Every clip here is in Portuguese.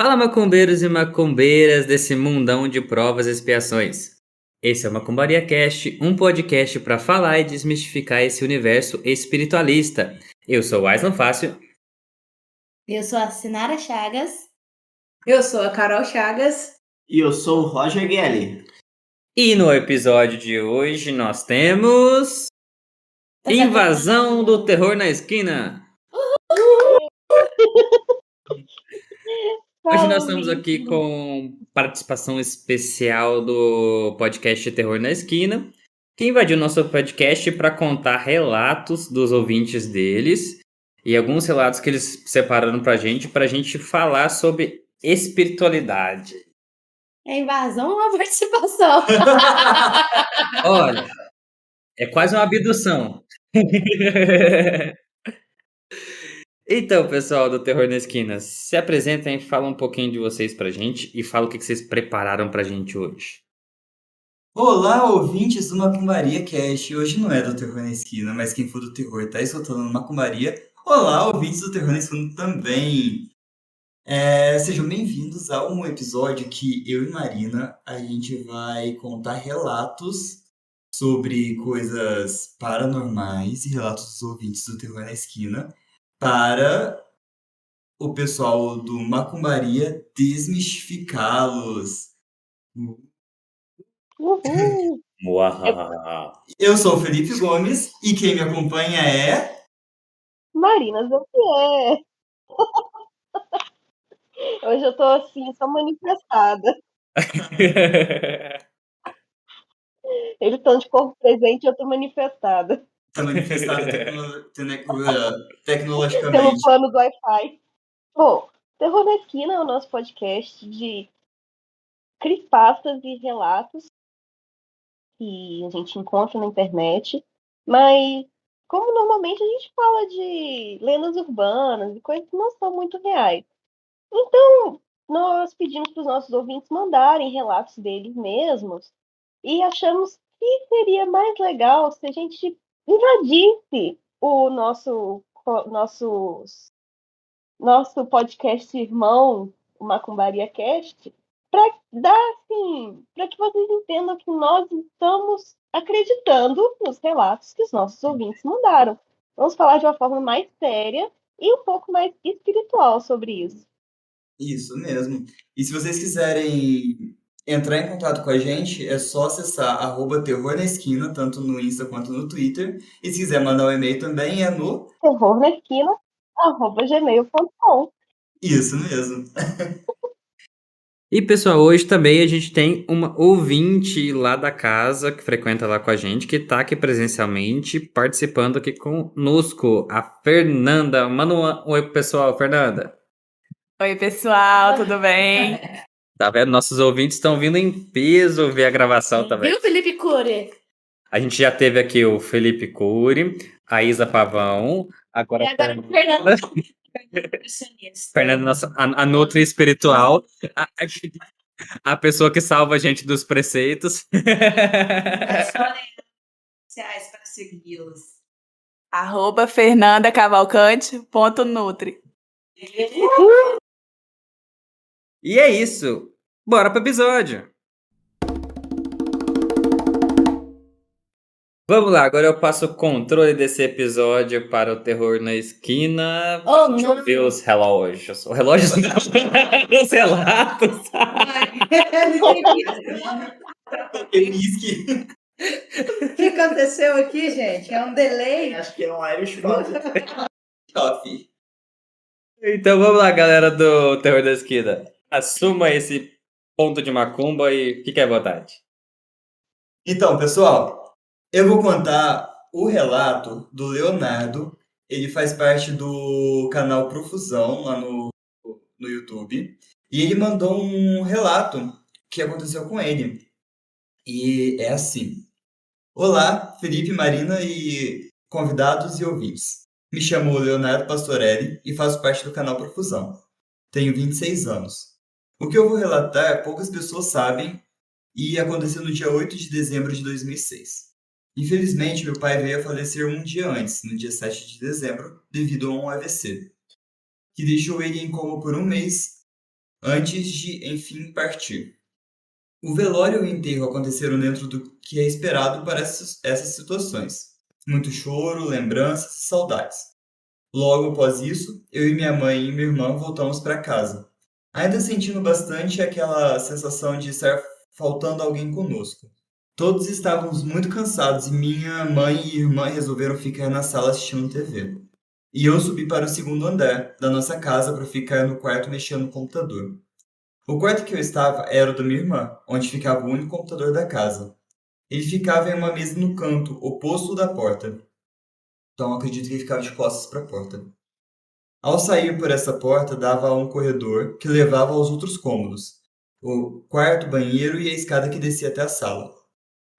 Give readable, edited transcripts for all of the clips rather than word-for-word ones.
Fala, macumbeiros e macumbeiras desse mundão de provas e expiações. Esse é o Macumbaria Cast, um podcast para falar e desmistificar esse universo espiritualista. Eu sou o Aislan Fácil. Eu sou a Sinara Chagas. Eu sou a Carol Chagas. E eu sou o Roger Gelli. E no episódio de hoje nós temos... Invasão do Terror na Esquina. Hoje nós estamos aqui com participação especial do podcast Terror na Esquina, que invadiu nosso podcast para contar relatos dos ouvintes deles e alguns relatos que eles separaram para a gente falar sobre espiritualidade. É invasão ou uma participação? Olha, é quase uma abdução. Então, pessoal do Terror na Esquina, se apresentem, fala um pouquinho de vocês pra gente e fala o que vocês prepararam pra gente hoje. Olá, ouvintes do Macumbaria Cast. Hoje não é do Terror na Esquina, mas quem for do terror tá escutando no Macumbaria. Olá, ouvintes do Terror na Esquina também. Sejam bem-vindos a um episódio que eu e Marina, a gente vai contar relatos sobre coisas paranormais e relatos dos ouvintes do Terror na Esquina para o pessoal do Macumbaria desmistificá-los. Uhul. Eu sou o Felipe Gomes e quem me acompanha é... Marina Zampier. Hoje eu tô assim, só manifestada. Eles estão de corpo presente e eu tô manifestada. Tá manifestado Pelo tecnologicamente. plano do Wi-Fi. Bom, Terror na Esquina é o nosso podcast de creepypastas e relatos que a gente encontra na internet. Mas, como normalmente a gente fala de lendas urbanas e coisas que não são muito reais. Então, nós pedimos para os nossos ouvintes mandarem relatos deles mesmos e achamos que seria mais legal se a gente invadisse o nosso podcast irmão, o Macumbaria Cast, para dar assim, para que vocês entendam que nós estamos acreditando nos relatos que os nossos ouvintes mandaram. Vamos falar de uma forma mais séria e um pouco mais espiritual sobre isso. Isso mesmo. E se vocês quiserem entrar em contato com a gente, é só acessar @terror na esquina, tanto no Insta quanto no Twitter. E se quiser mandar um e-mail também é no... terrornaesquina@gmail.com. Isso mesmo. E pessoal, hoje também a gente tem uma ouvinte lá da casa que frequenta lá com a gente, que tá aqui presencialmente participando aqui conosco, a Fernanda. Manda um oi pro pessoal, Fernanda. Oi, pessoal, tudo bem? Tá vendo? Nossos ouvintes estão vindo em peso ver a gravação também. Viu, Felipe Cury? A gente já teve aqui o Felipe Cury, a Isa Pavão, agora E agora o Fernando. Fernanda, nossa, a Nutri espiritual, a pessoa que salva a gente dos preceitos. Sociais para segui-los. @fernandacavalcante.nutri. E é isso. Bora pro episódio. Vamos lá, agora eu passo o controle desse episódio para o Terror na Esquina. Oh, Deixa não. eu ver os relógios. Os relógios não, os relatos. O que aconteceu aqui, gente? É um delay. Acho que é um Irish Coffee. Então vamos lá, galera do Terror da Esquina. Assuma esse ponto de macumba e fique à vontade. Então, pessoal, eu vou contar o relato do Leonardo. Ele faz parte do canal Profusão lá no YouTube. E ele mandou um relato que aconteceu com ele. E é assim. Olá, Felipe, Marina e convidados e ouvintes. Me chamo Leonardo Pastorelli e faço parte do canal Profusão. Tenho 26 anos. O que eu vou relatar poucas pessoas sabem e aconteceu no dia 8 de dezembro de 2006. Infelizmente, meu pai veio a falecer um dia antes, no dia 7 de dezembro, devido a um AVC, que deixou ele em coma por um mês antes de, enfim, partir. O velório e o enterro aconteceram dentro do que é esperado para essas situações. Muito choro, lembranças e saudades. Logo após isso, eu e minha mãe e minha irmã voltamos para casa, ainda sentindo bastante aquela sensação de estar faltando alguém conosco. Todos estávamos muito cansados e minha mãe e irmã resolveram ficar na sala assistindo TV. E eu subi para o segundo andar da nossa casa para ficar no quarto mexendo no computador. O quarto que eu estava era o da minha irmã, onde ficava o único computador da casa. Ele ficava em uma mesa no canto, oposto da porta. Então acredito que ele ficava de costas para a porta. Ao sair por essa porta, dava a um corredor que levava aos outros cômodos, o quarto, banheiro e a escada que descia até a sala.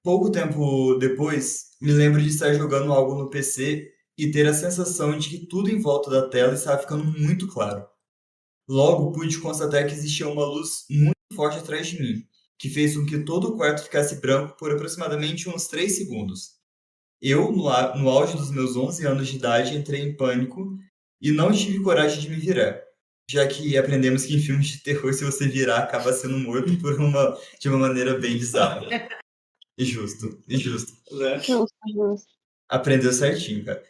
Pouco tempo depois, me lembro de estar jogando algo no PC e ter a sensação de que tudo em volta da tela estava ficando muito claro. Logo pude constatar que existia uma luz muito forte atrás de mim, que fez com que todo o quarto ficasse branco por aproximadamente uns 3 segundos. Eu, no auge dos meus 11 anos de idade, entrei em pânico e não tive coragem de me virar, já que aprendemos que em filmes de terror, se você virar, acaba sendo morto de uma maneira bem bizarra. E justo. Né? Justo. Aprendeu certinho, cara.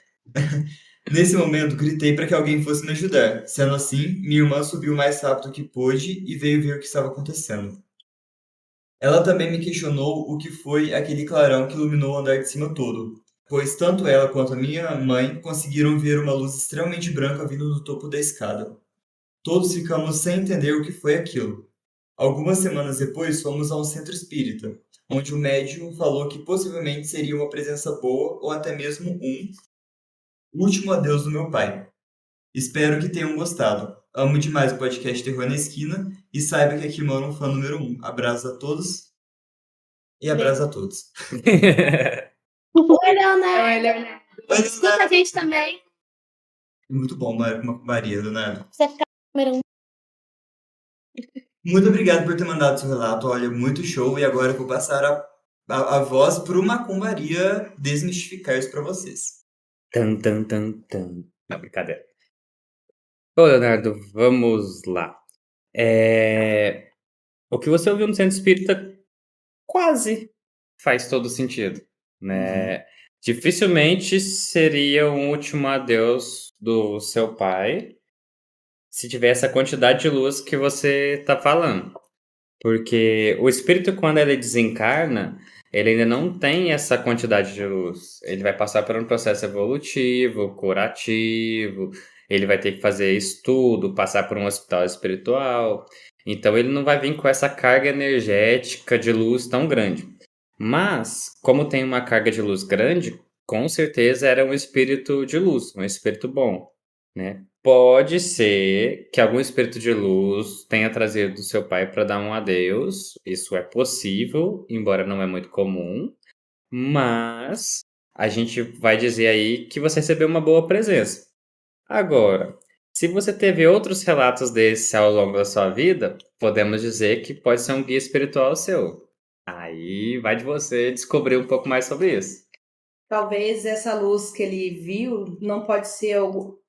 Nesse momento, gritei para que alguém fosse me ajudar. Sendo assim, minha irmã subiu o mais rápido que pôde e veio ver o que estava acontecendo. Ela também me questionou o que foi aquele clarão que iluminou o andar de cima todo, pois tanto ela quanto a minha mãe conseguiram ver uma luz extremamente branca vindo do topo da escada. Todos ficamos sem entender o que foi aquilo. Algumas semanas depois, fomos a um centro espírita, onde o médium falou que possivelmente seria uma presença boa ou até mesmo um último adeus do meu pai. Espero que tenham gostado. Amo demais o podcast Terror na Esquina e saiba que aqui mora um fã número 1. Abraço a todos e abraço a todos. Oi, Leonardo. Oi, Leonardo. Escuta a gente também. Muito bom, Maria, Leonardo. Você fica número 1. Muito obrigado por ter mandado seu relato. Olha, muito show. E agora eu vou passar a voz para o Macumbaria desmistificar isso para vocês. Tan, tan, tan, tan. Não, brincadeira. Ô, Leonardo, vamos lá. O que você ouviu no Centro Espírita quase faz todo sentido, né? Dificilmente seria um último adeus do seu pai se tivesse a quantidade de luz que você tá falando. Porque o espírito, quando ele desencarna, ele ainda não tem essa quantidade de luz. Ele vai passar por um processo evolutivo, curativo, ele vai ter que fazer estudo, passar por um hospital espiritual. Então ele não vai vir com essa carga energética de luz tão grande. Mas, como tem uma carga de luz grande, com certeza era um espírito de luz, um espírito bom, né? Pode ser que algum espírito de luz tenha trazido do seu pai para dar um adeus. Isso é possível, embora não é muito comum. Mas a gente vai dizer aí que você recebeu uma boa presença. Agora, se você teve outros relatos desse ao longo da sua vida, podemos dizer que pode ser um guia espiritual seu. Aí vai de você descobrir um pouco mais sobre isso. Talvez essa luz que ele viu não pode ser,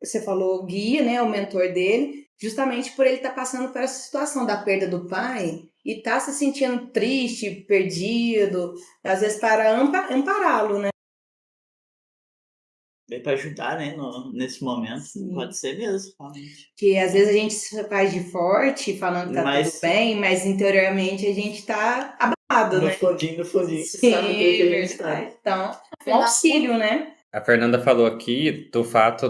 você falou, o guia, né, o mentor dele, justamente por ele estar passando por essa situação da perda do pai e estar se sentindo triste, perdido, às vezes para ampará-lo, né? Veio pra ajudar, né, nesse momento. Sim. Pode ser mesmo, realmente. Que às vezes a gente se faz de forte, falando que tá Mas- tudo bem, mas interiormente a gente tá abalado, No né? fundinho, você Sim, sabe o que a gente tá. verdade. Então, um auxílio, né? A Fernanda falou aqui do fato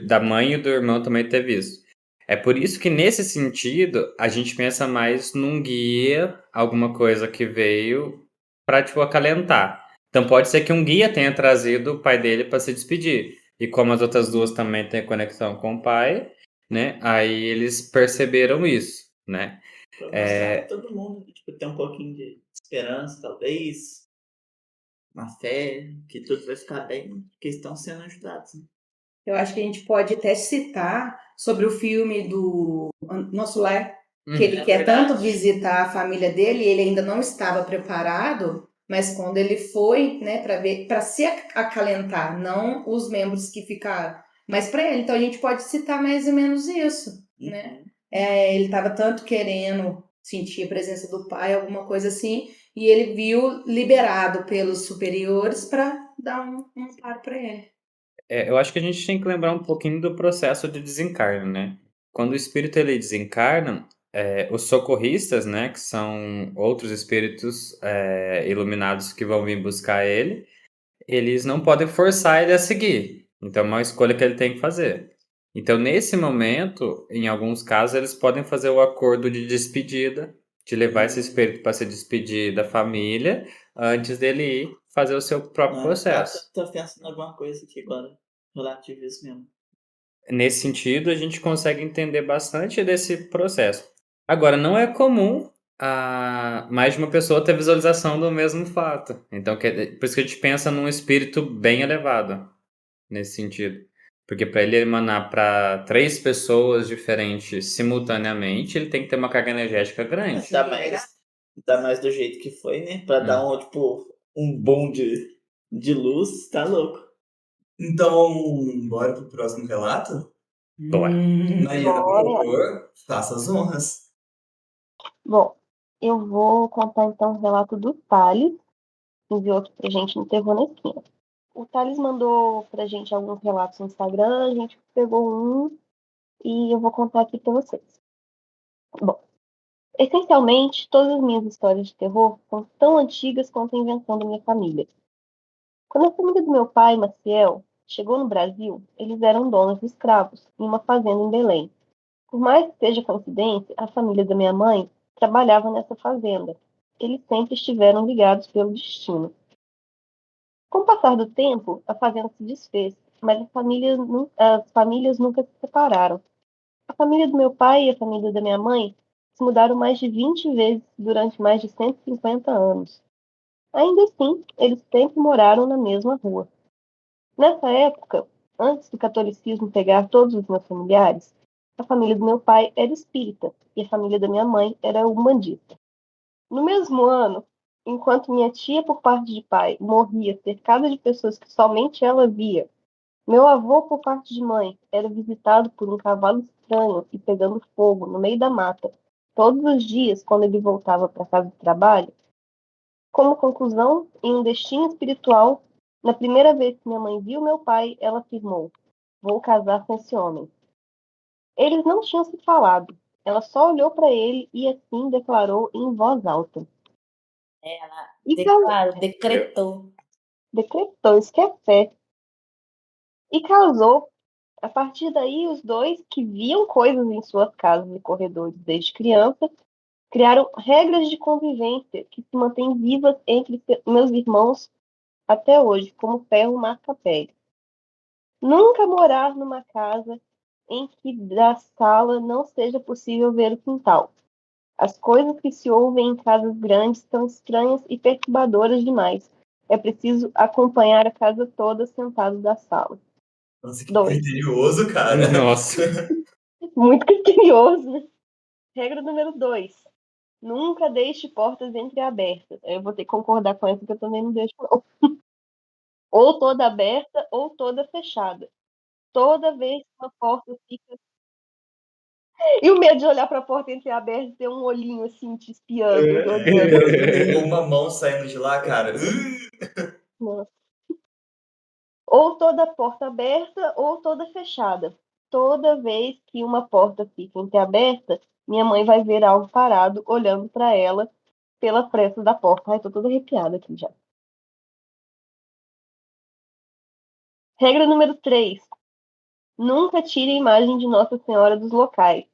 da mãe e do irmão também ter visto. É por isso que, nesse sentido, a gente pensa mais num guia, alguma coisa que veio para tipo, acalentar. Então pode ser que um guia tenha trazido o pai dele para se despedir. E como as outras duas também têm conexão com o pai, né? Aí eles perceberam isso, né? Pra mostrar pra todo mundo, tipo, ter um pouquinho de esperança, talvez. Uma fé, que tudo vai ficar bem, que estão sendo ajudados. Né? Eu acho que a gente pode até citar sobre o filme do Nosso Lar, que ele quer tanto visitar a família dele, e ele ainda não estava preparado, mas quando ele foi, né, para se acalentar, não os membros que ficaram, mas para ele. Então a gente pode citar mais ou menos isso, né? ele estava tanto querendo sentir a presença do pai, alguma coisa assim, e ele viu liberado pelos superiores para dar um amparo para ele. Eu acho que a gente tem que lembrar um pouquinho do processo de desencarne, né? Quando o espírito ele desencarna, os socorristas, né, que são outros espíritos iluminados que vão vir buscar ele, eles não podem forçar ele a seguir. Então é uma escolha que ele tem que fazer. Então, nesse momento, em alguns casos, eles podem fazer o acordo de despedida, de levar esse espírito para se despedir da família, antes dele ir fazer o seu próprio processo. Tô pensando em alguma coisa aqui agora, relativo a isso mesmo. Nesse sentido, a gente consegue entender bastante desse processo. Agora, não é comum mais de uma pessoa ter visualização do mesmo fato. Então, por isso que a gente pensa num espírito bem elevado, nesse sentido. Porque para ele emanar para 3 pessoas diferentes simultaneamente, ele tem que ter uma carga energética grande. Ainda mais do jeito que foi, né? Pra dar um boom de luz, tá louco. Então, bora pro próximo relato? Bora. Maíra, por favor, faça as honras. Bom, eu vou contar então o relato do Thales, que enviou aqui pra gente no Terror na Esquina. O Thales mandou pra gente alguns relatos no Instagram, a gente pegou um e eu vou contar aqui pra vocês. Bom, essencialmente, todas as minhas histórias de terror são tão antigas quanto a invenção da minha família. Quando a família do meu pai, Maciel, chegou no Brasil, eles eram donos de escravos em uma fazenda em Belém. Por mais que seja coincidência, a família da minha mãe trabalhava nessa fazenda. Eles sempre estiveram ligados pelo destino. Com o passar do tempo, a fazenda se desfez, mas as famílias nunca se separaram. A família do meu pai e a família da minha mãe se mudaram mais de 20 vezes durante mais de 150 anos. Ainda assim, eles sempre moraram na mesma rua. Nessa época, antes do catolicismo pegar todos os meus familiares, a família do meu pai era espírita e a família da minha mãe era umbandista. No mesmo ano, enquanto minha tia, por parte de pai, morria cercada de pessoas que somente ela via, meu avô, por parte de mãe, era visitado por um cavalo estranho e pegando fogo no meio da mata, todos os dias quando ele voltava para casa do trabalho. Como conclusão, em um destino espiritual, na primeira vez que minha mãe viu meu pai, ela afirmou: "Vou casar com esse homem." Eles não tinham se falado. Ela só olhou para ele e assim declarou em voz alta. Ela Decretou, isso que é fé. E casou. A partir daí, os dois, que viam coisas em suas casas e corredores desde criança, criaram regras de convivência que se mantêm vivas entre meus irmãos até hoje, como ferro marca pele. Nunca morar numa casa em que da sala não seja possível ver o quintal. As coisas que se ouvem em casas grandes são estranhas e perturbadoras demais. É preciso acompanhar a casa toda sentado da sala. Nossa, que 2. criterioso, cara. Nossa. Muito criterioso. Regra número 2. Nunca deixe portas entreabertas. Eu vou ter que concordar com essa, porque eu também não deixo, não. Ou toda aberta ou toda fechada. Toda vez que uma porta fica... E o medo de olhar para a porta entreaberta e ter um olhinho assim te espiando, olhando. Ou uma mão saindo de lá, cara. Nossa. Ou toda porta aberta ou toda fechada. Toda vez que uma porta fica entreaberta, minha mãe vai ver algo parado olhando para ela pela fresta da porta. Ai, tô toda arrepiada aqui já. Regra número 3. Nunca tire a imagem de Nossa Senhora dos locais.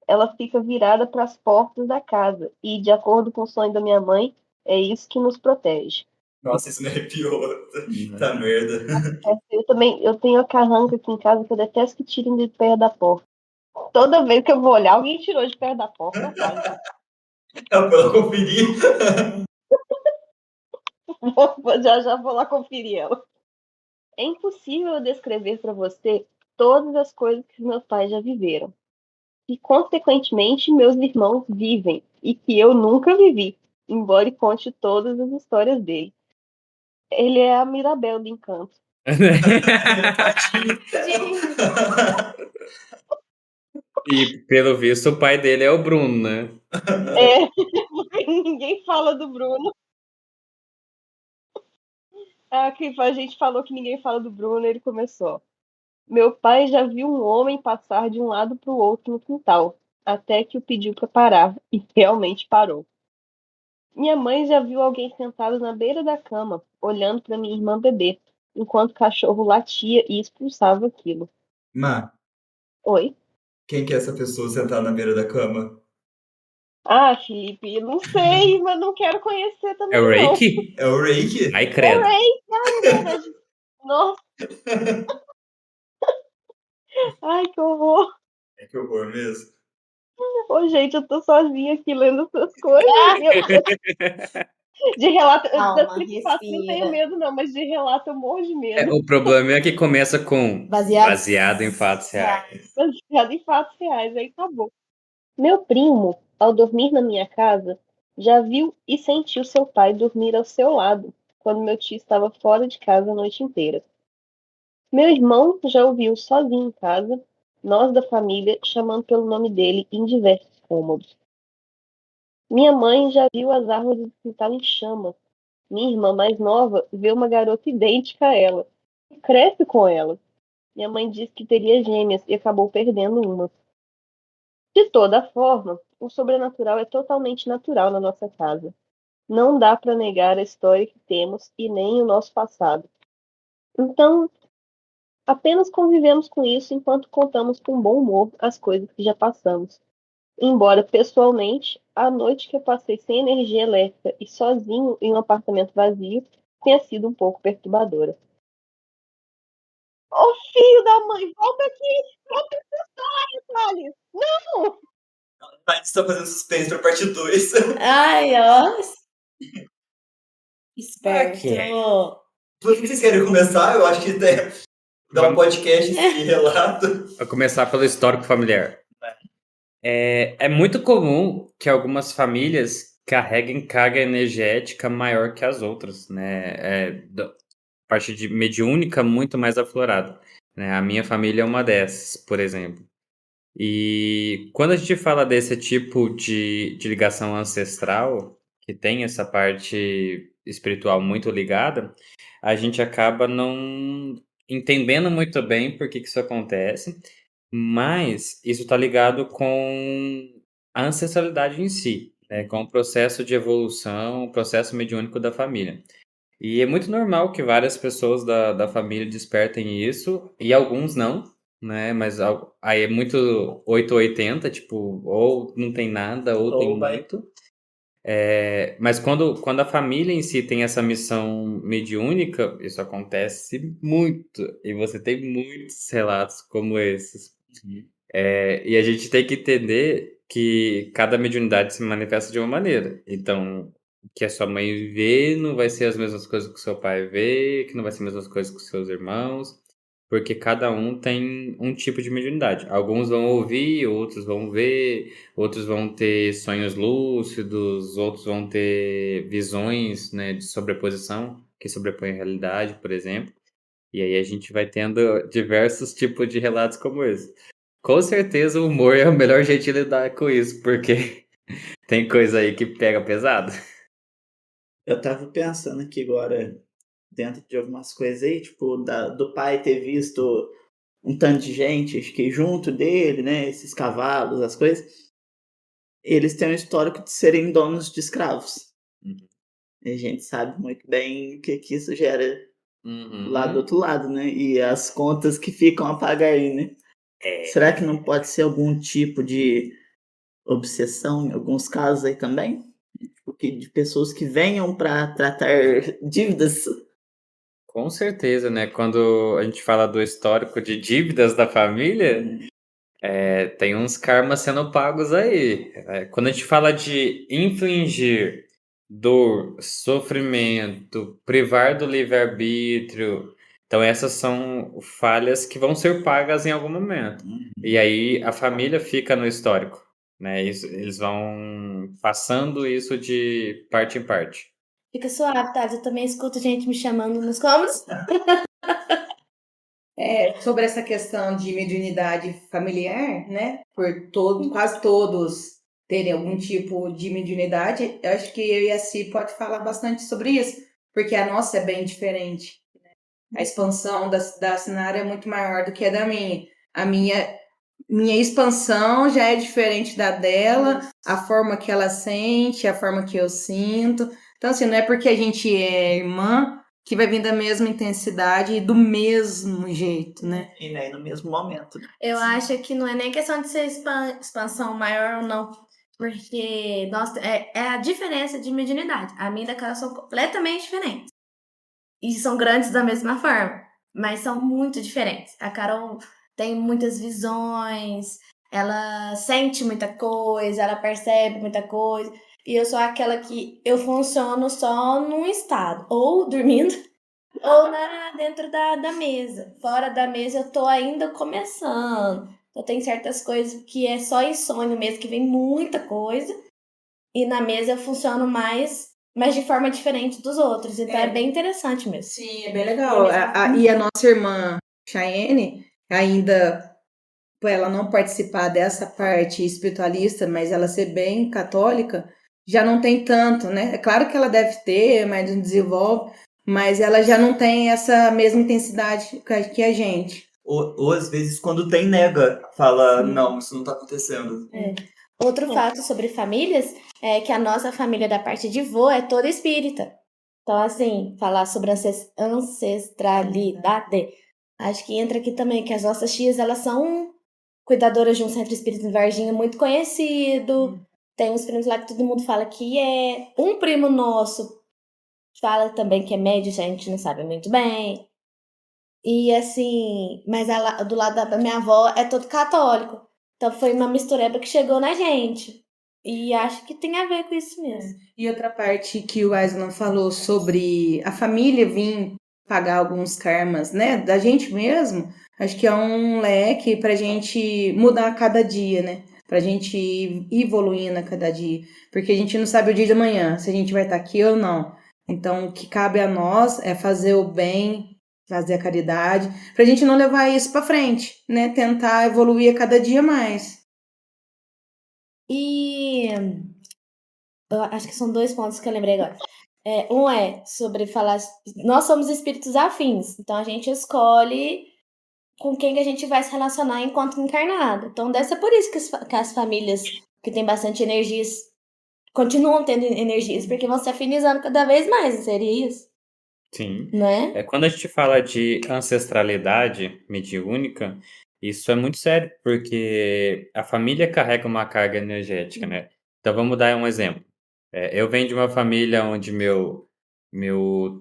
Ela fica virada para as portas da casa e, de acordo com o sonho da minha mãe, é isso que nos protege. Nossa, isso me arrepiou. Tá merda. Eu tenho a carranca aqui em casa que eu detesto que tirem de perto da porta. Toda vez que eu vou olhar, alguém tirou de perto da porta. Não faz. É pra eu conferir. Já vou lá conferir ela. É impossível eu descrever para você todas as coisas que meus pais já viveram. E, consequentemente, meus irmãos vivem. E que eu nunca vivi, embora conte todas as histórias dele. Ele é a Mirabel do Encanto. E pelo visto o pai dele é o Bruno, né? É, porque ninguém fala do Bruno. A gente falou que ninguém fala do Bruno, ele começou. Meu pai já viu um homem passar de um lado para o outro no quintal, até que o pediu para parar, e realmente parou. Minha mãe já viu alguém sentado na beira da cama, olhando para minha irmã beber, enquanto o cachorro latia e expulsava aquilo. Má, Oi? quem que é essa pessoa sentada na beira da cama? Ah, Felipe, não sei, mas não quero conhecer É também, o não. Reiki? É o Reiki? Ai, É credo. Ray, ai, verdade. Nossa, ai, que horror. É que horror mesmo. Ô, gente, eu tô sozinha aqui lendo essas coisas. De relato, das Calma, creepypastas eu não tenho respira. medo, não, mas de relato eu morro de medo. O problema é que começa com baseado em fatos reais. Baseado em fatos reais, aí acabou. Meu primo, ao dormir na minha casa, já viu e sentiu seu pai dormir ao seu lado, quando meu tio estava fora de casa a noite inteira. Meu irmão já o viu sozinho em casa, nós da família chamando pelo nome dele em diversos cômodos. Minha mãe já viu as árvores do quintal em chamas. Minha irmã mais nova vê uma garota idêntica a ela e cresce com ela. Minha mãe disse que teria gêmeas e acabou perdendo uma. De toda forma, o sobrenatural é totalmente natural na nossa casa. Não dá para negar a história que temos e nem o nosso passado. Então, apenas convivemos com isso enquanto contamos com bom humor as coisas que já passamos. Embora, pessoalmente, a noite que eu passei sem energia elétrica e sozinho em um apartamento vazio tenha sido um pouco perturbadora. Ô filho da mãe, volta aqui! Volta essa história, Thales! Não! A gente tá fazendo suspense pra parte 2. Ai, ó. Ok. Esperto. Por que vocês querem começar? Eu acho que dá um podcast esse relato. Vou começar pelo histórico familiar. É muito comum que algumas famílias carreguem carga energética maior que as outras, né? Parte de mediúnica muito mais aflorada, né? A minha família é uma dessas, por exemplo. E quando a gente fala desse tipo de ligação ancestral, que tem essa parte espiritual muito ligada, a gente acaba não entendendo muito bem por que isso acontece, mas isso está ligado com a ancestralidade em si, né? Com o processo de evolução, o processo mediúnico da família. E é muito normal que várias pessoas da família despertem isso, e alguns não, né? Mas aí é muito 880, tipo, ou não tem nada, ou tem Ou vai. muito. Mas quando a família em si tem essa missão mediúnica, isso acontece muito. E você tem muitos relatos como esses. E a gente tem que entender que cada mediunidade se manifesta de uma maneira. Então, o que a sua mãe vê não vai ser as mesmas coisas que o seu pai vê, que não vai ser as mesmas coisas que os seus irmãos, porque cada um tem um tipo de mediunidade. Alguns vão ouvir, outros vão ver, outros vão ter sonhos lúcidos, outros vão ter visões, né, de sobreposição, que sobrepõem a realidade, por exemplo. E aí a gente vai tendo diversos tipos de relatos como esse. Com certeza o humor é o melhor jeito de lidar com isso, porque tem coisa aí que pega pesado. Eu tava pensando aqui agora, dentro de algumas coisas aí, tipo, do pai ter visto um tanto de gente, acho que junto dele, né, esses cavalos, as coisas, eles têm um histórico de serem donos de escravos. Uhum. E a gente sabe muito bem o que isso gera lá do Uhum. outro lado, né? E as contas que ficam a pagar aí, né? Será que não pode ser algum tipo de obsessão em alguns casos aí também? Tipo, de pessoas que venham para tratar dívidas. Com certeza, né? Quando a gente fala do histórico de dívidas da família, tem uns karmas sendo pagos aí. Quando a gente fala de infligir dor, sofrimento, privar do livre-arbítrio, então essas são falhas que vão ser pagas em algum momento. E aí a família fica no histórico, né? Eles vão passando isso de parte em parte. Fica suave, tá? Eu também escuto gente me chamando nos cômodos. Sobre essa questão de mediunidade familiar, né? Quase todos terem algum tipo de mediunidade, eu acho que eu e a Si pode falar bastante sobre isso, porque a nossa é bem diferente. A expansão da Sinara é muito maior do que a da minha. A minha expansão já é diferente da dela, a forma que ela sente, a forma que eu sinto. Então, assim, não é porque a gente é irmã que vai vir da mesma intensidade e do mesmo jeito, né? E nem no mesmo momento. Eu acho que não é nem questão de ser expansão maior ou não, porque é a diferença de mediunidade. A minha e da Carol são completamente diferentes. E são grandes da mesma forma, mas são muito diferentes. A Carol tem muitas visões, ela sente muita coisa, ela percebe muita coisa. E eu sou aquela que eu funciono só num estado, ou dormindo, ou dentro da mesa. Fora da mesa eu tô ainda começando. Eu tenho certas coisas que é só em sonho mesmo, que vem muita coisa. E na mesa eu funciono mais, mas de forma diferente dos outros. Então é bem interessante mesmo. Sim, é bem legal. E a nossa irmã Chayenne, ainda por ela não participar dessa parte espiritualista, mas ela ser bem católica, já não tem tanto, né? É claro que ela deve ter, mas não desenvolve, mas ela já não tem essa mesma intensidade que a gente. Ou às vezes quando tem nega, fala, não, isso não tá acontecendo. Outro fato sobre famílias é que a nossa família da parte de vô é toda espírita. Então, assim, falar sobre ancestralidade, acho que entra aqui também, que as nossas tias, elas são cuidadoras de um centro espírita em Varginha muito conhecido. Tem uns primos lá que todo mundo fala que é. Um primo nosso fala também que é médio, a gente não sabe muito bem. E assim, mas do lado da minha avó é todo católico. Então foi uma mistureba que chegou na gente. E acho que tem a ver com isso mesmo. E outra parte que o Aislan falou sobre a família vir pagar alguns karmas, né, da gente mesmo, acho que é um leque pra gente mudar a cada dia, né? Pra gente ir evoluindo a cada dia. Porque a gente não sabe o dia de amanhã, se a gente vai estar aqui ou não. Então, o que cabe a nós é fazer o bem, fazer a caridade, pra gente não levar isso pra frente, né? Tentar evoluir a cada dia mais. E eu acho que são 2 pontos que eu lembrei agora. Um é sobre falar. Nós somos espíritos afins, então a gente escolhe com quem que a gente vai se relacionar enquanto encarnado. Então deve ser por isso que as famílias que têm bastante energias continuam tendo energias, porque vão se afinizando cada vez mais, não seria isso? Sim. Né? Quando a gente fala de ancestralidade mediúnica, isso é muito sério, porque a família carrega uma carga energética, né? Então vamos dar um exemplo. Eu venho de uma família onde meu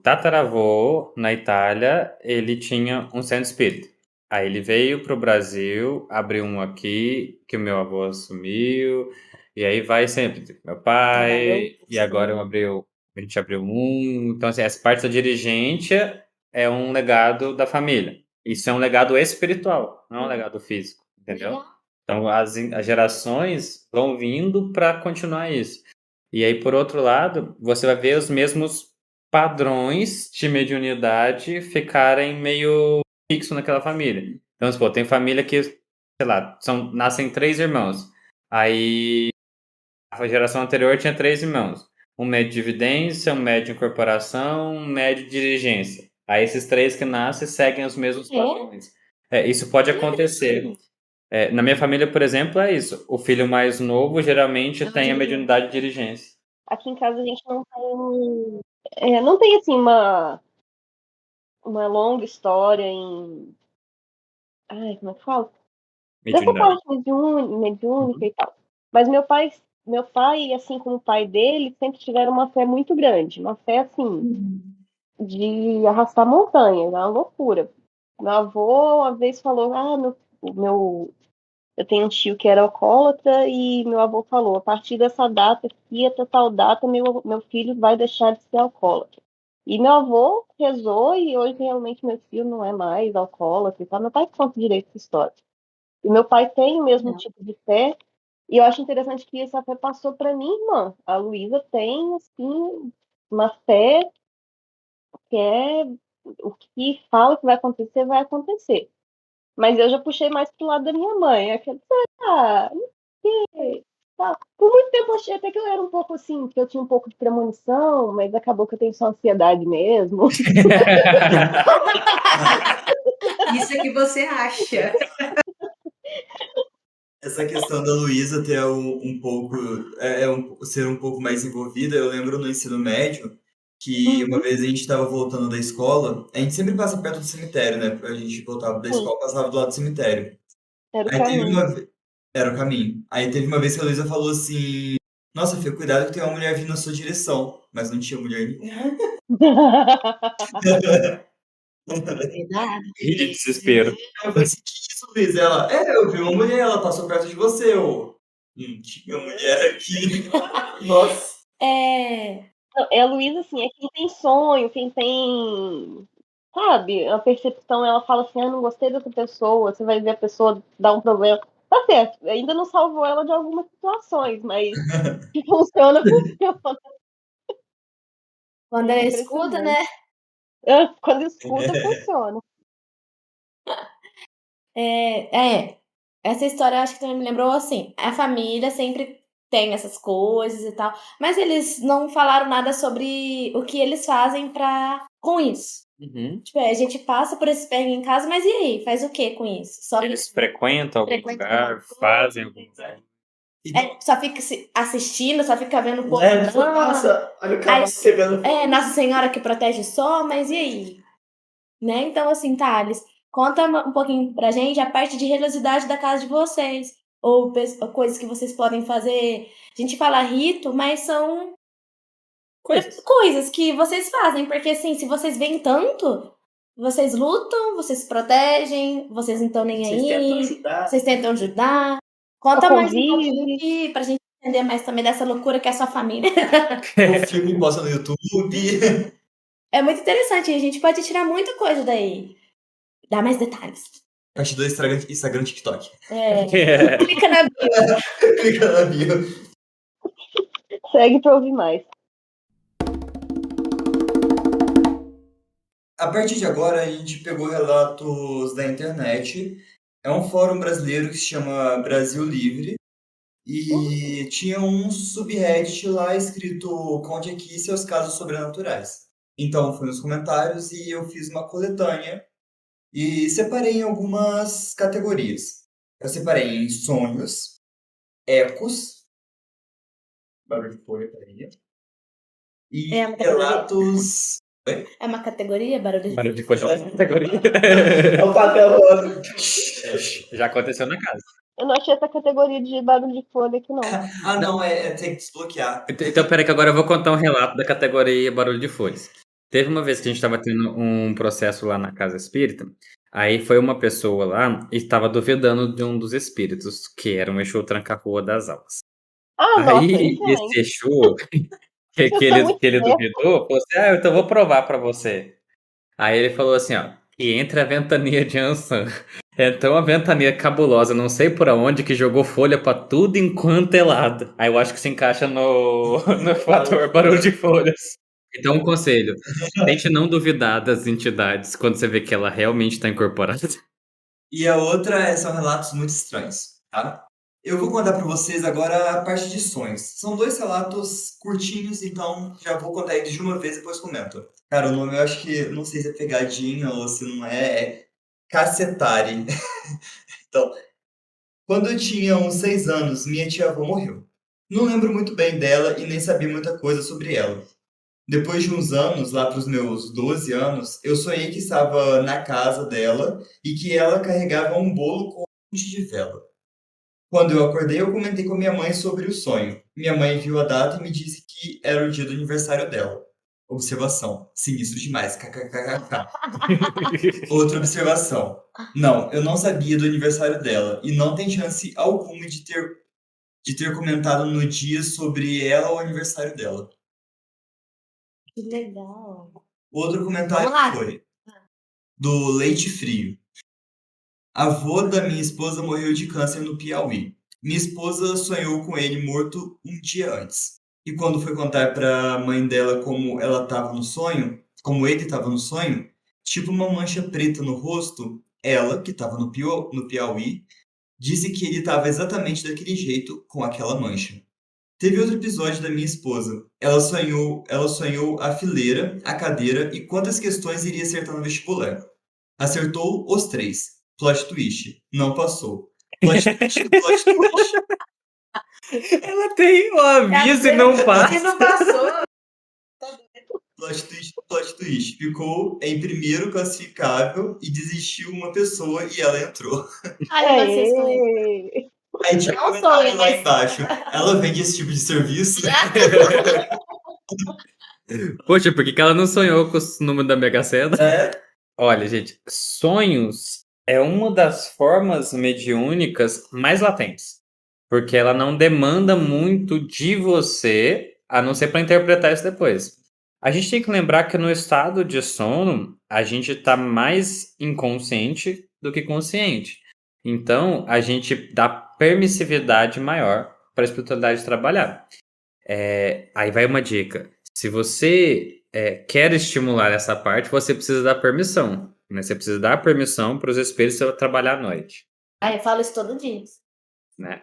tataravô, na Itália, ele tinha um centro espírita. Aí ele veio para o Brasil, abriu um aqui, que o meu avô assumiu, e aí vai sempre. Meu pai, e agora a gente abriu um. Então, assim, essa parte da dirigente é um legado da família. Isso é um legado espiritual, não é um legado físico, entendeu? Então, as gerações vão vindo para continuar isso. E aí, por outro lado, você vai ver os mesmos padrões de mediunidade ficarem meio fixo naquela família. Então, pô, tem família que, sei lá, nascem 3 irmãos. Aí a geração anterior tinha 3 irmãos. Um médio de dividência, um médio de incorporação, um médio de dirigência. Aí esses 3 que nascem seguem os mesmos padrões. Isso pode acontecer. Na minha família, por exemplo, é isso. O filho mais novo geralmente tem a mediunidade de dirigência. Aqui em casa a gente não tem. Não tem assim uma longa história em. Ai, como é que fala? Dessa Mediunidade. parte mediúnica e tal. Mas meu pai, assim como o pai dele, sempre tiveram uma fé muito grande. Uma fé, assim, de arrastar montanha, é uma loucura. Meu avô, uma vez, falou, eu tenho um tio que era alcoólatra e meu avô falou, a partir dessa data aqui, até tal data, meu filho vai deixar de ser alcoólatra. E meu avô rezou e hoje realmente meu filho não é mais alcoólatra e tal. Meu pai conta direito essa história. E meu pai tem o mesmo tipo de fé. E eu acho interessante que essa fé passou para minha irmã. A Luísa tem, assim, uma fé que é o que fala que vai acontecer, vai acontecer. Mas eu já puxei mais pro lado da minha mãe. Aquele, não sei, tá. Por muito tempo eu achei até que eu era um pouco assim, que eu tinha um pouco de premonição, mas acabou que eu tenho só ansiedade mesmo. Isso é que você acha. Essa questão da Luísa ter um pouco, ser um pouco mais envolvida, eu lembro no ensino médio que uma vez a gente estava voltando da escola, a gente sempre passa perto do cemitério, né? A gente voltava da Sim, escola, passava do lado do cemitério. era o Aí teve caminho. uma vez, era o caminho. Aí teve uma vez que a Luísa falou assim: Nossa, filho, cuidado que tem uma mulher vindo na sua direção. Mas não tinha mulher nenhuma. Verdade. Ri de desespero. Aí eu falei assim: Que isso, Luísa? Ela, eu vi uma mulher, ela passou perto de você. Eu, não tinha mulher aqui. Nossa. Não, é a Luísa, assim, é quem tem sonho, quem tem, sabe, a percepção, ela fala assim, não gostei dessa pessoa, você vai ver a pessoa dar um problema. Tá certo, ainda não salvou ela de algumas situações, mas que funciona, funciona. Quando É ela escuta, né? Quando escuta, funciona. Essa história eu acho que também me lembrou assim. A família sempre tem essas coisas e tal, mas eles não falaram nada sobre o que eles fazem com isso. Uhum. Tipo, a gente passa por esse perrengue em casa, mas e aí? Faz o que com isso? Só Eles frequentam algum Frequentam lugar, alguma coisa. fazem algum lugar. só fica assistindo, só fica vendo o povo É, tipo, andando. nossa, olha o cavalo pegando fogo. Nossa Senhora que protege só, mas e aí? Né? Então, assim, Thales, conta um pouquinho pra gente a parte de religiosidade da casa de vocês. Ou coisas que vocês podem fazer. A gente fala rito, mas são coisas que vocês fazem. Porque, assim, se vocês veem tanto, vocês lutam, vocês se protegem, vocês não estão nem Vocês aí. tentam ajudar. Vocês tentam ajudar. Conta Só mais um convive. pouquinho aqui pra gente entender mais também dessa loucura que é a sua família. O filme posta no YouTube. É muito interessante, a gente pode tirar muita coisa daí. Dá mais detalhes. Parte 2, Instagram, TikTok. Clica na bio. Clica na bio. Segue pra ouvir mais. A partir de agora, a gente pegou relatos da internet. É um fórum brasileiro que se chama Brasil Livre. E tinha um subreddit lá escrito Conte aqui seus casos sobrenaturais. Então, fui nos comentários e eu fiz uma coletânea e separei em algumas categorias. Eu separei em sonhos, ecos, barulho de folha, peraí, e É uma categoria? relatos. É uma categoria, barulho? Barulho de folha é uma categoria. É o papel rosa. Já aconteceu na casa. Eu não achei essa categoria de barulho de folha aqui, não. Ah, não, tem que desbloquear. Então, peraí que agora eu vou contar um relato da categoria barulho de folhas. Teve uma vez que a gente estava tendo um processo lá na casa espírita, aí foi uma pessoa lá e estava duvidando de um dos espíritos, que era um Exu tranca-rua das almas. Nossa, Aí excelente. esse Exu que ele duvidou, falou assim, então vou provar pra você. Aí ele falou assim, ó, que entre a ventania de Ansan, então a ventania cabulosa, não sei por aonde, que jogou folha pra tudo enquanto é lado. Aí eu acho que se encaixa no fator barulho de folhas. Então, um conselho, tente não duvidar das entidades quando você vê que ela realmente tá incorporada. E a outra são relatos muito estranhos, tá? Eu vou contar para vocês agora a parte de sonhos. São 2 relatos curtinhos, então já vou contar eles de uma vez e depois comento. Cara, o nome eu acho que, não sei se é pegadinha ou se não é Cacetari. Então, quando eu tinha uns 6 anos, minha tia-avó morreu. Não lembro muito bem dela e nem sabia muita coisa sobre ela. Depois de uns anos, lá para os meus 12 anos, eu sonhei que estava na casa dela e que ela carregava um bolo com um monte de vela. Quando eu acordei, eu comentei com minha mãe sobre o sonho. Minha mãe viu a data e me disse que era o dia do aniversário dela. Observação. Sinistro demais. KKKK. Outra observação. Não, eu não sabia do aniversário dela e não tem chance alguma de ter comentado no dia sobre ela ou o aniversário dela. Que legal. Outro comentário Vamos lá. foi do Leite Frio. A avó da minha esposa morreu de câncer no Piauí. Minha esposa sonhou com ele morto um dia antes. E quando foi contar para a mãe dela como ela estava no sonho, como ele estava no sonho, tipo uma mancha preta no rosto. Ela, que estava no Piauí, disse que ele estava exatamente daquele jeito, com aquela mancha. Teve outro episódio da minha esposa. Ela sonhou a fileira, a cadeira e quantas questões iria acertar no vestibular. Acertou os 3. Plot twist. Não passou. Plot twist, plot twist. Ela tem o aviso e não E passa. não passou. Plot twist. Ficou em primeiro classificável e desistiu uma pessoa e ela entrou. Ai, eu nasci com ele. Aê! Aí tinha um Não comentário sonho, lá mas- embaixo. Ela vende esse tipo de serviço? Poxa, por que que ela não sonhou com o número da Mega Sena? É. Olha, gente, sonhos é uma das formas mediúnicas mais latentes. Porque ela não demanda muito de você, a não ser para interpretar isso depois. A gente tem que lembrar que no estado de sono, a gente está mais inconsciente do que consciente. Então, a gente dá permissividade maior para a espiritualidade trabalhar. Aí vai uma dica. Se você quer estimular essa parte, você precisa dar permissão, né? Você precisa dar permissão para os espíritos trabalhar à noite, Ai, eu falo isso todo dia. né?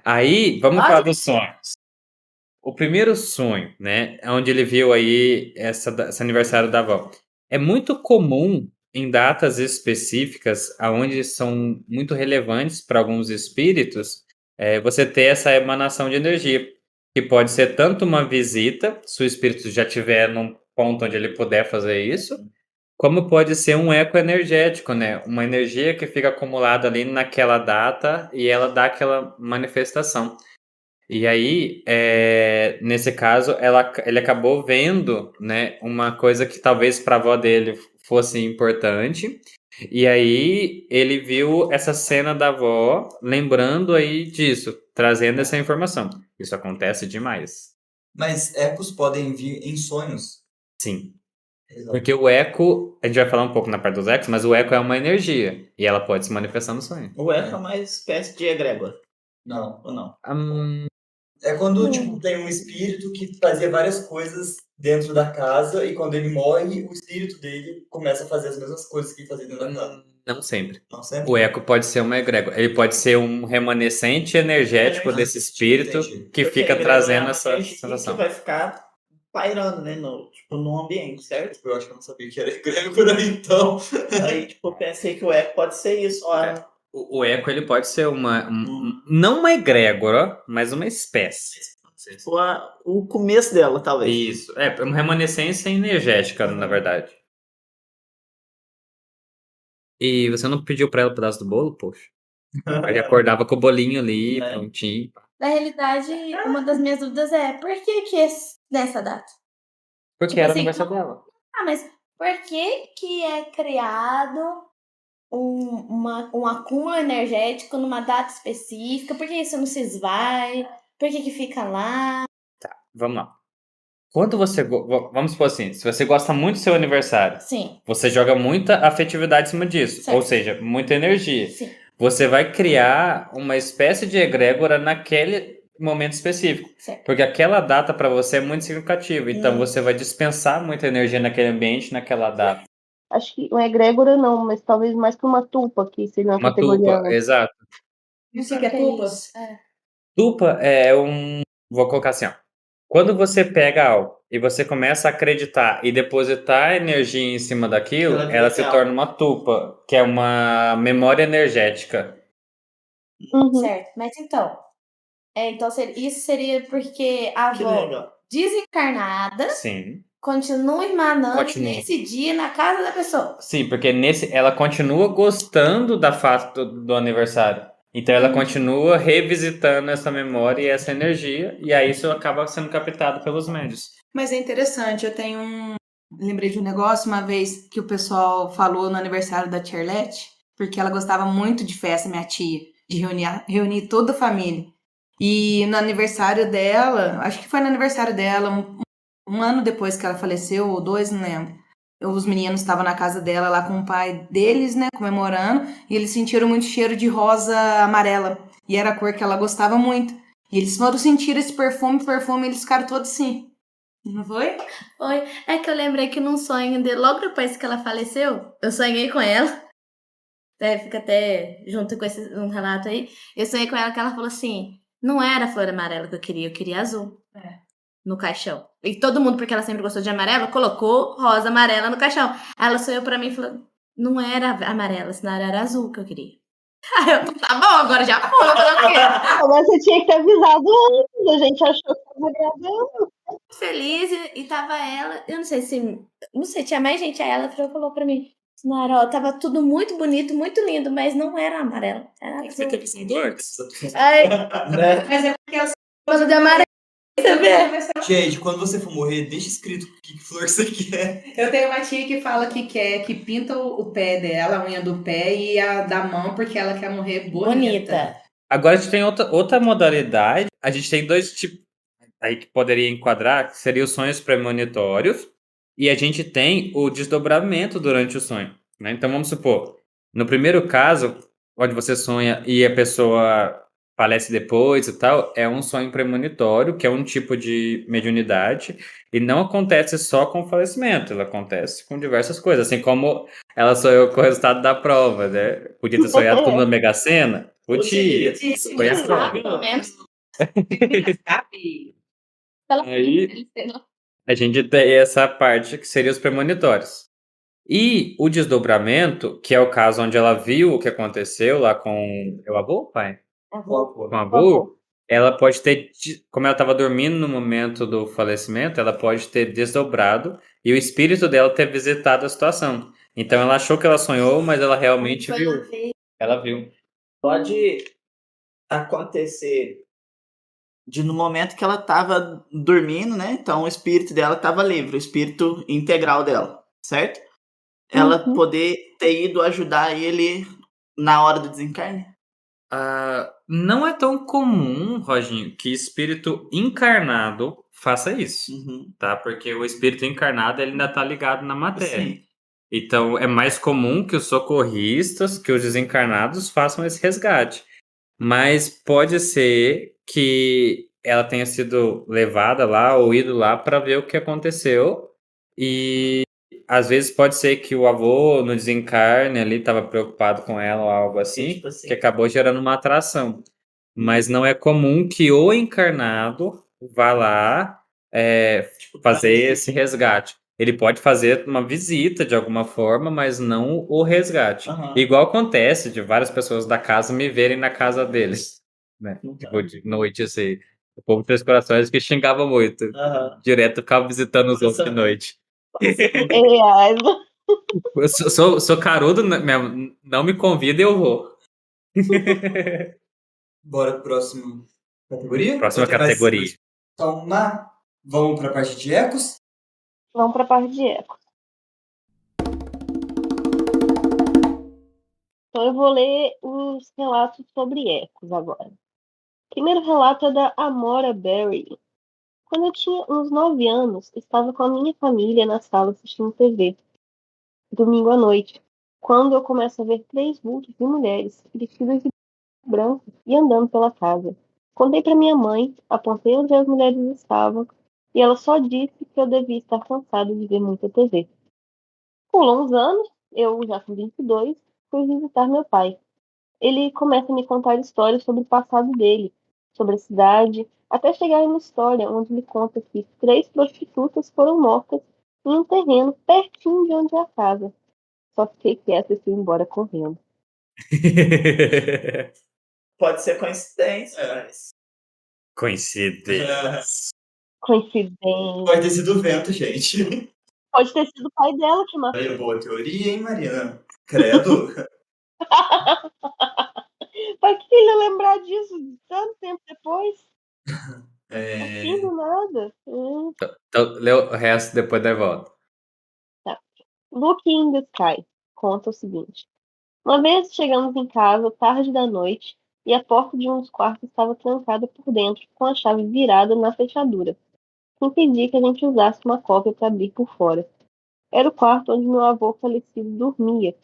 Aí, vamos Pode? falar dos sonhos. O primeiro sonho, né? É onde ele viu aí esse aniversário da avó. É muito comum em datas específicas, aonde são muito relevantes para alguns espíritos, você ter essa emanação de energia, que pode ser tanto uma visita, se o espírito já estiver num ponto onde ele puder fazer isso, como pode ser um eco energético, né? Uma energia que fica acumulada ali naquela data e ela dá aquela manifestação. E aí, nesse caso, ele acabou vendo, né, uma coisa que talvez para a avó dele fosse importante. E aí ele viu essa cena da avó, lembrando aí disso, trazendo essa informação. Isso acontece demais. Mas ecos podem vir em sonhos. Sim. Exato. Porque o eco, a gente vai falar um pouco na parte dos ecos, mas o eco é uma energia. E ela pode se manifestar no sonho. O eco é uma espécie de egrégora, Não. ou não? É quando, tipo, tem um espírito que fazia várias coisas dentro da casa e quando ele morre, o espírito dele começa a fazer as mesmas coisas que ele fazia dentro da casa. Não sempre. Não sempre? O eco pode ser uma egrégora. Ele pode ser um remanescente energético desse espírito Entendi. que Porque fica a egrégora é trazendo uma essa energia sensação. que vai ficar pairando, né, no ambiente, certo? Eu acho que eu não sabia que era egrégora, então. Aí, tipo, eu pensei que o eco pode ser isso. Ó, O eco ele pode ser não uma egrégora, mas uma espécie. tipo, o começo dela, talvez. Isso. É uma remanescência energética, na verdade. E você não pediu pra ela um pedaço do bolo, poxa? Ele acordava com o bolinho ali, Né? prontinho. Na realidade, uma das minhas dúvidas é por que nessa data? Porque Tipo era o assim, aniversário dela. Ah, mas por que é criado um acúmulo energético numa data específica? Por que isso não se esvai? Por que fica lá? Vamos lá. Quando você. Vamos supor assim, se você gosta muito do seu aniversário, Sim, você joga muita afetividade em cima disso. Certo. Ou seja, muita energia. sim. Você vai criar uma espécie de egrégora naquele momento específico. Certo. Porque aquela data para você é muito significativa. Então Hum. você vai dispensar muita energia naquele ambiente, naquela data. Acho que uma egrégora não, mas talvez mais que uma tupa, que seria uma Uma categoria. tupa, exato. Isso que é tupa? isso? É. Tupa é Vou colocar assim, ó. Quando você pega algo e você começa a acreditar e depositar energia em cima daquilo, Ela vira ela se real. torna uma tupa, que é uma memória energética. Uhum. Certo. Mas então, isso seria porque a Que avó legal. desencarnada Sim. continua emanando Continua. nesse dia na casa da pessoa. Sim, porque ela continua gostando da festa do aniversário. Então ela continua revisitando essa memória e essa energia, e aí isso acaba sendo captado pelos médios. Mas é interessante, lembrei de um negócio uma vez que o pessoal falou no aniversário da Charlotte, porque ela gostava muito de festa, minha tia, de reunir toda a família. E no aniversário dela, acho que foi no aniversário dela, um ano depois que ela faleceu, ou 2, não lembro. Os meninos estavam na casa dela lá com o pai deles, né, comemorando, e eles sentiram muito cheiro de rosa amarela. E era a cor que ela gostava muito. E eles foram sentir esse perfume, eles ficaram todos assim. Não foi? Foi. É que eu lembrei que num sonho dele, logo depois que ela faleceu, eu sonhei com ela. Fica até junto com um relato aí. Eu sonhei com ela que ela falou assim: não era a flor amarela que eu queria azul. No caixão. E todo mundo, porque ela sempre gostou de amarelo, colocou rosa amarela no caixão. Aí ela sonhou pra mim e falou: não era amarela, senão era azul que eu queria. Aí eu, tá bom, agora já foi, eu falei o quê? Mas você tinha que ter avisado antes, a gente achou que tava gravando. Feliz e tava ela, eu não sei se. Não sei, tinha mais gente. Aí ela falou pra mim: Nara, tava tudo muito bonito, muito lindo, mas não era amarelo. Era azul. Aí, Né? Mas é porque eu falando de amarelo, você vê? Gente, quando você for morrer, deixa escrito que flor você quer. Eu tenho uma tia que fala que quer, que pinta o pé dela, a unha do pé e a da mão, porque ela quer morrer bonita. Agora a gente tem outra modalidade. A gente tem dois tipos aí que poderia enquadrar, que seriam os sonhos premonitórios. E a gente tem o desdobramento durante o sonho, né? Então vamos supor, no primeiro caso, onde você sonha e a pessoa falece depois e tal, é um sonho premonitório, que é um tipo de mediunidade, e não acontece só com o falecimento, ela acontece com diversas coisas, assim como ela sonhou com o resultado da prova, né? Podia ter sonhado com a Mega Sena? Podia. Foi a prova. Pelo menos. Aí a gente tem essa parte que seria os premonitórios. E o desdobramento, que é o caso onde ela viu o que aconteceu lá com o avô, pai? Com o avô, ela pode ter, como ela estava dormindo no momento do falecimento, ela pode ter desdobrado e o espírito dela ter visitado a situação. Então ela achou que ela sonhou, mas ela realmente viu. Ela viu. Pode acontecer de no momento que ela tava dormindo, né? Então o espírito dela tava livre, o espírito integral dela, certo? Ela poder ter ido ajudar ele na hora do desencarne. Não é tão comum, Roginho, que espírito encarnado faça isso, tá? Porque o espírito encarnado ele ainda tá ligado na matéria. Sim. Então é mais comum que os socorristas, que os desencarnados façam esse resgate. Mas pode ser que ela tenha sido levada lá ou ido lá para ver o que aconteceu. E às vezes pode ser que o avô no desencarne ali estava preocupado com ela ou algo assim, Tipo assim. que acabou gerando uma atração. Mas não é comum que o encarnado vá lá fazer esse resgate. Ele pode fazer uma visita de alguma forma, mas não o resgate. Igual acontece de várias pessoas da casa me verem na casa deles, né? Tipo, de noite, assim. O povo Três Corações que xingava muito. Direto ficava visitando os outros de noite. Eu sou carudo, não me convida e eu vou. Bora pro próximo categoria? Próxima Ou tem mais categoria. Então, vamos pra parte de ecos. Vamos pra parte de eco. Então eu vou ler os relatos sobre ecos agora. O primeiro relato é da Amora Berry. Quando eu tinha uns 9 anos, estava com a minha família na sala assistindo TV, domingo à noite, quando eu começo a ver 3 vultos de mulheres vestidas de branco e andando pela casa. Contei para minha mãe, apontei onde as mulheres estavam, e ela só disse que eu devia estar cansada de ver muita TV. Pulou uns anos, eu já com 22, fui visitar meu pai. Ele começa a me contar histórias sobre o passado dele, sobre a cidade, até chegar em uma história onde ele conta que 3 prostitutas foram mortas em um terreno pertinho de onde é a casa. Só fiquei quieta e fui embora correndo. Pode ser coincidência, mas... Coincidência. Coincidência. Pode ter sido o vento, gente. Pode ter sido o pai dela que matou. Aí, boa teoria, hein, Mariana? Credo. Pra que ele ia lembrar disso tanto tempo depois? Assim do nada. Então, lê o resto depois da volta. Tá. Look in the Sky conta o seguinte. Uma vez chegamos em casa, tarde da noite, e a porta de um dos quartos estava trancada por dentro, com a chave virada na fechadura, que impedia que a gente usasse uma cópia para abrir por fora. Era o quarto onde meu avô falecido dormia,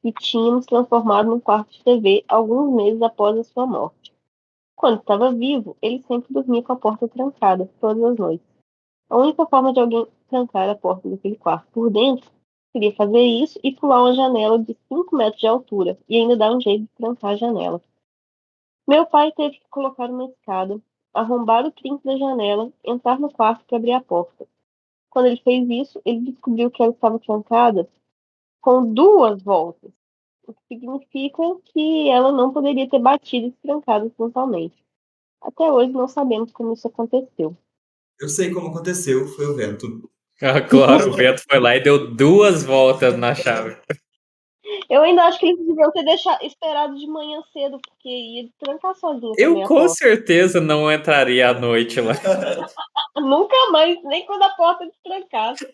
e tínhamos transformado num quarto de TV alguns meses após a sua morte. Quando estava vivo, ele sempre dormia com a porta trancada, todas as noites. A única forma de alguém trancar a porta daquele quarto por dentro seria fazer isso e pular uma janela de 5 metros de altura e ainda dar um jeito de trancar a janela. Meu pai teve que colocar uma escada, arrombar o trinco da janela, entrar no quarto para abrir a porta. Quando ele fez isso, ele descobriu que ela estava trancada com 2 voltas, o que significa que ela não poderia ter batido e se trancado totalmente. Até hoje não sabemos como isso aconteceu. Eu sei como aconteceu, foi o vento. Ah, claro, o vento foi lá e deu 2 voltas na chave. Eu ainda acho que eles deviam ter esperado de manhã cedo, porque ia trancar sozinho Eu também a com porta. certeza não entraria à noite lá. Nunca mais, nem quando a porta destrancasse.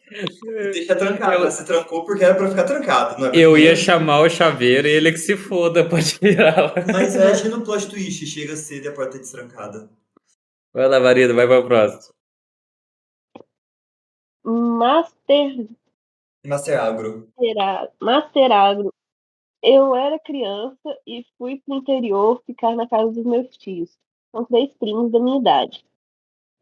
Deixa trancado, né? Você trancou porque era pra ficar trancado, não é pra Eu ia ninguém- chamar o chaveiro e ele que se foda, pode tirar lá. Mas imagina o plot twist, chega cedo e a porta é destrancada. Vai lá, marido, vai pra próxima. Master Agro. Master Agro. Eu era criança e fui pro interior ficar na casa dos meus tios, com 3 primos da minha idade.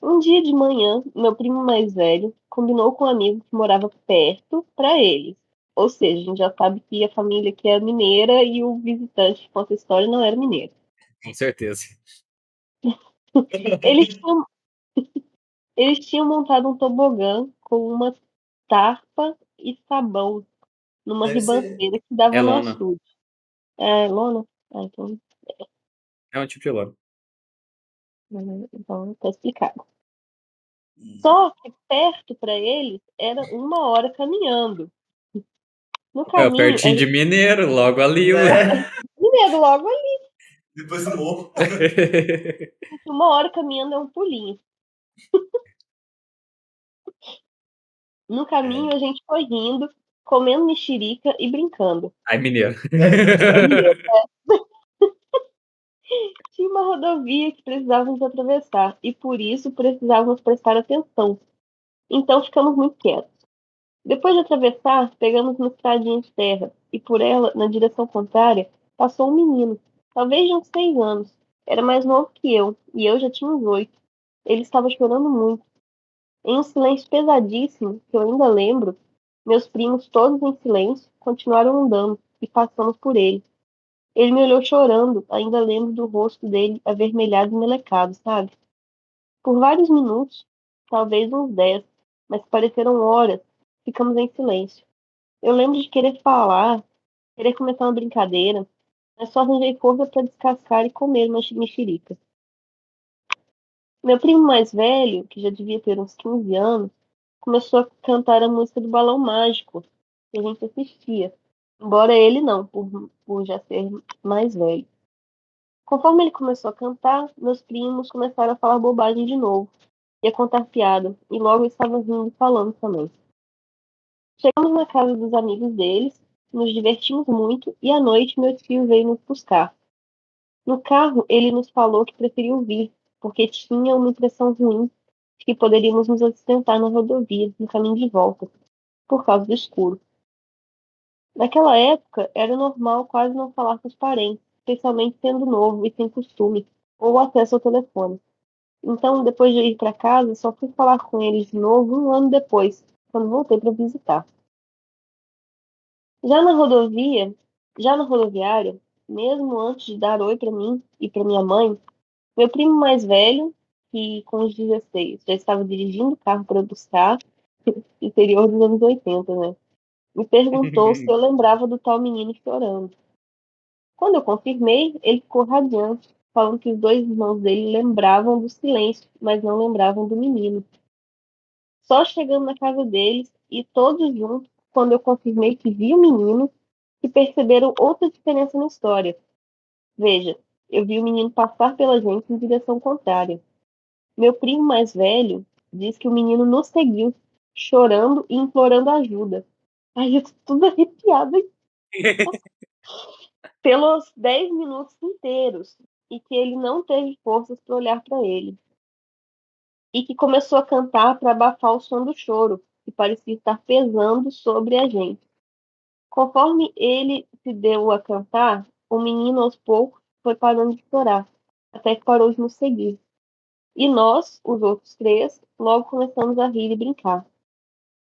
Um dia de manhã, meu primo mais velho combinou com um amigo que morava perto para eles. Ou seja, a gente já sabe que a família que é mineira e o visitante que conta a história não era mineiro. Com certeza. Eles tinham, eles tinham montado um tobogã com uma tarpa e sabão numa Deve ser. ribanceira que dava É no lona. açude. É, lona? Ah, É um tipo de lona. então tá explicado. Só que perto para eles era 1 hora caminhando. No É, caminho, pertinho de Mineiro, logo ali. Ué. Né? mineiro logo Depois do morro. 1 hora caminhando é um pulinho. No caminho, a gente foi rindo, comendo mexerica e brincando. Ai, mineiro. Tinha uma rodovia que precisávamos atravessar e por isso precisávamos prestar atenção. Então ficamos muito quietos. Depois de atravessar, pegamos uma estradinha de terra e por ela, na direção contrária, passou um menino, talvez de uns 6 anos. Era mais novo que eu e eu já tinha uns 8. Ele estava chorando muito. Em um silêncio pesadíssimo, que eu ainda lembro, meus primos, todos em silêncio, continuaram andando e passamos por ele. Ele me olhou chorando, ainda lembro do rosto dele avermelhado e melecado, sabe? Por vários minutos, talvez uns 10, mas pareceram horas, ficamos em silêncio. Eu lembro de querer falar, querer começar uma brincadeira, mas só arranjei força para descascar e comer uma mexerica. Meu primo mais velho, que já devia ter uns 15 anos, começou a cantar a música do Balão Mágico, que a gente assistia. Embora ele não, por já ser mais velho. Conforme ele começou a cantar, meus primos começaram a falar bobagem de novo, e a contar piada, e logo estavam rindo e falando também. Chegamos na casa dos amigos deles, nos divertimos muito, e à noite meu tio veio nos buscar. No carro, ele nos falou que preferiu vir, porque tinha uma impressão ruim de que poderíamos nos acidentar na rodovia, no caminho de volta, por causa do escuro. Naquela época, era normal quase não falar com os parentes, especialmente sendo novo e sem costume, ou acesso ao telefone. Então, depois de ir para casa, só fui falar com eles de novo 1 ano depois, quando voltei para visitar. Já na rodovia, já na rodoviária, mesmo antes de dar oi para mim e para minha mãe, meu primo mais velho, que com os 16 já estava dirigindo o carro para buscar, interior dos anos 80, né? Me perguntou se eu lembrava do tal menino chorando. Quando eu confirmei, ele ficou radiante, falando que os 2 irmãos dele lembravam do silêncio, mas não lembravam do menino. Só chegando na casa deles e todos juntos, quando eu confirmei que vi o menino, que perceberam outra diferença na história. Veja, eu vi o menino passar pela gente em direção contrária. Meu primo mais velho diz que o menino nos seguiu, chorando e implorando ajuda. Ai, eu tô tudo arrepiada pelos 10 minutos inteiros e que ele não teve forças para olhar para ele. E que começou a cantar para abafar o som do choro, que parecia estar pesando sobre a gente. Conforme ele se deu a cantar, o menino aos poucos foi parando de chorar, até que parou de nos seguir. E nós, os outros 3, logo começamos a rir e brincar.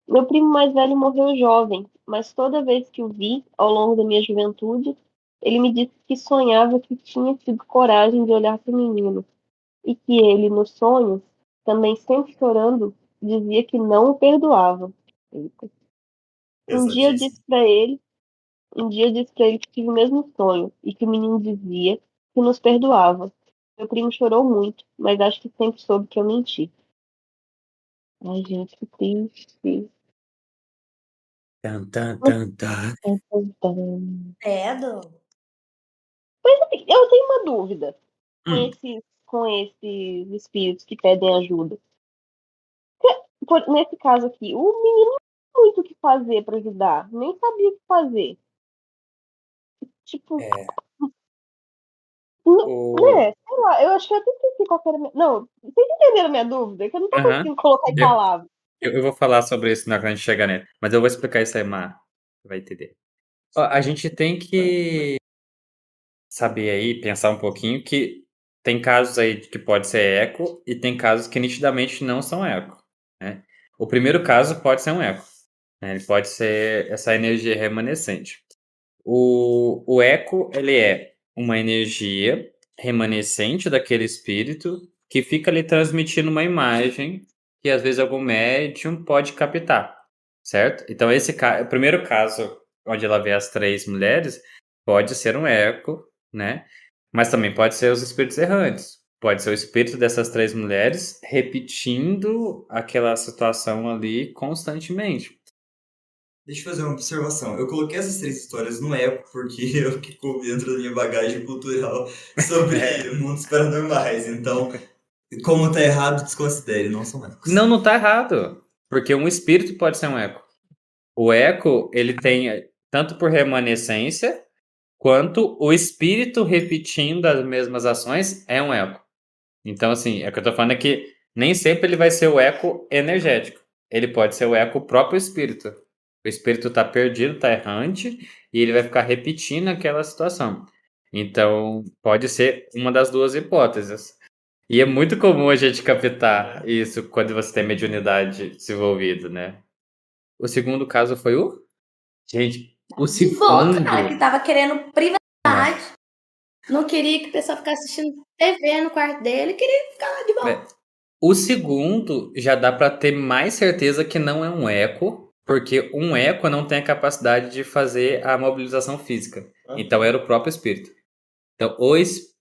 Meu primo mais velho morreu jovem, mas toda vez que o vi, ao longo da minha juventude, ele me disse que sonhava que tinha tido coragem de olhar para o menino, e que ele, nos sonhos, também sempre chorando, dizia que não o perdoava. Eita. Um dia eu Pesadíssimo. disse para ele, um dia eu disse para ele que tive o mesmo sonho, e que o menino dizia que nos perdoava. Meu primo chorou muito, mas acho que sempre soube que eu menti. Ai, gente, que triste. Tan, tan, tan, tan. Credo. Eu tenho uma dúvida com Hum, esses espíritos que pedem ajuda. Nesse caso aqui, o menino não tem muito o que fazer para ajudar, nem sabia o que fazer. Tipo, é. não, O... sei lá, eu acho que eu até esqueci qual que era a minha. Não, vocês entenderam a minha dúvida? É que eu não tô Aham. conseguindo colocar em palavras. Eu vou falar sobre isso na hora que a gente chegar nele. Mas eu vou explicar isso aí, Mar. Você vai entender. Ó, a gente tem que saber aí, pensar um pouquinho que tem casos aí que pode ser eco e tem casos que nitidamente não são eco, né? O primeiro caso pode ser um eco, né? Ele pode ser essa energia remanescente. O eco, ele é uma energia remanescente daquele espírito que fica ali transmitindo uma imagem que às vezes algum médium pode captar, certo? Então o primeiro caso onde ela vê as 3 mulheres pode ser um eco, né? Mas também pode ser os espíritos errantes. Pode ser o espírito dessas 3 mulheres repetindo aquela situação ali constantemente. Deixa eu fazer uma observação. Eu coloquei essas 3 histórias no eco porque é o que coube dentro da minha bagagem cultural sobre mundos paranormais. Então, como tá errado, desconsidere, não são ecos. Não tá errado. Porque um espírito pode ser um eco. O eco, ele tem tanto por remanescência, quanto o espírito repetindo as mesmas ações é um eco. Então, assim, o que eu tô falando é que nem sempre ele vai ser o eco energético. Ele pode ser o eco próprio espírito. O espírito tá perdido, tá errante, e ele vai ficar repetindo aquela situação. Então, pode ser uma das duas hipóteses. E é muito comum a gente captar isso quando você tem mediunidade desenvolvida, né? O segundo caso foi o? Gente, o De volta, cara, segundo. que tava querendo privacidade. É, Não queria que o pessoal ficasse assistindo TV no quarto dele. Queria ficar lá de boa. é. O segundo já dá pra ter mais certeza que não é um eco, porque um eco não tem a capacidade de fazer a mobilização física. Então era o próprio espírito. Então,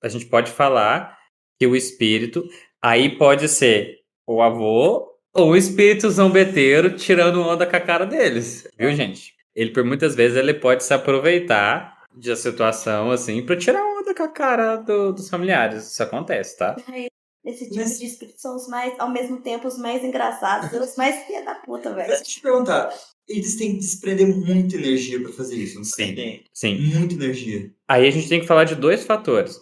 a gente pode falar que o espírito aí pode ser o avô ou o espírito zombeteiro tirando onda com a cara deles, viu, gente? Ele, por muitas vezes, ele pode se aproveitar de a situação, assim, pra tirar onda com a cara dos familiares. Isso acontece, tá? Esse tipo Mas- de espírito são os mais, ao mesmo tempo, os mais engraçados, os mais filha da puta, velho. Mas deixa eu te perguntar, eles têm que desprender muita energia pra fazer isso, não Sim, tem? sim. Muita energia. Aí a gente tem que falar de 2 fatores.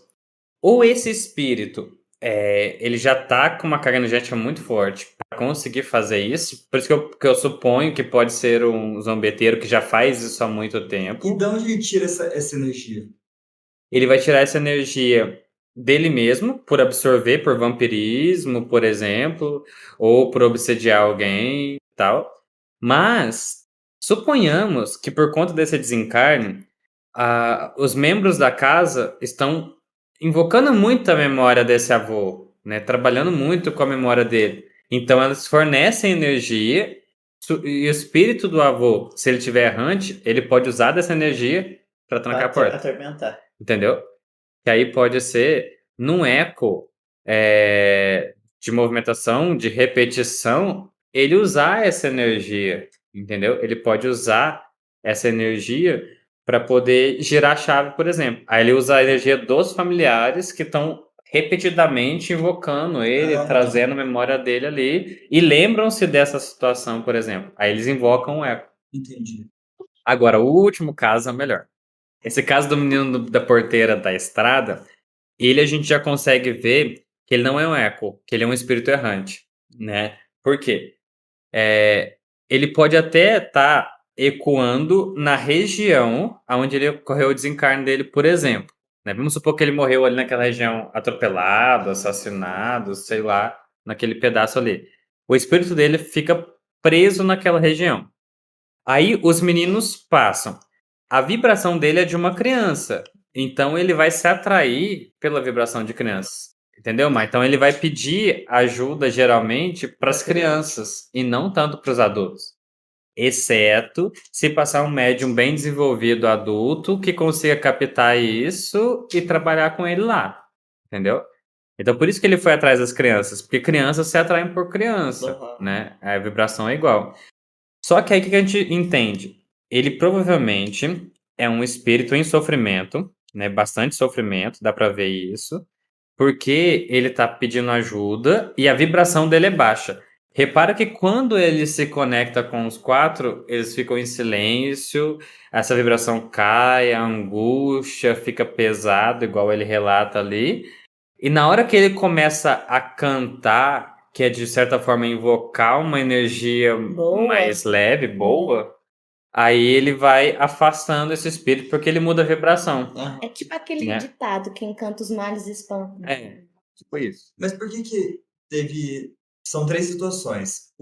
Ou esse espírito, ele já tá com uma carga energética muito forte para conseguir fazer isso. Por isso que eu suponho que pode ser um zombeteiro que já faz isso há muito tempo. E de onde ele tira essa energia? Ele vai tirar essa energia dele mesmo, por absorver, por vampirismo, por exemplo, ou por obsediar alguém e tal. Mas suponhamos que por conta desse desencarne, os membros da casa estão invocando muito a memória desse avô, né? Trabalhando muito com a memória dele. Então elas fornecem energia e o espírito do avô, se ele tiver errante, ele pode usar dessa energia para trancar a porta. Atormentar. Entendeu? Que aí pode ser num eco de movimentação, de repetição, ele usar essa energia, entendeu? Ele pode usar essa energia para poder girar a chave, por exemplo. Aí ele usa a energia dos familiares que estão repetidamente invocando ele, trazendo a memória dele ali, e lembram-se dessa situação, por exemplo. Aí eles invocam o eco. Entendi. Agora, o último caso é o melhor. Esse caso do menino da porteira da estrada, ele a gente já consegue ver que ele não é um eco, que ele é um espírito errante, né? Por quê? Ele pode até estar ecoando na região onde ele ocorreu o desencarne dele, por exemplo, né? Vamos supor que ele morreu ali naquela região atropelado, assassinado, sei lá, naquele pedaço ali. O espírito dele fica preso naquela região. Aí os meninos passam. A vibração dele é de uma criança. Então ele vai se atrair pela vibração de crianças. Entendeu, Mar? Então ele vai pedir ajuda geralmente para as crianças e não tanto para os adultos. Exceto se passar um médium bem desenvolvido adulto que consiga captar isso e trabalhar com ele lá. Entendeu? Então por isso que ele foi atrás das crianças, porque crianças se atraem por criança, Uhum. né? A vibração é igual. Só que aí o que a gente entende? Ele provavelmente é um espírito em sofrimento, né? Bastante sofrimento, dá pra ver isso, porque ele tá pedindo ajuda e a vibração dele é baixa. Repara que quando ele se conecta com os quatro, eles ficam em silêncio, essa vibração cai, a angústia fica pesado, igual ele relata ali. E na hora que ele começa a cantar, que é de certa forma invocar uma energia Boa. mais leve, boa, aí ele vai afastando esse espírito porque ele muda a vibração. Aham. É tipo aquele Né? ditado, quem canta os males espanta. É, tipo isso. Mas por que teve... São 3 situações.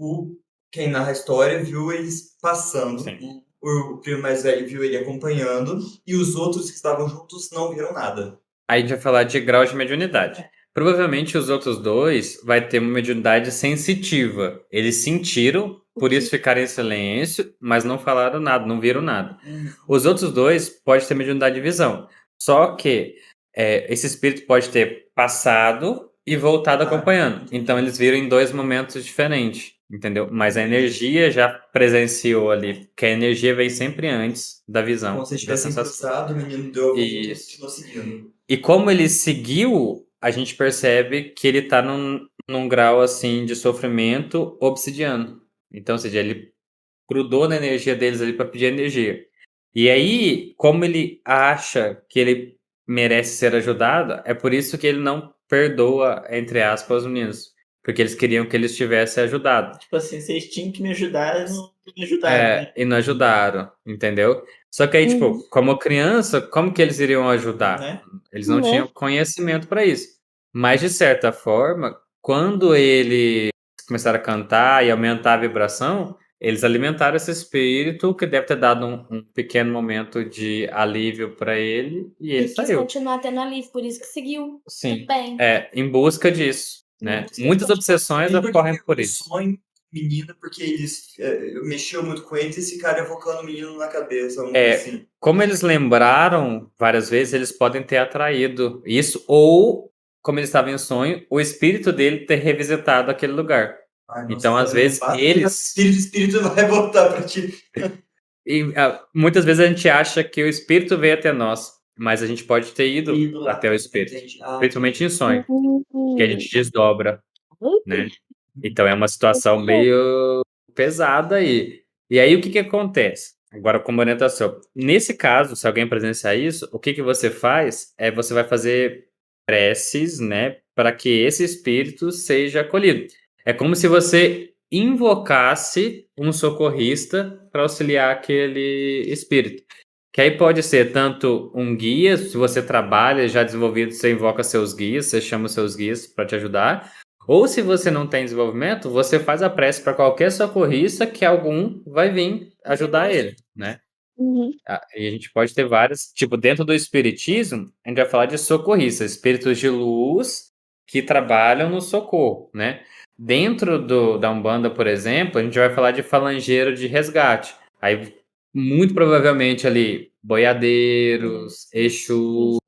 Quem narra a história viu eles passando. Sim. O primo mais velho viu ele acompanhando. E os outros que estavam juntos não viram nada. Aí a gente vai falar de grau de mediunidade. Provavelmente os outros dois vai ter uma mediunidade sensitiva. Eles sentiram, por isso ficaram em silêncio, mas não falaram nada, não viram nada. Os outros dois pode ter mediunidade de visão. Só que esse espírito pode ter passado e voltado acompanhando. Então eles viram em 2 momentos diferentes, entendeu? Mas a energia já presenciou ali, porque a energia vem sempre antes da visão. Como se da tivessem sensação. cruzado, o menino deu a volta e Isso. continuou seguindo. E como ele seguiu, a gente percebe que ele tá num grau assim de sofrimento obsidiano. Então, ou seja, ele grudou na energia deles ali para pedir energia. E aí, como ele acha que ele merece ser ajudado, é por isso que ele não perdoa, entre aspas, os meninos. Porque eles queriam que eles tivessem ajudado. Tipo assim, vocês tinham que me ajudar e não me ajudaram, né? E não ajudaram, entendeu? Só que aí, tipo, como criança, como que eles iriam ajudar? Né? Eles não tinham conhecimento para isso. Mas, de certa forma, quando eles começaram a cantar e aumentar a vibração, eles alimentaram esse espírito que deve ter dado um pequeno momento de alívio para ele e ele Ele quis saiu. continuar tendo alívio, por isso que seguiu. Sim. Tudo bem. Em busca disso, né? Muitas obsessões E por que ocorrem por o isso. sonho menino, porque eles mexiam muito com eles e ficaram evocando o menino na cabeça. Assim. Como eles lembraram várias vezes, eles podem ter atraído isso, ou, como ele estava em sonho, o espírito dele ter revisitado aquele lugar. Ai, nossa, Então, às vezes, eles. Espírito vai voltar pra ti. Muitas vezes a gente acha que o espírito veio até nós, mas a gente pode ter ido lá. até o espírito, Entendi. principalmente em sonho, que a gente desdobra, né? Então é uma situação meio pesada aí. E aí o que acontece? Agora, como orientação. Nesse caso, se alguém presenciar isso, o que você faz é você vai fazer preces, né, para que esse espírito seja acolhido. É como se você invocasse um socorrista para auxiliar aquele espírito. Que aí pode ser tanto um guia, se você trabalha já desenvolvido, você invoca seus guias, você chama seus guias para te ajudar. Ou se você não tem desenvolvimento, você faz a prece para qualquer socorrista que algum vai vir ajudar ele, né? E a gente pode ter várias, tipo, dentro do espiritismo, a gente vai falar de socorristas, espíritos de luz que trabalham no socorro, né? Dentro da Umbanda, por exemplo, a gente vai falar de falangeiro de resgate. Aí, muito provavelmente ali, boiadeiros, exus,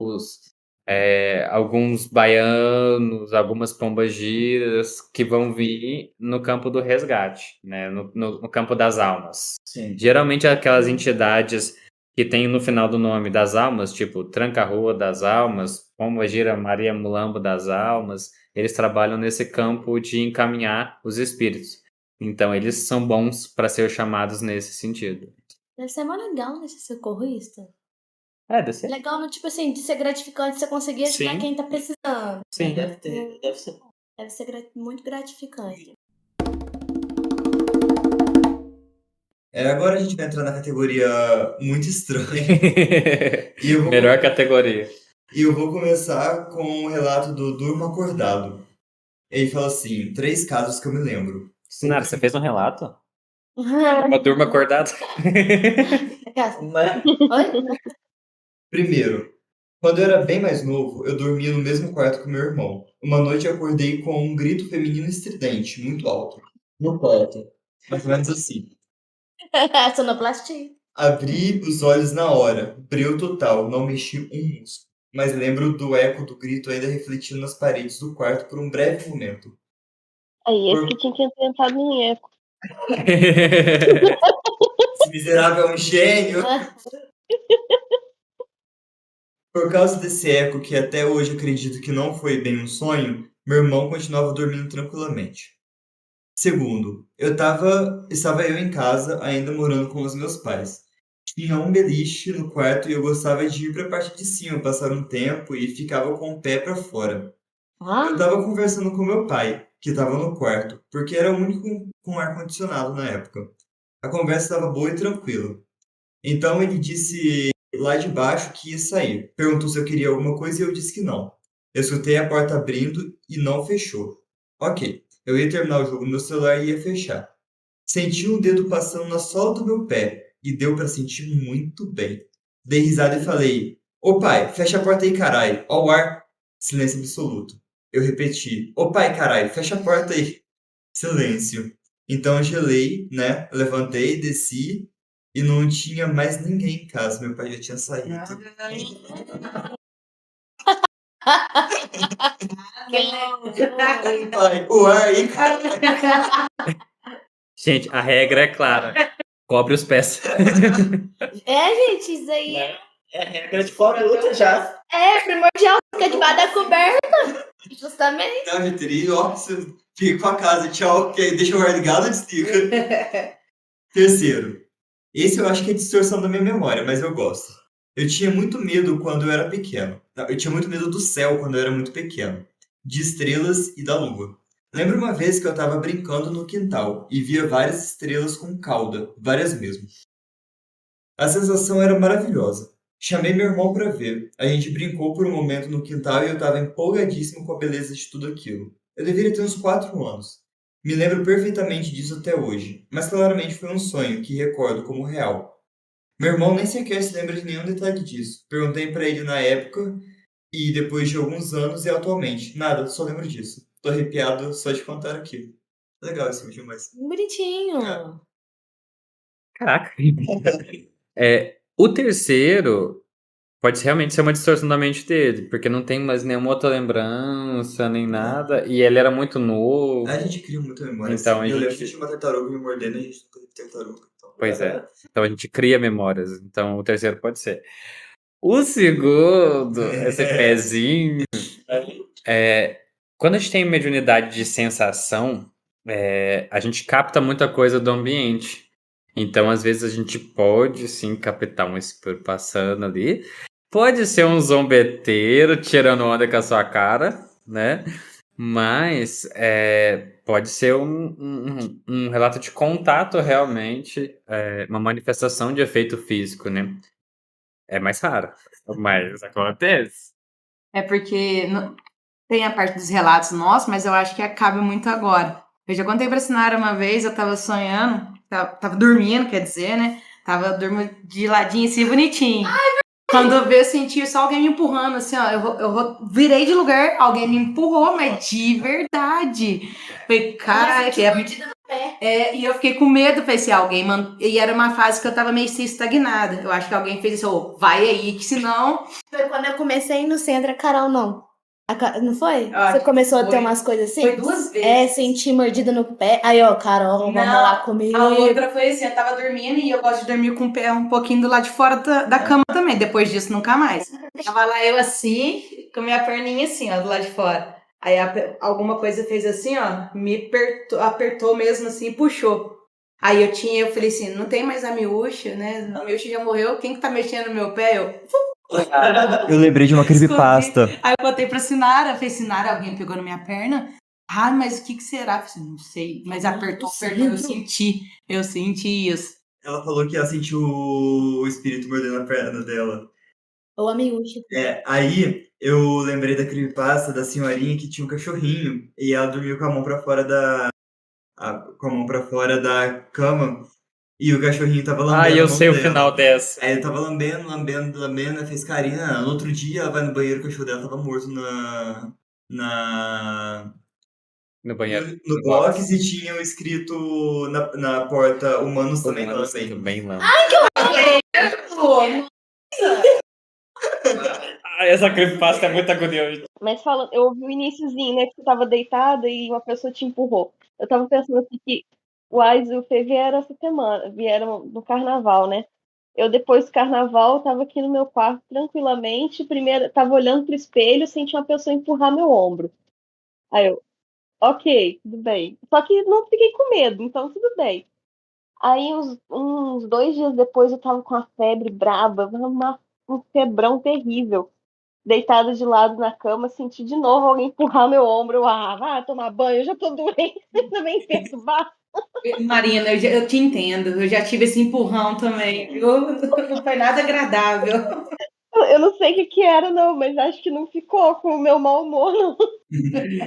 alguns baianos, algumas pombagiras que vão vir no campo do resgate, né? No campo das almas. Sim. Geralmente aquelas entidades que tem no final do nome das almas, tipo Tranca-Rua das Almas, Pombagira Maria Mulambo das Almas, eles trabalham nesse campo de encaminhar os espíritos. Então eles são bons para ser chamados nesse sentido. Deve ser mais legal, né, ser socorrista. Deve ser. Legal, no tipo assim, de ser gratificante você conseguir ajudar Sim. quem tá precisando. Sim. Deve ser bom. Deve ser muito gratificante. Agora a gente vai entrar na categoria muito estranha. E eu vou Melhor categoria. E eu vou começar com o relato do Durmo Acordado. Ele fala assim, 3 casos que eu me lembro. Sinara, você fez um relato? Uma turma acordada? Né? Oi? Primeiro, quando eu era bem mais novo, eu dormia no mesmo quarto com meu irmão. Uma noite eu acordei com um grito feminino estridente, muito alto. No quarto. Mais ou menos assim. Sonoplastia. Abri os olhos na hora. Breu total, não mexi um músculo. Mas lembro do eco do grito ainda refletindo nas paredes do quarto por um breve momento. Aí, esse Por- que tinha que ter entrado em eco. Esse miserável é um gênio! Por causa desse eco que até hoje acredito que não foi bem um sonho, meu irmão continuava dormindo tranquilamente. Segundo, estava eu em casa, ainda morando com os meus pais. Tinha um beliche no quarto e eu gostava de ir para a parte de cima, passar um tempo e ficava com o pé para fora. Eu estava conversando com meu pai, que estava no quarto, porque era o único com ar-condicionado na época. A conversa estava boa e tranquila. Então ele disse lá de baixo que ia sair. Perguntou se eu queria alguma coisa e eu disse que não. Eu escutei a porta abrindo e não fechou. Ok, eu ia terminar o jogo no meu celular e ia fechar. Senti um dedo passando na sola do meu pé e deu pra sentir muito bem. Dei risada e falei: Ô pai, fecha a porta aí, caralho. Ó o ar. Silêncio absoluto. Eu repeti: Ô pai, caralho, fecha a porta aí. Silêncio. Então eu gelei, né? Levantei, desci e não tinha mais ninguém em casa. Meu pai já tinha saído. Pai, o ar aí, cara. Gente, a regra é clara. Cobre os pés. É, gente, isso aí É a regra de conduta já. é primordial, fica debaixo da coberta. Justamente. Não, gente, ó, você fica com a casa, tchau. Que aí deixa o ar ligado e desliga. Terceiro, esse eu acho que é distorção da minha memória, mas eu gosto. Eu tinha muito medo quando eu era pequeno. Eu tinha muito medo do céu quando eu era muito pequeno. De estrelas e da lua. Lembro uma vez que eu estava brincando no quintal e via várias estrelas com cauda, várias mesmo. A sensação era maravilhosa. Chamei meu irmão para ver. A gente brincou por um momento no quintal e eu estava empolgadíssimo com a beleza de tudo aquilo. Eu deveria ter uns 4 anos. Me lembro perfeitamente disso até hoje, mas claramente foi um sonho que recordo como real. Meu irmão nem sequer se lembra de nenhum detalhe disso. Perguntei para ele na época e depois de alguns anos e atualmente. Nada, só lembro disso. Tô arrepiado só de contar aquilo. Legal esse vídeo, mas... Bonitinho. Caraca. O terceiro pode realmente ser uma distorção da mente dele, porque não tem mais nenhuma outra lembrança, nem nada, e ele era muito novo. A gente cria muita memória. Então, assim. a Eu lembro gente- que tinha uma tartaruga me mordendo e a gente nunca teve tartaruga. Então... Pois é. Então a gente cria memórias. Então o terceiro pode ser. O segundo, esse pezinho, quando a gente tem mediunidade de sensação, a gente capta muita coisa do ambiente. Então, às vezes, a gente pode sim captar um espírito passando ali. Pode ser um zombeteiro tirando onda com a sua cara, né? Mas pode ser um relato de contato realmente, uma manifestação de efeito físico, né? É mais raro, mas acontece. É porque tem a parte dos relatos nossos, mas eu acho que cabe muito agora. Eu já contei pra Sinara uma vez, eu tava sonhando, tava dormindo, quer dizer, né? Tava dormindo de ladinho assim, bonitinho. Quando eu vi, eu senti só alguém me empurrando, assim, ó. Virei de lugar, alguém me empurrou, mas de verdade. Falei, caralho, que e eu fiquei com medo, pensei, alguém e era uma fase que eu tava meio assim, estagnada. Eu acho que alguém fez isso, ô, vai aí, que senão. Foi quando eu comecei no centro, a Carol não. Não foi? Ah, Você começou a ter foi. umas coisas assim? Foi 2 vezes. É, senti mordida no pé. Aí, ó, Carol, vamos lá comigo. A outra foi assim, eu tava dormindo e eu gosto de dormir com o pé um pouquinho do lado de fora da cama também. Depois disso, nunca mais. Tava lá eu assim, com minha perninha assim, ó, do lado de fora. Aí alguma coisa fez assim, ó, me apertou mesmo assim e puxou. Aí eu falei assim, não tem mais a miúcha, né? A miúcha já morreu, quem que tá mexendo no meu pé? Eu lembrei de uma creepypasta. Aí eu contei pra Sinara, falei, Sinara, alguém pegou na minha perna? Ah, mas o que será? Eu falei, não sei, mas apertou, eu senti isso. Ela falou que ela sentiu o espírito mordendo a perna dela. Ou a miúcha. Aí eu lembrei da creepypasta da senhorinha que tinha um cachorrinho e ela dormiu com a mão pra fora da cama e o cachorrinho tava lambendo eu a mão sei o dela. final dessa. Aí ele tava lambendo, ela fez carinho. No outro dia ela vai no banheiro, o cachorro dela tava morto No banheiro. no box e tinha escrito na porta: humanos também Humanos lambem. também lambem. Pô, Essa creepypasta é muito agoniante. Mas falando, eu ouvi o iniciozinho, né? Que você tava deitada e uma pessoa te empurrou. Eu tava pensando assim que o Ais e o Fê vieram essa semana, vieram no carnaval, né? Eu, depois do carnaval, tava aqui no meu quarto tranquilamente. Primeiro, tava olhando pro espelho, senti uma pessoa empurrar meu ombro. Aí eu, ok, tudo bem. Só que não fiquei com medo, então tudo bem. Aí, uns 2 dias depois, eu tava com uma febre braba, um febrão terrível. Deitada de lado na cama, senti de novo alguém empurrar meu ombro. Vai tomar banho, eu já tô doente, também perturbar. Marina, eu te entendo. Eu já tive esse empurrão também, viu? Não foi nada agradável. Eu não sei o que era, não, mas acho que não ficou com o meu mau humor, não.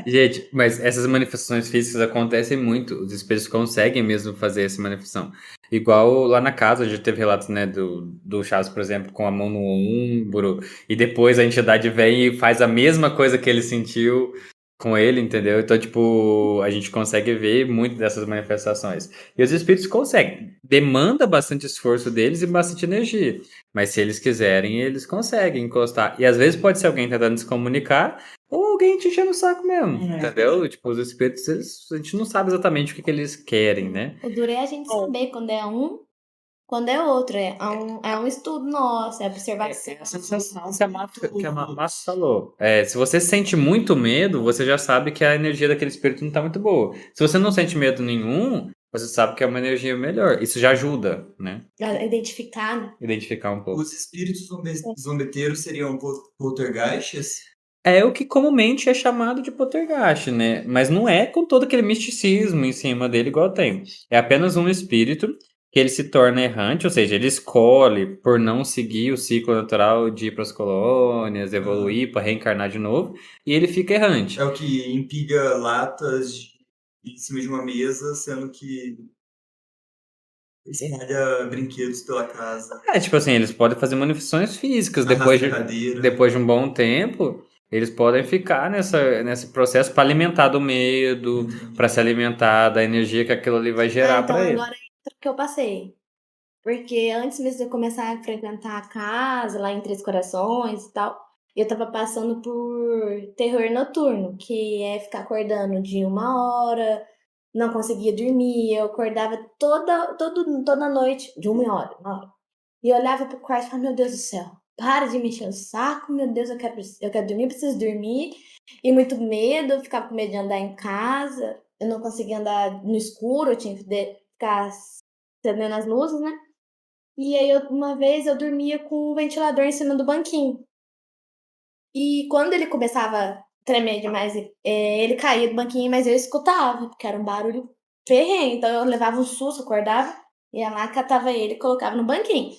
Gente, mas essas manifestações físicas acontecem muito. Os espíritos conseguem mesmo fazer essa manifestação. Igual lá na casa, já teve relatos, né, do Chaves, por exemplo, com a mão no ombro, e depois a entidade vem e faz a mesma coisa que ele sentiu com ele, entendeu? Então, tipo, a gente consegue ver muito dessas manifestações. E os espíritos conseguem. Demanda bastante esforço deles e bastante energia. Mas se eles quiserem, eles conseguem encostar. E às vezes pode ser alguém tentando se comunicar ou alguém te enchendo o saco mesmo, entendeu? Tipo, os espíritos, a gente não sabe exatamente o que eles querem, né? O duro é a gente saber quando é um, quando é outro. É um estudo nosso, é observação. A sensação que a Márcia falou. Se você sente muito medo, você já sabe que a energia daquele espírito não tá muito boa. Se você não sente medo nenhum, você sabe que é uma energia melhor. Isso já ajuda, né? A identificar, né? Identificar um pouco. Os espíritos zombeteiros seriam poltergeists? É o que comumente é chamado de poltergeist, né? Mas não é com todo aquele misticismo em cima dele igual tem. É apenas um espírito que ele se torna errante, ou seja, ele escolhe por não seguir o ciclo natural de ir para as colônias, evoluir para reencarnar de novo, e ele fica errante. É o que empilha latas em cima de uma mesa, sendo que espalha brinquedos pela casa. Tipo assim, eles podem fazer manifestações físicas Cadeira. depois de um bom tempo. Eles podem ficar nesse processo para alimentar do medo, para se alimentar da energia que aquilo ali vai gerar então para ele. agora entra o que eu passei. Porque antes mesmo de eu começar a frequentar a casa, lá em Três Corações e tal, eu tava passando por terror noturno, que é ficar acordando de 1 hora, não conseguia dormir, eu acordava toda noite, de 1 hora. E eu olhava pro quarto e falava, meu Deus do céu, para de me encher o saco, meu Deus, eu quero dormir, eu preciso dormir. E muito medo, eu ficava com medo de andar em casa, eu não conseguia andar no escuro, eu tinha que ficar acendendo as luzes, né? E aí, uma vez, eu dormia com o ventilador em cima do banquinho. E quando ele começava a tremer demais, ele caía do banquinho, mas eu escutava, porque era um barulho ferrenho. Então eu levava um susto, acordava, ia lá, catava ele e colocava no banquinho.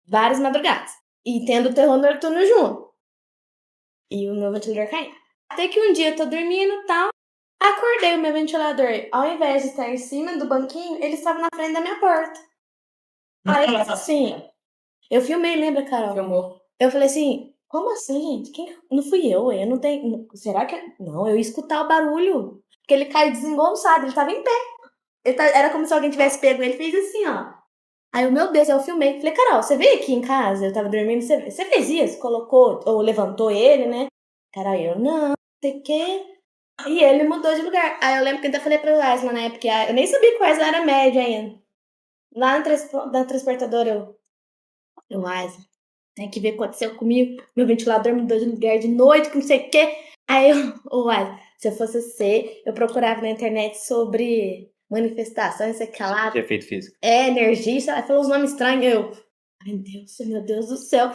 Várias madrugadas. E tendo o terror noturno junto. E o meu ventilador caindo. Até que um dia eu tô dormindo e tal, acordei o meu ventilador. Ao invés de estar em cima do banquinho, ele estava na frente da minha porta. Aí, assim, eu filmei, lembra, Carol? Filmou. Eu falei assim, como assim, gente? Não fui eu não tenho... Será que... Não, eu ia escutar o barulho. Porque ele caiu desengonçado, ele tava em pé. Era como se alguém tivesse pego ele e fez assim, ó. Aí, meu Deus, eu filmei. Falei, Carol, você veio aqui em casa? Eu tava dormindo, você fez isso? Colocou, ou levantou ele, né? Carol, eu não sei o quê. E ele mudou de lugar. Aí eu lembro que eu até falei pro Wesley na época, eu nem sabia que o Wesley era médio ainda. Lá na transportadora, eu Wesley, tem que ver o que aconteceu comigo. Meu ventilador mudou de lugar de noite, que não sei o quê. Aí Wesley, se eu fosse você, eu procurava na internet sobre manifestações, sei lá. De efeito físico. Energia, sei lá, falou uns nomes estranhos. Ai, meu Deus do céu.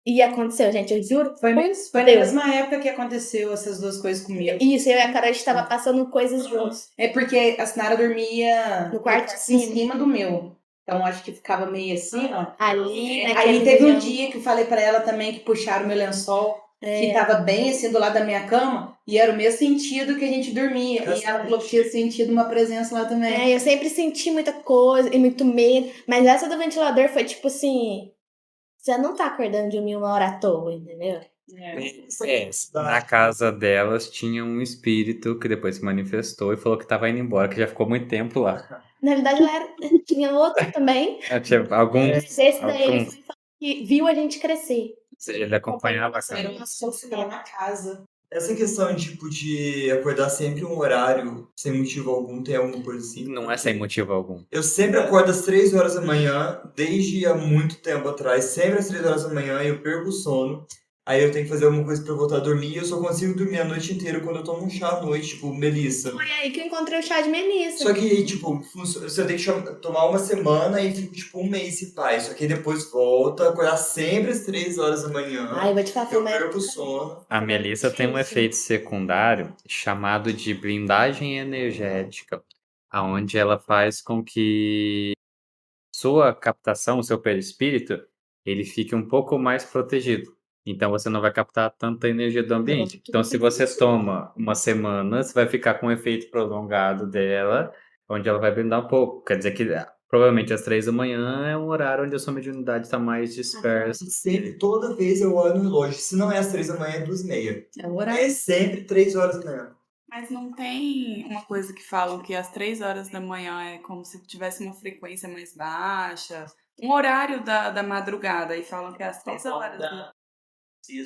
E aconteceu, gente, eu juro. Foi na mesma época que aconteceu essas duas coisas comigo. Isso, eu e a Carol, a gente tava passando coisas juntos. É porque a Sinara dormia No quarto de em cima do meu. Então acho que ficava meio assim, ó. Ali, Aí naquele teve um região. dia que eu falei pra ela também que puxaram meu lençol, que É. tava bem assim do lado da minha cama, e era o mesmo sentido que a gente dormia. E ela falou que tinha sentido uma presença lá também. É, eu sempre senti muita coisa e muito medo. Mas essa do ventilador foi tipo assim: você não tá acordando de mim uma hora à toa, entendeu? Na casa delas tinha um espírito que depois se manifestou e falou que tava indo embora, que já ficou muito tempo lá. Na verdade, tinha outro também. Tinha algum. Esse daí ele algum- foi falar que viu a gente crescer. Ou seja, ele acompanhava a Era casa. uma solução na casa. Essa questão tipo, de acordar sempre um horário, sem motivo algum, tem alguma coisa assim? Não é sem motivo algum. Eu sempre acordo às 3 horas da manhã, desde há muito tempo atrás, sempre às 3 horas da manhã, eu perco o sono. Aí eu tenho que fazer alguma coisa pra voltar a dormir, e eu só consigo dormir a noite inteira quando eu tomo um chá à noite, tipo, melissa. Foi aí que eu encontrei o chá de melissa. Só que, tipo, você tem que tomar uma semana e fica, tipo, um mês se faz. Só que depois volta, acordar sempre às 3 horas da manhã. Ai, eu vou te falar, foi Eu uma perco o sono. A melissa tem um difícil. efeito secundário chamado de blindagem energética, aonde ela faz com que sua captação, o seu perispírito, ele fique um pouco mais protegido. Então você não vai captar tanta energia do ambiente. Então se você toma uma semana, você vai ficar com um efeito prolongado dela, onde ela vai blindar um pouco. Quer dizer que provavelmente às 3 da manhã é um horário onde a sua mediunidade está mais dispersa. Sempre, toda vez eu olho no relógio. Se não é às 3 da manhã, é 2h30. É o horário. É sempre 3 horas da manhã. Mas não tem uma coisa que falam que às 3 horas da manhã é como se tivesse uma frequência mais baixa? Um horário da madrugada, e falam que é às 3 horas da...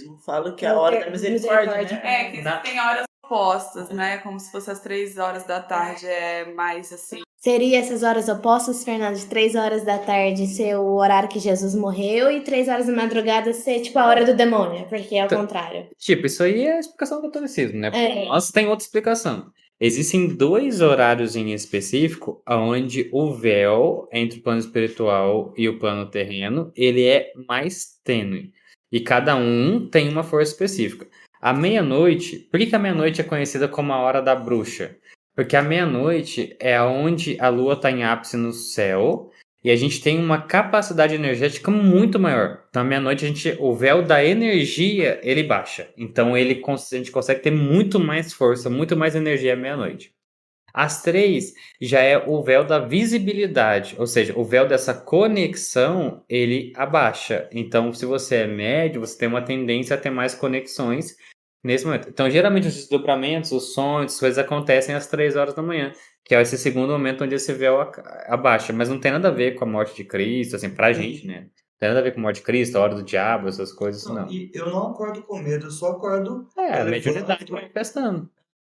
O fala que é a hora da misericórdia, né? É, que tem horas opostas, né? Como se fosse às 3 horas da tarde, é mais assim. Seria essas horas opostas, Fernando, de 3 horas da tarde ser o horário que Jesus morreu e 3 horas da madrugada ser tipo a hora do demônio, porque é o contrário. Tipo, isso aí é a explicação do catolicismo, né? É. Nós tem outra explicação. Existem 2 horários em específico onde o véu entre o plano espiritual e o plano terreno, ele é mais tênue. E cada um tem uma força específica. A meia-noite, por que a meia-noite é conhecida como a hora da bruxa? Porque a meia-noite é onde a lua está em ápice no céu e a gente tem uma capacidade energética muito maior. Então, à meia-noite, o véu da energia, ele baixa. Então, a gente consegue ter muito mais força, muito mais energia à meia-noite. Às 3, já é o véu da visibilidade. Ou seja, o véu dessa conexão, ele abaixa. Então, se você é médio, você tem uma tendência a ter mais conexões nesse momento. Então, geralmente, os desdobramentos, os sonhos, as coisas acontecem às 3 horas da manhã. Que é esse segundo momento onde esse véu abaixa. Mas não tem nada a ver com a morte de Cristo, assim, pra gente, né? Não tem nada a ver com a morte de Cristo, a hora do diabo, essas coisas, não. E eu não acordo com medo, eu só acordo... A mediunidade manifestando.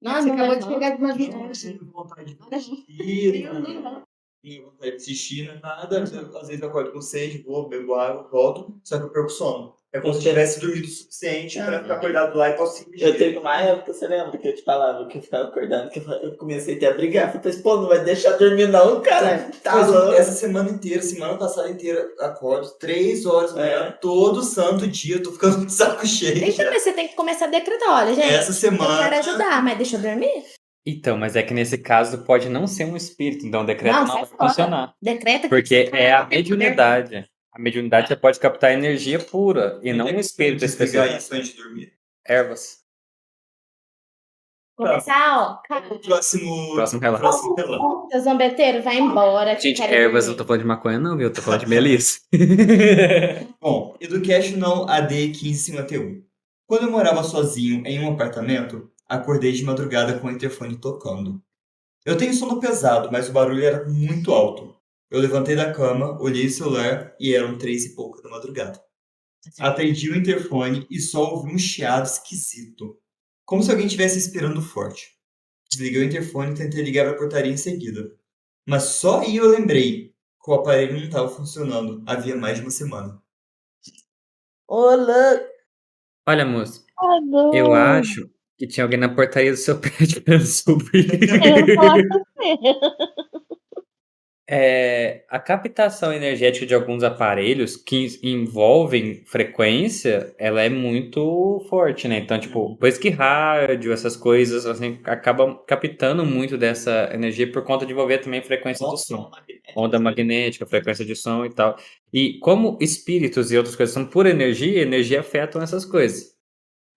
Nossa, Não, acabou não. de chegar de uma Eu viagem. não tenho vontade de assistir, não tenho vontade de assistir, nada. Às vezes eu acordo com sede, vou, bebo água, volto, só que eu perco sono. É como se eu tivesse dormido o suficiente pra ficar acordado lá e conseguir Eu teve uma época, você lembra que eu te falava que eu ficava acordando, que eu comecei até a brigar. Eu falei, pô, não vai deixar dormir não, cara. Tá louco. Essa semana inteira, semana passada inteira, acordo 3 horas da manhã, todo santo dia, eu tô ficando de saco cheio. Então, mas você tem que começar a decretar, olha, gente, Essa eu semana... quero ajudar, mas deixa eu dormir. Então, mas é que nesse caso pode não ser um espírito, então o decreto não sai vai fora. funcionar. Decreta que Porque você é a vai ter poder. mediunidade. A mediunidade você pode captar energia pura e não um espírito Desligar específico. isso antes de dormir. Ervas. Começar, ó. Próximo relato. relato. Seu zombeteiro, vai embora. que Gente, eu quero ervas, dormir. não tô falando de maconha não, viu? Eu tô falando de melissa. Bom, Educast não AD 1551. Quando eu morava sozinho em um apartamento, acordei de madrugada com o interfone tocando. Eu tenho sono pesado, mas o barulho era muito alto. Eu levantei da cama, olhei o celular e eram 3 e pouca da madrugada. Atendi o interfone e só ouvi um chiado esquisito, como se alguém estivesse esperando forte. Desliguei o interfone e tentei ligar para a portaria em seguida. Mas só aí eu lembrei que o aparelho não estava funcionando havia mais de uma semana. Olá! Olha, moço, Ah, não. eu acho que tinha alguém na portaria do seu prédio querendo subir. Eu ia falar com você. A captação energética de alguns aparelhos que envolvem frequência, ela é muito forte, né? Então, tipo, depois que rádio, essas coisas, assim, acabam captando muito dessa energia por conta de envolver também frequência do som. onda magnética, frequência de som e tal. E como espíritos e outras coisas são pura energia, energia afetam essas coisas.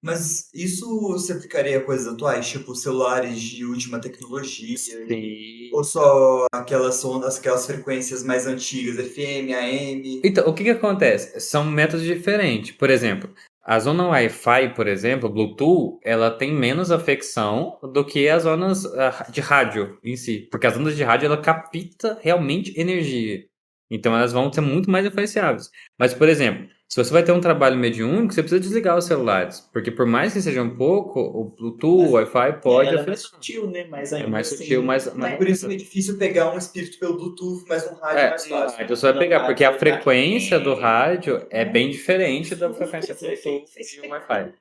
Mas isso se aplicaria a coisas atuais, tipo celulares de última tecnologia? Sim. Ou só aquelas ondas, aquelas frequências mais antigas, FM, AM? Então, o que acontece? São métodos diferentes. Por exemplo, a zona Wi-Fi, por exemplo, Bluetooth, ela tem menos afecção do que as zonas de rádio em si. Porque as ondas de rádio, ela capta realmente energia. Então, elas vão ser muito mais influenciáveis. Mas, por exemplo, se você vai ter um trabalho mediúnico, você precisa desligar os celulares. Porque por mais que seja um pouco, o Bluetooth, o Wi-Fi pode Ela é mais afetar. sutil, né? Mas É ainda mais assim, sutil, mas Por isso que é difícil pegar um espírito pelo Bluetooth, mas um rádio é mais no fácil. rádio você vai pegar, porque a frequência do rádio é bem diferente da Isso, frequência isso é Bluetooth e o Wi-Fi.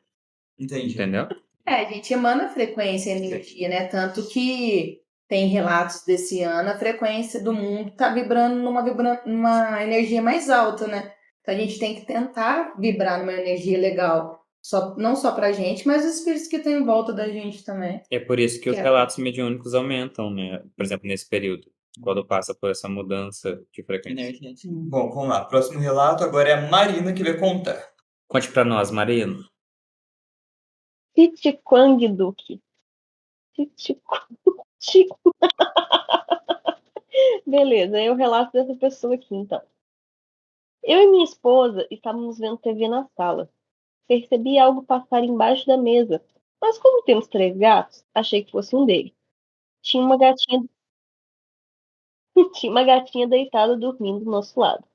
Entendi. Entendeu? A gente emana frequência e energia, né? Tanto que tem relatos desse ano, a frequência do mundo tá vibrando numa energia mais alta, né? Então a gente tem que tentar vibrar numa energia legal. Não só pra gente, mas os espíritos que estão em volta da gente também. É por isso que os Que é- relatos mediúnicos aumentam, né? Por exemplo, nesse período, quando passa por essa mudança de frequência. energia. Bom, vamos lá. Próximo relato agora é a Marina que vai contar. Conte pra nós, Marino. Titiquang Duque. Beleza, é o relato dessa pessoa aqui, então. Eu e minha esposa estávamos vendo TV na sala. Percebi algo passar embaixo da mesa, mas como temos 3 gatos, achei que fosse um deles. Tinha uma gatinha, tinha uma gatinha deitada dormindo do nosso lado.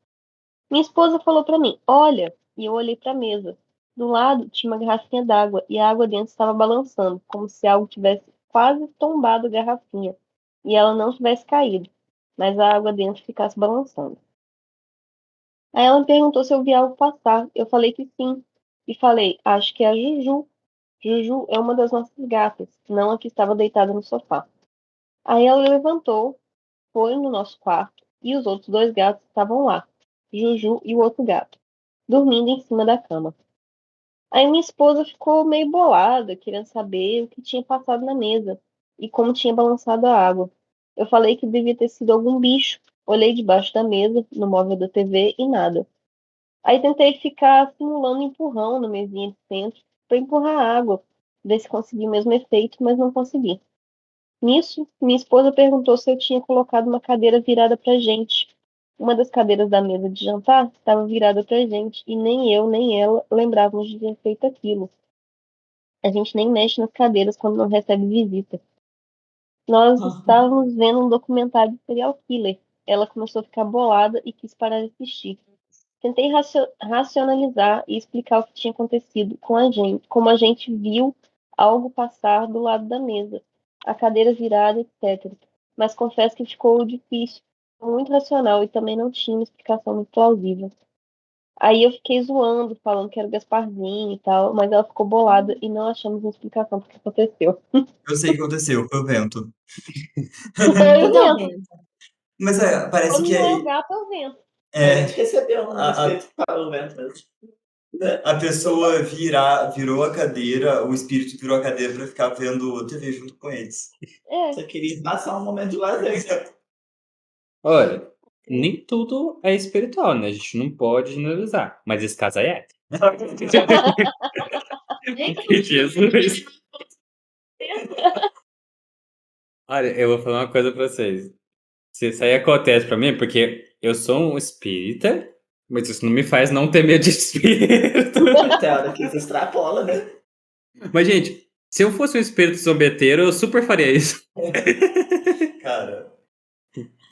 Minha esposa falou para mim: "Olha", e eu olhei para a mesa. Do lado tinha uma garrafinha d'água e a água dentro estava balançando, como se algo tivesse quase tombado a garrafinha e ela não tivesse caído, mas a água dentro ficasse balançando. Aí ela me perguntou se eu vi algo passar. Eu falei que sim. E falei: "Acho que é a Juju. Juju é uma das nossas gatas, não a que estava deitada no sofá." Aí ela levantou, foi no nosso quarto e os outros 2 gatos estavam lá, Juju e o outro gato, dormindo em cima da cama. Aí minha esposa ficou meio bolada, querendo saber o que tinha passado na mesa e como tinha balançado a água. Eu falei que devia ter sido algum bicho. Olhei debaixo da mesa, no móvel da TV e nada. Aí tentei ficar simulando um empurrão na mesinha de centro para empurrar a água, ver se conseguia o mesmo efeito, mas não consegui. Nisso, minha esposa perguntou se eu tinha colocado uma cadeira virada pra gente. Uma das cadeiras da mesa de jantar estava virada pra gente e nem eu nem ela lembrávamos de ter feito aquilo. A gente nem mexe nas cadeiras quando não recebe visita. Nós estávamos vendo um documentário de serial killer. Ela começou a ficar bolada e quis parar de assistir. Tentei racionalizar e explicar o que tinha acontecido com a gente, como a gente viu algo passar do lado da mesa, a cadeira virada, etc. Mas confesso que ficou difícil, muito racional e também não tinha uma explicação muito plausível. Aí eu fiquei zoando, falando que era o Gasparzinho e tal, mas ela ficou bolada e não achamos uma explicação do que aconteceu. Eu sei o que aconteceu, foi o vento. Foi o Tudo ao vento. vento. Mas parece Quando que não é o gato, é o vento. A é, gente recebeu um a- espírito que fala o vento mesmo. a pessoa virou a cadeira, o espírito virou a cadeira pra ficar vendo TV junto com eles. É, Só queria passar um momento de lazer. Olha, nem tudo é espiritual, né? A gente não pode generalizar. Mas esse caso aí é. Jesus. Olha, eu vou falar uma coisa pra vocês. Se isso aí acontece pra mim, porque eu sou um espírita, mas isso não me faz não ter medo de espírito. Tem hora que se extrapola, né? Mas, gente, se eu fosse um espírito zombeteiro, eu super faria isso. Cara,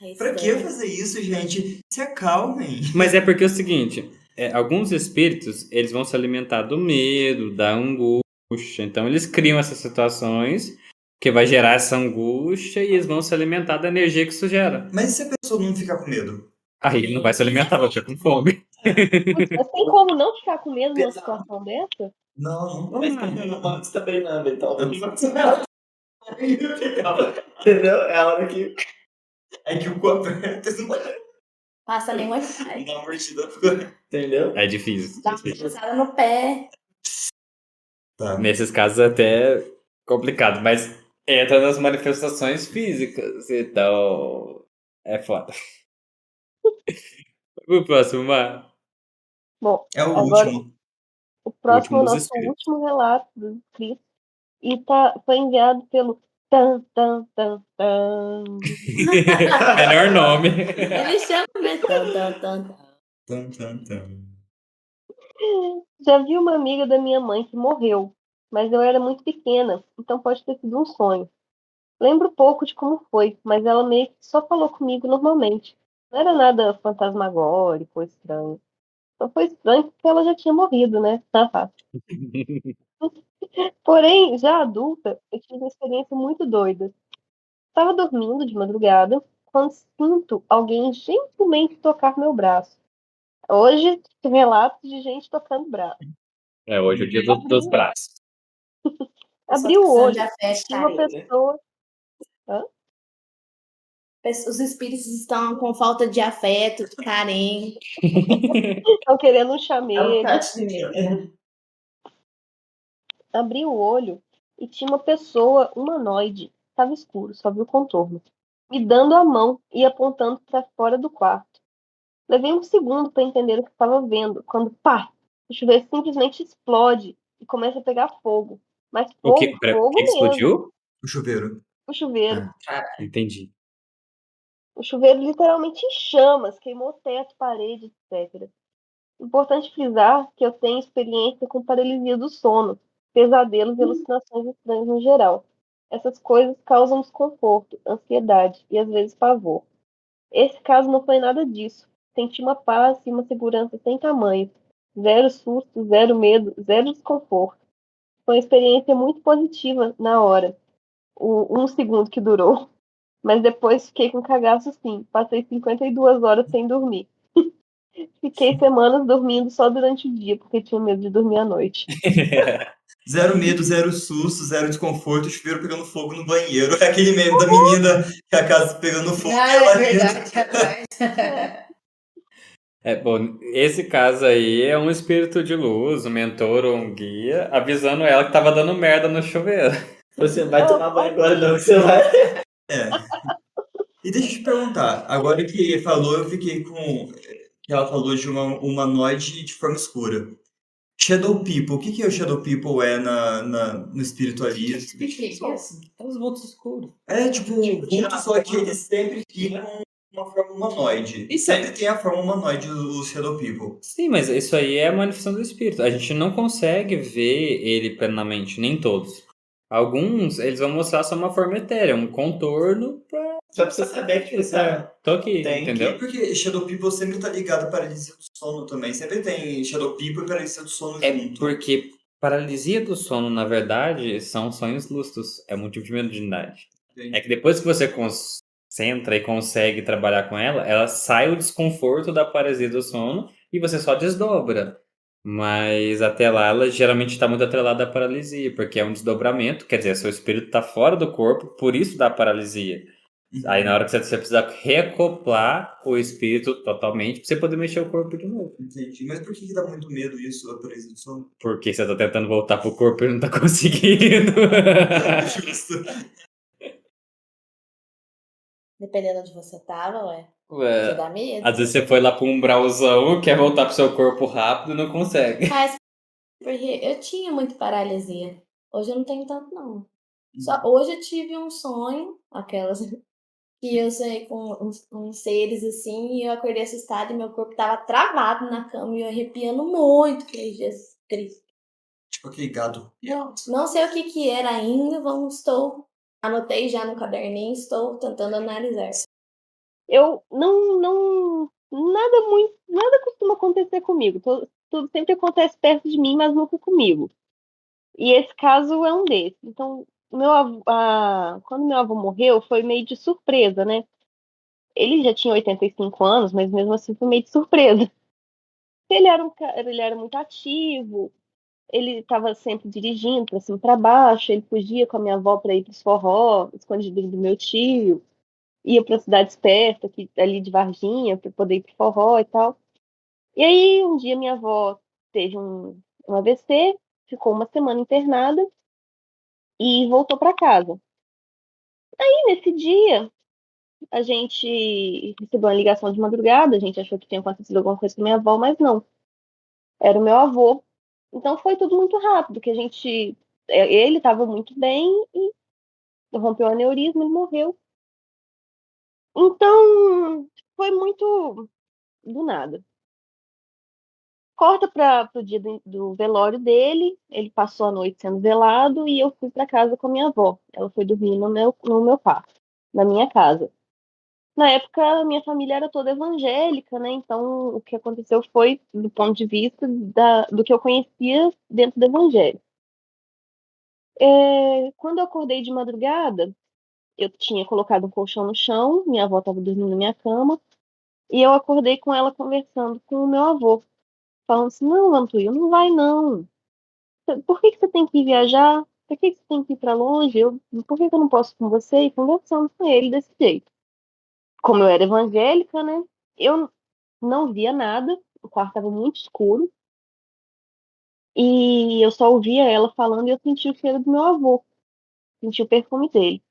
É isso pra que daí. fazer isso, gente? Se acalmem. Mas é porque é o seguinte, alguns espíritos, eles vão se alimentar do medo, da angústia. Então, eles criam essas situações que vai gerar essa angústia e eles vão se alimentar da energia que isso gera. Mas e se a pessoa não ficar com medo? Aí ele não vai se alimentar, vai ficar com fome. Putz, mas tem como não ficar com medo numa situação dessa? Não. Mas antes também não, então. Entendeu? É a hora que. É que o cu aperta, não Passa a língua e sai. dá uma mordida. Entendeu? É difícil. Dá uma passada no pé. Tá. Nesses casos é até complicado, mas entra nas manifestações físicas, então é foda. O próximo, Mar. Bom, É o agora último. o próximo é o dos nosso espíritos. último relato do Cristo. E foi enviado pelo tan, tan, tan, tan. Melhor nome. Ele chama mesmo. Tan, tan, tan, tan. Tum, tum, tum. Já vi uma amiga da minha mãe que morreu, mas eu era muito pequena, então pode ter sido um sonho. Lembro pouco de como foi, mas ela meio que só falou comigo normalmente. Não era nada fantasmagórico ou estranho. Só foi estranho porque ela já tinha morrido, né? Porém, já adulta, eu tive uma experiência muito doida. Estava dormindo de madrugada quando sinto alguém gentilmente tocar meu braço. Hoje, relatos de gente tocando braço. Hoje é o dia dos braços. Eu só Abri tô o precisando de olho e afeto, tinha uma carinho. pessoa. Hã? Os espíritos estão com falta de afeto, de carinho. Estão querendo um É um chamego. touch de mim. Abri o olho e tinha uma pessoa humanoide. Estava escuro, só vi o contorno. Me dando a mão e apontando para fora do quarto. Levei um segundo para entender o que estava vendo, quando, pá, o chuveiro simplesmente explode e começa a pegar fogo. Mas O que, fogo, o que fogo mesmo. explodiu? O chuveiro. O chuveiro. Entendi. O chuveiro literalmente em chamas, queimou teto, parede, etc. Importante frisar que eu tenho experiência com paralisia do sono, pesadelos e alucinações estranhas no geral. Essas coisas causam desconforto, ansiedade e às vezes pavor. Esse caso não foi nada disso. Senti uma paz e uma segurança sem tamanho. Zero susto, zero medo, zero desconforto. Foi uma experiência muito positiva na hora. Um segundo que durou. Mas depois fiquei com cagaço sim. Passei 52 horas sem dormir. Fiquei semanas dormindo só durante o dia, porque tinha medo de dormir à noite. Zero medo, zero susto, zero desconforto, o chuveiro pegando fogo no banheiro. É aquele meme da menina que a casa pegando fogo e Ah, ela é rindo. verdade, rapaz. Bom, esse caso aí é um espírito de luz, um mentor ou um guia, avisando ela que tava dando merda no chuveiro. Você não vai tomar banho agora, não, que você vai. É. E deixa eu te perguntar, agora que falou, eu fiquei com. Que ela falou de uma humanoide de forma escura. Shadow People, o que que o Shadow People é no espiritualismo? Que é isso? Os vultos escuros. É tipo um vulto, só que eles sempre ficam uma forma humanoide. E sempre tem a forma humanoide os Shadow People. Sim, mas isso aí é a manifestação do espírito. A gente não consegue ver ele plenamente, nem todos. Alguns, eles vão mostrar só uma forma etérea, um contorno pra... Só pra você saber que você Tô aqui, Tem. entendeu? Porque Shadow People sempre tá ligado à paralisia do sono também. Sempre tem Shadow People e paralisia do sono É junto. porque paralisia do sono, na verdade, são sonhos lúcidos. É motivo de mediunidade. Entendi. É que depois que você concentra e consegue trabalhar com ela, ela sai o desconforto da paralisia do sono e você só desdobra. Mas até lá, ela geralmente está muito atrelada à paralisia, porque é um desdobramento, quer dizer, seu espírito está fora do corpo, por isso dá paralisia. Aí na hora que você precisa reacoplar o espírito totalmente pra você poder mexer o corpo de novo. Entendi. Mas por que dá muito medo isso, a paralisia do sono? Porque você tá tentando voltar pro corpo e não tá conseguindo. Justo. Dependendo de você tava, ué. Ué, Você dá medo. às vezes você foi lá pro umbralzão, quer voltar pro seu corpo rápido e não consegue. Mas porque eu tinha muito paralisia. Hoje eu não tenho tanto, não. Só hoje eu tive um sonho, aquelas que eu sonhei com uns seres assim, e eu acordei assustada e meu corpo tava travado na cama e eu arrepiando muito. Falei, Jesus Cristo. Tipo aquele gado. Não sei o que que era ainda, anotei já no caderninho, estou tentando analisar. Eu nada costuma acontecer comigo. Tudo sempre acontece perto de mim, mas nunca comigo. E esse caso é um desses. Então, quando meu avô morreu, foi meio de surpresa, né? Ele já tinha 85 anos, mas mesmo assim foi meio de surpresa. Ele era muito ativo, ele estava sempre dirigindo para cima e para baixo, ele fugia com a minha avó para ir para os forró, escondido do meu tio, ia para cidades perto, aqui, ali de Varginha, para poder ir para forró e tal. E aí, um dia minha avó teve um AVC, ficou uma semana internada e voltou para casa. E nesse dia, a gente recebeu uma ligação de madrugada, a gente achou que tinha acontecido alguma coisa com minha avó, mas não. Era o meu avô. Então foi tudo muito rápido, que a gente. Ele estava muito bem e rompeu o aneurisma e morreu. Então, foi muito do nada. Corta para o dia do velório dele, ele passou a noite sendo velado e eu fui para casa com a minha avó. Ela foi dormir no meu quarto, na minha casa. Na época, minha família era toda evangélica, né? Então, o que aconteceu foi do ponto de vista do que eu conhecia dentro do evangelho. Quando eu acordei de madrugada, eu tinha colocado um colchão no chão, minha avó estava dormindo na minha cama, e eu acordei com ela conversando com o meu avô, falando assim: não, Antônio, não vai não. Por que você tem que ir viajar? Por que você tem que ir para longe? Por que eu não posso ir com você? E conversando com ele desse jeito. Como eu era evangélica, né? Eu não via nada, o quarto estava muito escuro, e eu só ouvia ela falando e eu senti o cheiro do meu avô, senti o perfume dele.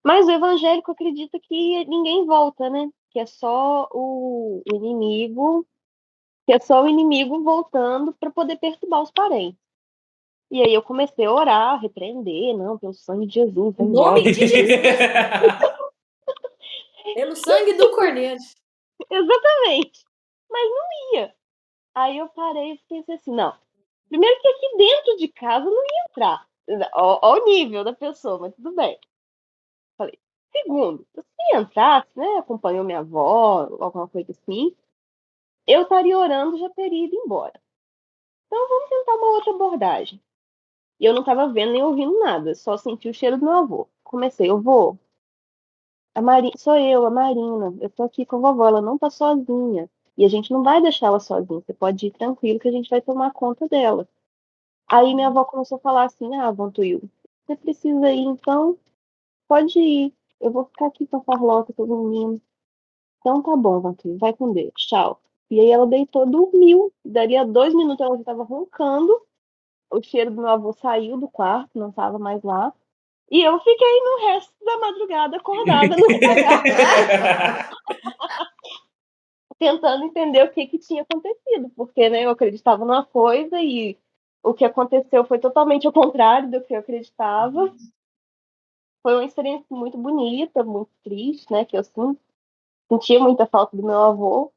Mas o evangélico acredita que ninguém volta, né? Que é só o inimigo, que é só o inimigo voltando para poder perturbar os parentes. E aí eu comecei a orar, a repreender, não, pelo sangue de Jesus, vai Em embora. nome de Jesus. Pelo sangue do Cordeiro. Exatamente. Mas não ia. Aí eu parei e pensei assim, não. Primeiro que aqui dentro de casa não ia entrar. Ó o nível da pessoa, mas tudo bem. Falei. Segundo, se entrasse, né, acompanhou minha avó, alguma coisa assim, eu estaria orando, já teria ido embora. Então vamos tentar uma outra abordagem. E eu não estava vendo nem ouvindo nada, só senti o cheiro do meu avô. Comecei, eu vou. Sou eu, a Marina. Eu tô aqui com a vovó, ela não tá sozinha. E a gente não vai deixar ela sozinha. Você pode ir tranquilo que a gente vai tomar conta dela. Aí minha avó começou a falar assim: ah, Vantuil, você precisa ir, então pode ir. Eu vou ficar aqui com a Carlota, com o menino. Então tá bom, Vantuil, vai com Deus. Tchau. E aí ela deitou, dormiu. Daria 2 minutos ela já tava roncando. O cheiro do meu avô saiu do quarto, não tava mais lá. E eu fiquei no resto da madrugada acordada no lugar, tentando entender o que tinha acontecido, porque, né, eu acreditava numa coisa e o que aconteceu foi totalmente ao contrário do que eu acreditava. Foi uma experiência muito bonita, muito triste, né, que eu sentia muita falta do meu avô.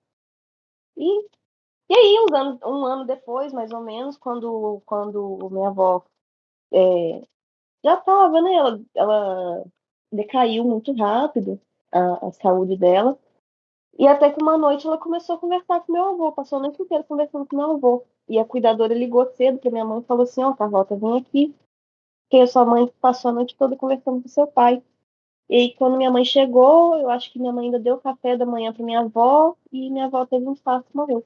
E, e aí, um ano depois, mais ou menos, quando minha avó já estava, né, ela decaiu muito rápido, a saúde dela. E até que uma noite ela começou a conversar com meu avô, passou a noite inteira conversando com meu avô. E a cuidadora ligou cedo pra minha mãe e falou assim: ó, Carlota, vem aqui, porque a sua mãe passou a noite toda conversando com seu pai. E aí, quando minha mãe chegou, eu acho que minha mãe ainda deu café da manhã pra minha avó e minha avó teve um infarto e morreu.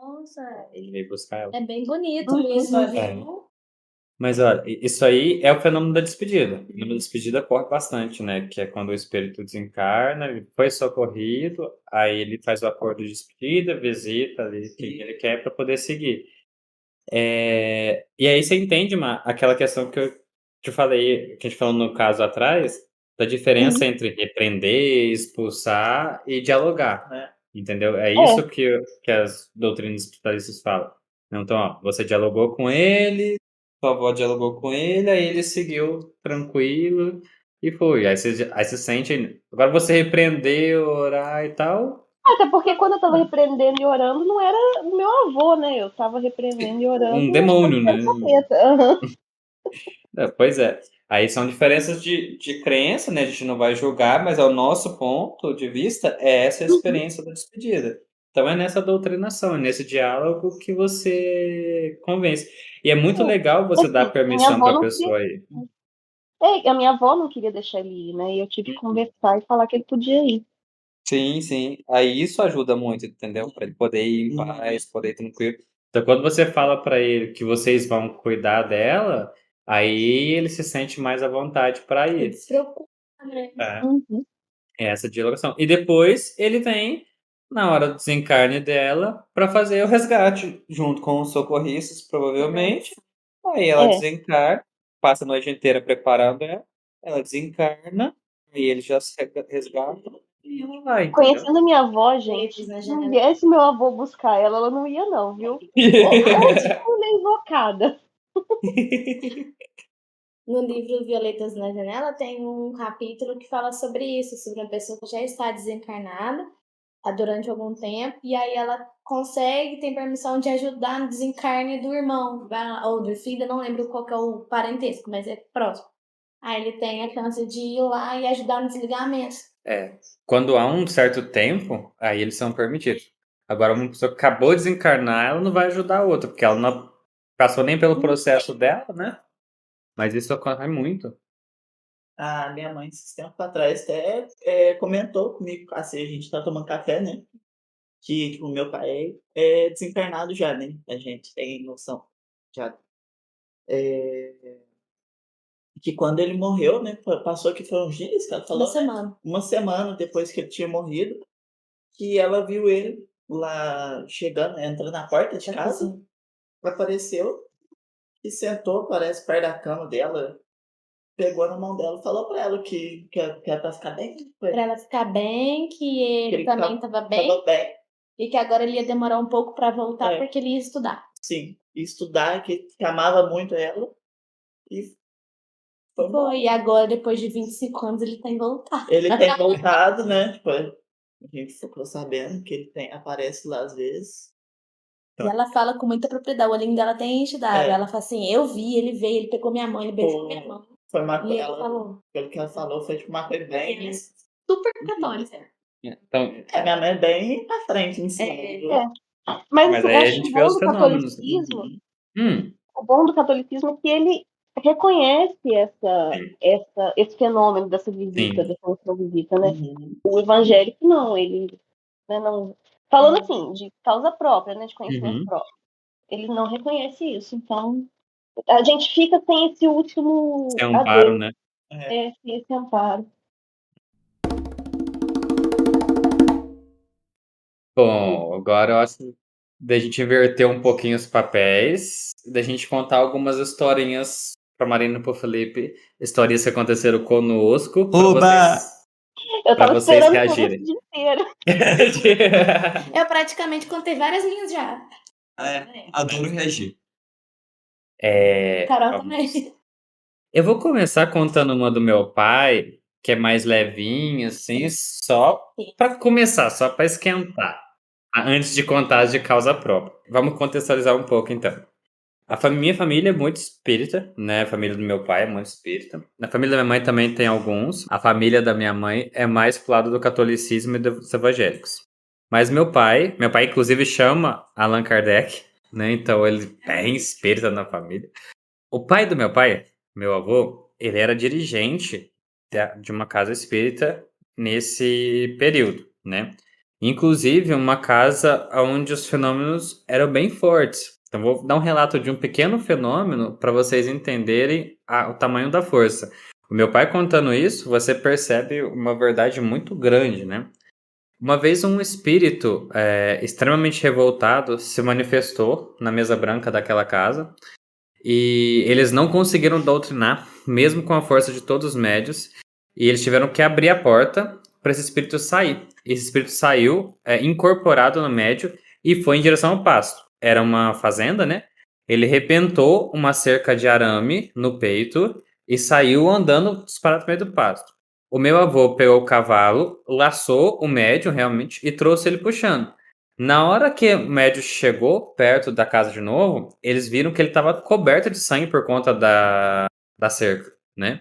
Nossa, Ele veio buscar ela. é bem bonito Uhum. mesmo, É. viu? Mas olha, isso aí é o fenômeno da despedida. O fenômeno da despedida ocorre bastante, né? Que é quando o espírito desencarna, ele foi socorrido, aí ele faz o acordo de despedida, visita ali quem ele quer para poder seguir. E aí você entende aquela questão que eu te falei, que a gente falou no caso atrás, da diferença Uhum. entre repreender, expulsar e dialogar, né? entendeu? É É, isso que as doutrinas espiritualistas falam. Então, ó, você dialogou com ele, sua avó dialogou com ele, aí ele seguiu tranquilo e foi. Aí você sente. Agora você repreender, orar e tal. até porque quando eu tava repreendendo e orando, não era o meu avô, né? Eu tava repreendendo e orando, Um achando demônio, que era né? o capeta. Aham. Pois é. Aí são diferenças de crença, né? A gente não vai julgar, mas ao nosso ponto de vista é essa a experiência da despedida. Então é nessa doutrinação, é nesse diálogo que você convence. E é muito legal você dar Assim, minha permissão avó para a não queria. pessoa ir. A minha avó não queria deixar ele ir, né? E eu tive que conversar e falar que ele podia ir. Sim, sim. Aí isso ajuda muito, entendeu? Para ele poder ir em paz, poder ir tranquilo. Então, quando você fala para ele que vocês vão cuidar dela, aí ele se sente mais à vontade para Ele ir. se preocupa, né? É. Uhum. É essa dialogação. E depois ele vem na hora do desencarne dela para fazer o resgate, junto com os socorristas, provavelmente. Aí ela É. desencarna, passa a noite inteira preparando ela desencarna, E ele já se resgata e ela vai, entendeu? Conhecendo a minha avó, gente, Na se janela. viesse meu avô buscar ela, ela não ia não, viu? Ou nem invocada. No livro Violetas na Janela tem um capítulo que fala sobre isso, sobre uma pessoa que já está desencarnada durante algum tempo, e aí ela consegue, tem permissão de ajudar no desencarne do irmão, ou do filho, eu não lembro qual que é o parentesco, mas é próximo. Aí ele tem a chance de ir lá e ajudar no desligamento. Quando há um certo tempo, aí eles são permitidos. Agora, uma pessoa que acabou de desencarnar, ela não vai ajudar a outra, porque ela não passou nem pelo processo dela, né? Mas isso ocorre muito. A minha mãe, esses tempos atrás, até comentou comigo, assim, a gente tá tomando café, né? Que, tipo, meu pai é desencarnado já, né? A gente tem noção já. Que quando ele morreu, né? Passou que foram uns dias que ela falou, Uma semana. uma semana depois que ele tinha morrido, que ela viu ele lá chegando, entrando na porta de casa, apareceu e sentou, parece, perto da cama dela, pegou na mão dela e falou pra ela que ela tá ficar bem. Pra ela ficar bem, que ele também tava bem, Tava bem, e que agora ele ia demorar um pouco pra voltar, É. porque ele ia estudar. sim, e estudar, que amava muito ela. E foi embora. Foi, e agora, depois de 25 anos, ele tem voltado. Ele tem voltado, né? Tipo, a gente ficou sabendo que ele aparece lá às vezes. E ela fala com muita propriedade, o olhinho dela tem enche d'água. Ela fala assim, eu vi, ele veio, ele pegou minha mão, ele beijou minha mão. Foi uma E ele coisa, falou, pelo que ela falou, foi tipo uma coisa bem. ele é super católica. Então, A minha mãe é bem pra frente em cima. Mas mas assim, aí a acho que gente o vê bom os do fenômenos. catolicismo, Hum, o bom do catolicismo é que ele reconhece esse fenômeno dessa visita, Sim. dessa última visita, né? Uhum. O evangélico não, ele, né, não. Falando assim, de causa própria, né? De conhecimento Uhum. próprio. Ele não reconhece isso. Então, a gente fica sem esse último Sem amparo, né? sem esse amparo. Bom, agora eu acho da gente inverter um pouquinho os papéis, da gente contar algumas historinhas pra Marina e pro Felipe, historinhas que aconteceram conosco, pra Oba! vocês, Eu pra tava vocês esperando por reagirem. esse dia inteiro. Eu praticamente contei várias minhas já. Adoro reagir. Carol Vamos. também. Eu vou começar contando uma do meu pai, que é mais levinha, assim, só pra começar, só pra esquentar, antes de contar as de causa própria. Vamos contextualizar um pouco, então. Minha família é muito espírita, né? A família do meu pai é muito espírita. Na família da minha mãe também tem alguns. A família da minha mãe é mais pro lado do catolicismo e dos evangélicos. Mas meu pai inclusive chama Allan Kardec, né? Então ele é bem espírita na família. O pai do meu pai, meu avô, ele era dirigente de uma casa espírita nesse período, né? Inclusive uma casa onde os fenômenos eram bem fortes. Então vou dar um relato de um pequeno fenômeno para vocês entenderem o tamanho da força. O meu pai contando isso, você percebe uma verdade muito grande, né? Uma vez um espírito extremamente revoltado se manifestou na mesa branca daquela casa e eles não conseguiram doutrinar, mesmo com a força de todos os médios, e eles tiveram que abrir a porta para esse espírito sair. Esse espírito saiu incorporado no médio e foi em direção ao pasto. Era uma fazenda, né? Ele rebentou uma cerca de arame no peito e saiu andando disparado no meio do pasto. O meu avô pegou o cavalo, laçou o médium realmente e trouxe ele puxando. Na hora que o médium chegou perto da casa de novo, eles viram que ele estava coberto de sangue por conta da cerca, né?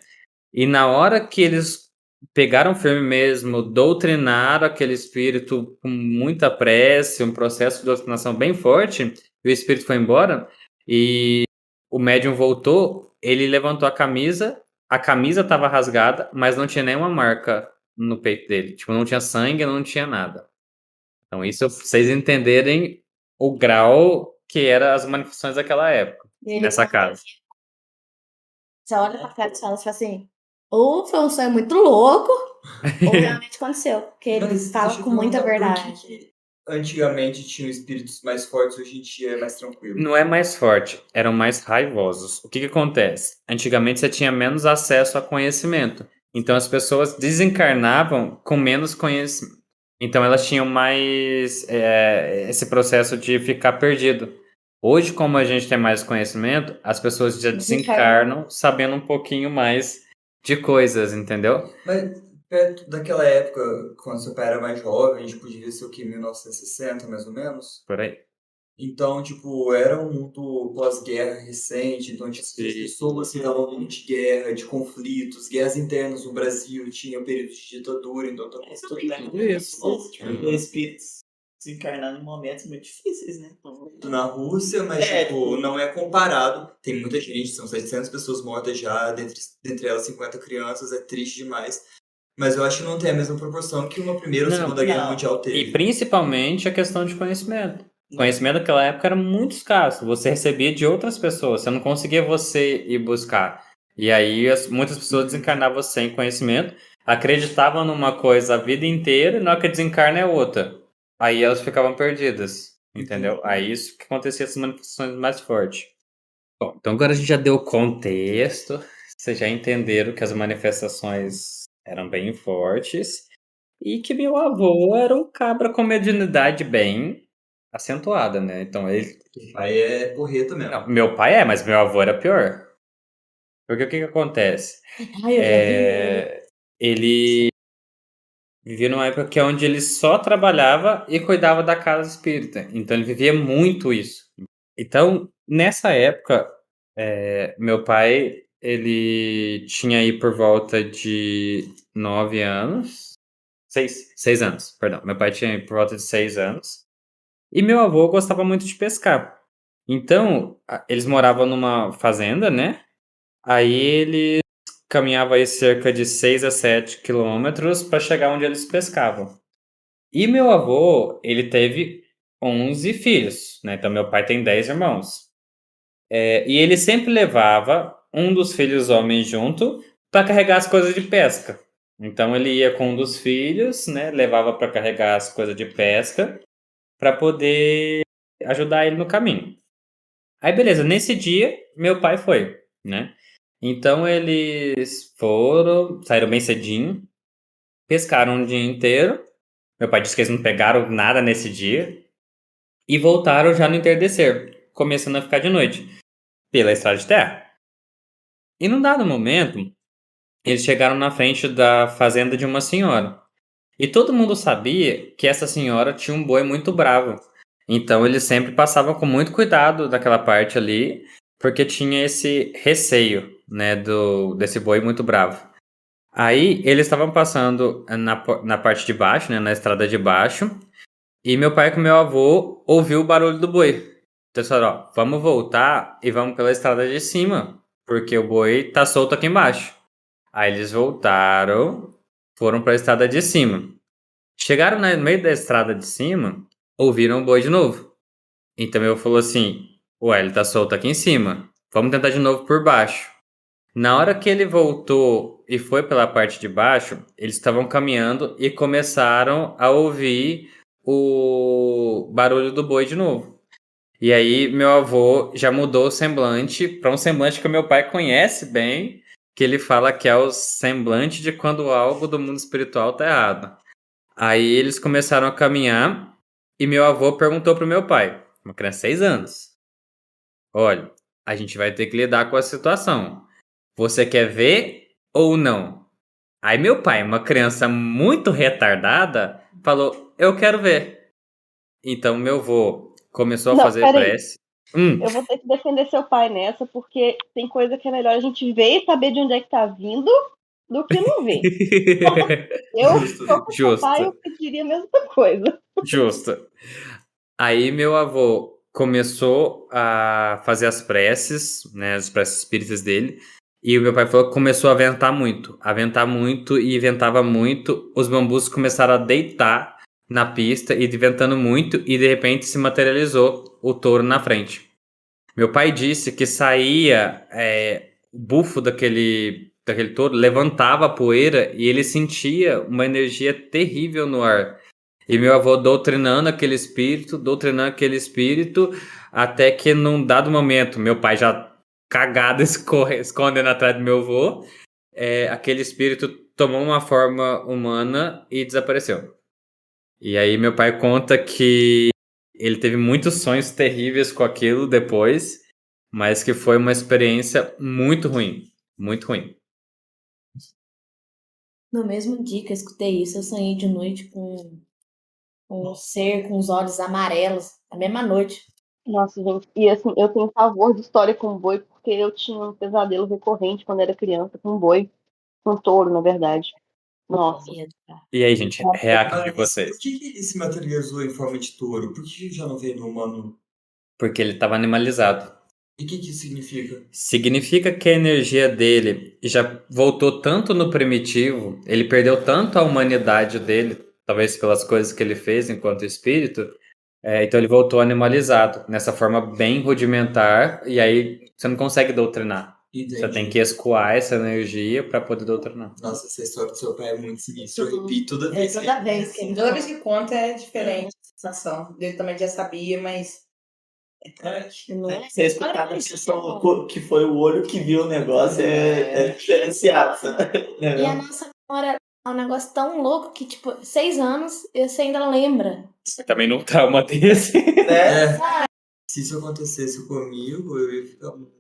E na hora que eles pegaram firme mesmo, doutrinaram aquele espírito com muita prece, um processo de doutrinação bem forte, e o espírito foi embora, e o médium voltou, ele levantou a camisa estava rasgada, mas não tinha nenhuma marca no peito dele. Tipo, não tinha sangue, não tinha nada. Então, isso pra vocês entenderem o grau que eram as manifestações daquela época, nessa casa. Você olha pra cara e fala assim, ou foi um sonho muito louco, ou realmente aconteceu. Porque ele Mas fala deixa eu com muita perguntar, por verdade. que antigamente tinham espíritos mais fortes, hoje em dia é mais tranquilo? Não é mais forte, eram mais raivosos. O que acontece? Antigamente você tinha menos acesso a conhecimento. Então as pessoas desencarnavam com menos conhecimento. Então elas tinham mais esse processo de ficar perdido. Hoje, como a gente tem mais conhecimento, as pessoas já desencarnam sabendo um pouquinho mais de coisas, entendeu? Mas perto daquela época, quando seu pai era mais jovem, tipo, devia ser o que, 1960, mais ou menos? Por aí. Então, tipo, era um mundo pós-guerra recente, então tinha as pessoas que estavam muito de guerra, de conflitos, guerras internas no Brasil, tinha o período de ditadura, então também Tudo isso. Tipo, espíritos desencarnando em momentos muito difíceis, né? na Rússia, mas tipo, não é comparado. Tem muita gente, são 700 pessoas mortas já, dentre elas 50 crianças, é triste demais. Mas eu acho que não tem a mesma proporção que uma Primeira ou Não, Segunda Guerra não. Mundial E teve. principalmente a questão de conhecimento. O conhecimento naquela época era muito escasso. Você recebia de outras pessoas. Você não conseguia você ir buscar. E aí muitas pessoas desencarnavam sem conhecimento, acreditavam numa coisa a vida inteira e na hora que desencarna é outra. Aí elas ficavam perdidas. Entendeu? Aí isso que acontecia essas manifestações mais fortes. Bom, então agora a gente já deu o contexto. Vocês já entenderam que as manifestações eram bem fortes. E que meu avô era um cabra com mediunidade bem acentuada, né? Então ele. O pai é porreta mesmo. Não, meu pai mas meu avô era pior. Porque o que acontece? Ai, eu já vi. Ele vivia numa época que é onde ele só trabalhava e cuidava da casa espírita. Então ele vivia muito isso. Então, nessa época, meu pai, ele tinha aí por volta de 9 anos. 6 anos, perdão. Meu pai tinha por volta de 6 anos. E meu avô gostava muito de pescar. Então, eles moravam numa fazenda, né? Aí ele caminhava aí cerca de 6 a 7 quilômetros para chegar onde eles pescavam. E meu avô, ele teve 11 filhos, né? Então meu pai tem 10 irmãos. E ele sempre levava um dos filhos homens junto para carregar as coisas de pesca. Então ele ia com um dos filhos, né? Levava para carregar as coisas de pesca para poder ajudar ele no caminho. Aí beleza, nesse dia meu pai foi, né? Então eles saíram bem cedinho, pescaram o dia inteiro. Meu pai disse que eles não pegaram nada nesse dia e voltaram já no entardecer, começando a ficar de noite, pela estrada de terra. E num dado momento, eles chegaram na frente da fazenda de uma senhora. E todo mundo sabia que essa senhora tinha um boi muito bravo. Então eles sempre passavam com muito cuidado daquela parte ali, porque tinha esse receio, né, desse boi muito bravo. Aí eles estavam passando na parte de baixo, né, na estrada de baixo, e meu pai com meu avô ouviu o barulho do boi. Então eles falaram, ó, vamos voltar e vamos pela estrada de cima, porque o boi tá solto aqui embaixo. Aí eles voltaram, foram para a estrada de cima. Chegaram no meio da estrada de cima, ouviram o boi de novo. Então eu falou assim, ué, ele tá solto aqui em cima, vamos tentar de novo por baixo. Na hora que ele voltou e foi pela parte de baixo, eles estavam caminhando e começaram a ouvir o barulho do boi de novo. E aí meu avô já mudou o semblante para um semblante que o meu pai conhece bem, que ele fala que é o semblante de quando algo do mundo espiritual tá errado. Aí eles começaram a caminhar e meu avô perguntou pro meu pai, uma criança de 6 anos, olha, a gente vai ter que lidar com a situação. Você quer ver ou não? Aí meu pai, uma criança muito retardada, falou, eu quero ver. Então meu avô começou a Não, fazer peraí. prece. Eu vou ter que defender seu pai nessa, porque tem coisa que é melhor a gente ver e saber de onde é que tá vindo do que não ver. Eu, se Justo. fosse seu pai, eu pediria a mesma coisa. Justo. Aí meu avô começou a fazer as preces, né, as preces espíritas dele, e o meu pai falou que começou a ventar muito e ventava muito, os bambus começaram a deitar na pista e ventando muito e de repente se materializou o touro na frente. Meu pai disse que saía o bufo daquele touro, levantava a poeira e ele sentia uma energia terrível no ar. E meu avô doutrinando aquele espírito, até que num dado momento, meu pai já cagado escondendo atrás do meu avô, aquele espírito tomou uma forma humana e desapareceu. E aí meu pai conta que ele teve muitos sonhos terríveis com aquilo depois, mas que foi uma experiência muito ruim. Muito ruim. No mesmo dia que eu escutei isso, eu sonhei de noite com um ser com os olhos amarelos, na mesma noite. Nossa, gente. E assim, eu tenho pavor de história com boi, porque eu tinha um pesadelo recorrente quando era criança com boi. Com touro, na verdade. Nossa. Medo, cara. E aí, gente, react de Mas vocês. por que ele se materializou em forma de touro? Por que já não veio no humano? Porque ele estava animalizado. E o que isso significa? Significa que a energia dele já voltou tanto no primitivo, ele perdeu tanto a humanidade dele, talvez pelas coisas que ele fez enquanto espírito, então ele voltou animalizado, nessa forma bem rudimentar, e aí você não consegue doutrinar. Entendi. Você tem que escoar essa energia para poder doutrinar. Nossa, essa história do seu pai é muito sinistra. Eu repito toda vez. Toda vez que ele Toda vez que conta é diferente a sensação. Ele também já sabia, mas. não é. Você escutar da pessoa que foi o olho que viu o negócio é diferenciado. E a nossa memória é um negócio tão louco que, tipo, 6 anos você ainda lembra. Também não trauma desse. Né? Se isso acontecesse comigo, eu ia ficar muito.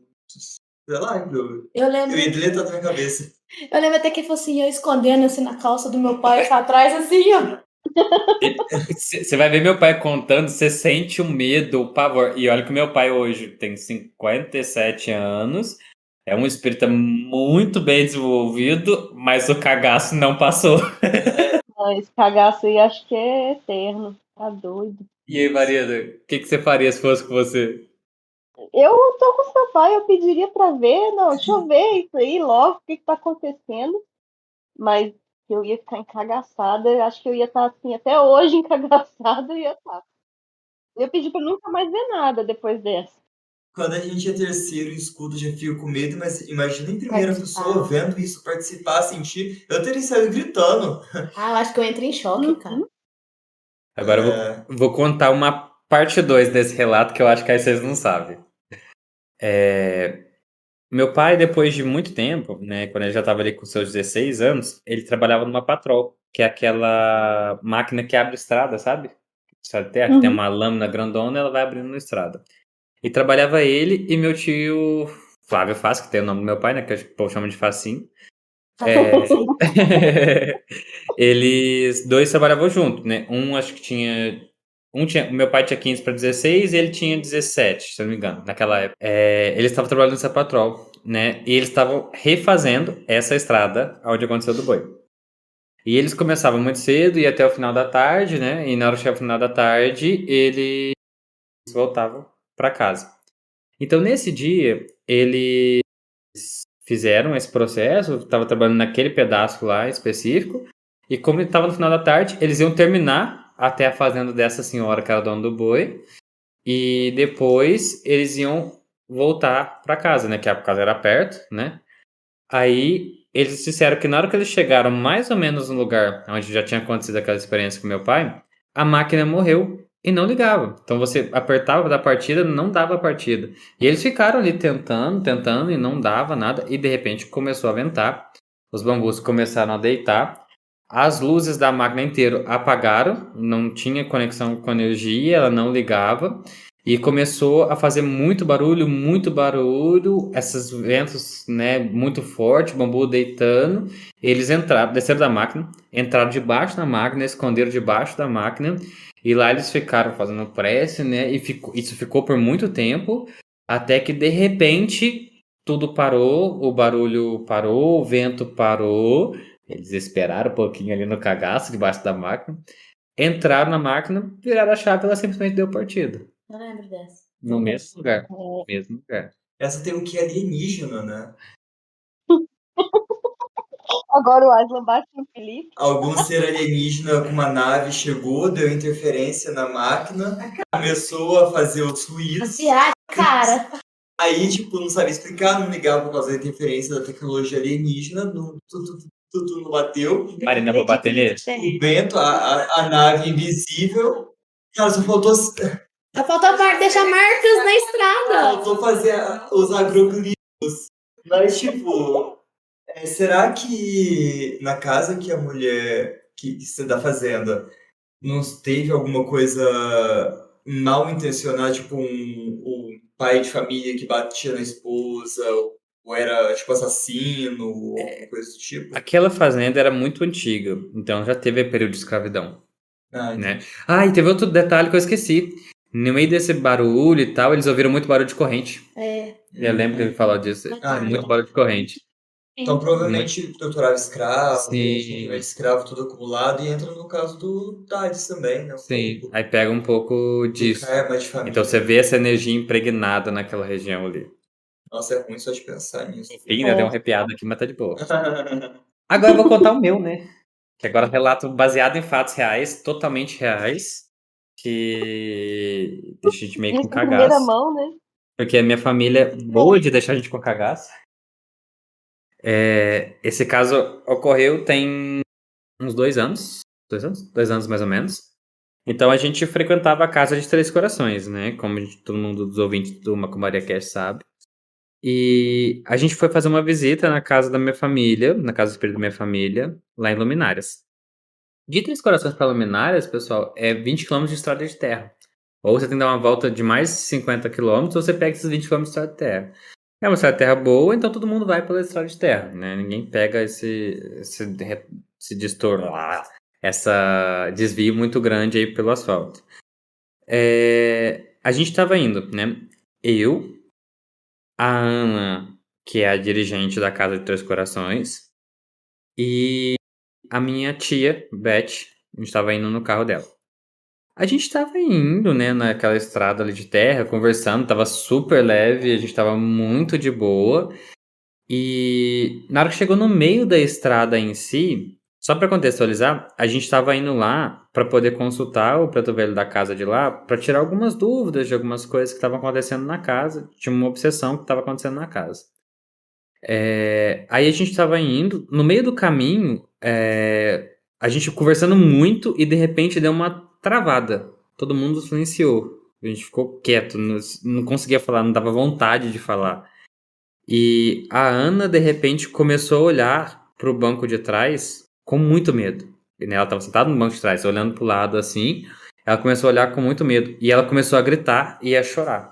Sei lá, eu Eu lembro, ia deletar da minha cabeça. eu lembro até que fosse eu escondendo assim na calça do meu pai pra trás, assim, ó. Você vai ver meu pai contando, você sente o medo, o pavor. E olha que meu pai hoje tem 57 anos, é um espírito muito bem desenvolvido, mas o cagaço não passou. Esse cagaço aí acho que é eterno. Tá doido. E aí, Mariana, o que você faria se fosse com você? Eu tô com seu pai, eu pediria pra ver. Não, deixa eu ver isso aí logo, o que tá acontecendo. Mas eu ia ficar encagaçada, eu acho que eu ia estar assim, até hoje encagaçada, eu ia estar. Eu ia pedir pra nunca mais ver nada depois dessa. Quando a gente é terceiro escudo, já fico com medo, mas imagina em primeira Participar. pessoa vendo isso, participar, sentir. Eu teria saído gritando. Ah, eu acho que eu entro em choque, cara. Agora eu vou contar uma parte 2 desse relato que eu acho que aí vocês não sabem. Meu pai, depois de muito tempo, né, quando ele já estava ali com seus 16 anos, ele trabalhava numa Patrol, que é aquela máquina que abre estrada, sabe? Estrada de terra, que tem uma lâmina grandona, ela vai abrindo na estrada. E trabalhava ele e meu tio Flávio Faz, que tem o nome do meu pai, né, que o povo chama de Facinho. Eles dois trabalhavam juntos, né? Acho que tinha. Meu pai tinha 15 para 16 e ele tinha 17, se eu não me engano, naquela época. Eles estavam trabalhando nessa patrol, né? E eles estavam refazendo essa estrada onde aconteceu do boi. E eles começavam muito cedo e até o final da tarde, né? E na hora que chegava o final da tarde, eles voltavam para casa. Então, nesse dia, eles fizeram esse processo, estava trabalhando naquele pedaço lá específico, e como estava no final da tarde, eles iam terminar até a fazenda dessa senhora que era dona do boi, e depois eles iam voltar para casa, né, que a casa era perto, né? Aí eles disseram que na hora que eles chegaram mais ou menos no lugar onde já tinha acontecido aquela experiência com meu pai, a máquina morreu e não ligava. Então você apertava da partida, não dava partida. E eles ficaram ali tentando e não dava nada. E de repente começou a ventar. Os bambus começaram a deitar. As luzes da máquina inteira apagaram, não tinha conexão com energia, ela não ligava. E começou a fazer muito barulho, esses ventos, né, muito forte, bambu deitando. Eles entraram, desceram da máquina, entraram debaixo da máquina, esconderam debaixo da máquina. E lá eles ficaram fazendo prece, né? E isso ficou por muito tempo, até que de repente tudo parou, o barulho parou, o vento parou. Eles esperaram um pouquinho ali no cagaço, debaixo da máquina. Entraram na máquina, viraram a chave e ela simplesmente deu partida. Eu lembro dessa. No mesmo lugar. No mesmo lugar. Essa tem um que alienígena, né? Agora o Aslan bate no Felipe. Algum ser alienígena com uma nave chegou, deu interferência na máquina, começou a fazer os ruídos. Viagem, cara. Aí, tipo, não sabia explicar, não ligava por causa da interferência da tecnologia alienígena, tudo não bateu. Marina, vou bater nele. O vento, a nave invisível, cara, só faltou Só faltou deixar marcas na estrada. fazer os agroglifos. Mas, tipo, Será que na casa que a mulher da fazenda não teve alguma coisa mal intencionada, tipo um pai de família que batia na esposa, ou era tipo assassino, ou alguma coisa do tipo? Aquela fazenda era muito antiga, então já teve período de escravidão, Ah, né? entendi. Ah, e teve outro detalhe que eu esqueci. No meio desse barulho e tal, eles ouviram muito barulho de corrente. Eu lembro que ele falou disso. Muito barulho de corrente. Então provavelmente torturava escravo, Sim. escravo tudo acumulado, e entra no caso do Tades também, né? Sim, aí pega um pouco Do disso. karma de família. Então você vê essa energia impregnada naquela região ali. Nossa, é ruim só de pensar nisso. Enfim, né? Deu uma arrepiada aqui, mas tá de boa. Agora eu vou contar o meu, né? Que agora é um relato baseado em fatos reais, totalmente reais, que deixa a gente meio Isso com em primeira cagaço. mão, né? Porque a minha família é boa de deixar a gente com cagaço. Esse caso ocorreu tem uns 2 anos. 2 anos? 2 anos mais ou menos. Então a gente frequentava a casa de Três Corações, né? Como todo mundo dos ouvintes do Macumbaria Cast sabe. E a gente foi fazer uma visita na casa da minha família, na casa do espírito da minha família, lá em Luminárias. De Três Corações para Luminárias, pessoal, é 20 quilômetros de estrada de terra. Ou você tem que dar uma volta de mais 50 quilômetros, ou você pega esses 20 quilômetros de estrada de terra. É uma estrada de terra boa, então todo mundo vai pela estrada de terra, né? Ninguém pega esse distorno lá, essa desvio muito grande aí pelo asfalto. A gente estava indo, né? Eu, a Ana, que é a dirigente da Casa de Três Corações, e a minha tia, Beth, a gente estava indo no carro dela. A gente estava indo, né, naquela estrada ali de terra, conversando, tava super leve, a gente tava muito de boa. E na hora que chegou no meio da estrada em si, só para contextualizar, a gente estava indo lá para poder consultar o preto velho da casa de lá, para tirar algumas dúvidas de algumas coisas que estavam acontecendo na casa. Tinha uma obsessão que estava acontecendo na casa. Aí a gente estava indo, no meio do caminho, a gente conversando muito e de repente deu uma travada. Todo mundo silenciou. A gente ficou quieto, não conseguia falar, não dava vontade de falar. E a Ana, de repente, começou a olhar pro banco de trás com muito medo. E, né, ela estava sentada no banco de trás, olhando pro lado assim. Ela começou a olhar com muito medo. E ela começou a gritar e a chorar.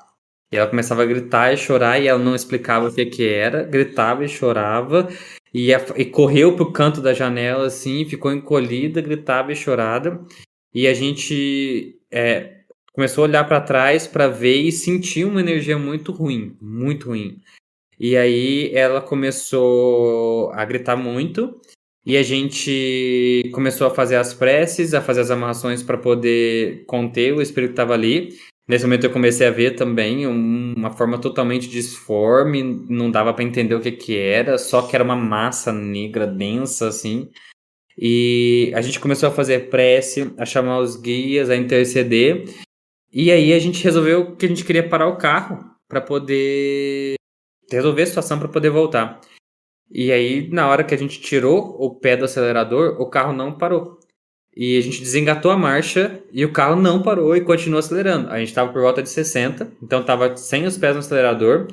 E ela começava a gritar e chorar e ela não explicava o que que era. Gritava e chorava. E correu pro canto da janela assim, ficou encolhida, gritava e chorava. E a gente começou a olhar para trás para ver e sentir uma energia muito ruim, muito ruim. E aí ela começou a gritar muito e a gente começou a fazer as preces, a fazer as amarrações para poder conter o espírito que estava ali. Nesse momento eu comecei a ver também uma forma totalmente disforme, não dava para entender o que que era, só que era uma massa negra densa assim. E a gente começou a fazer prece, a chamar os guias, a interceder. E aí a gente resolveu que a gente queria parar o carro para poder resolver a situação para poder voltar. E aí, na hora que a gente tirou o pé do acelerador, o carro não parou. E a gente desengatou a marcha e o carro não parou e continuou acelerando. A gente estava por volta de 60, então estava sem os pés no acelerador,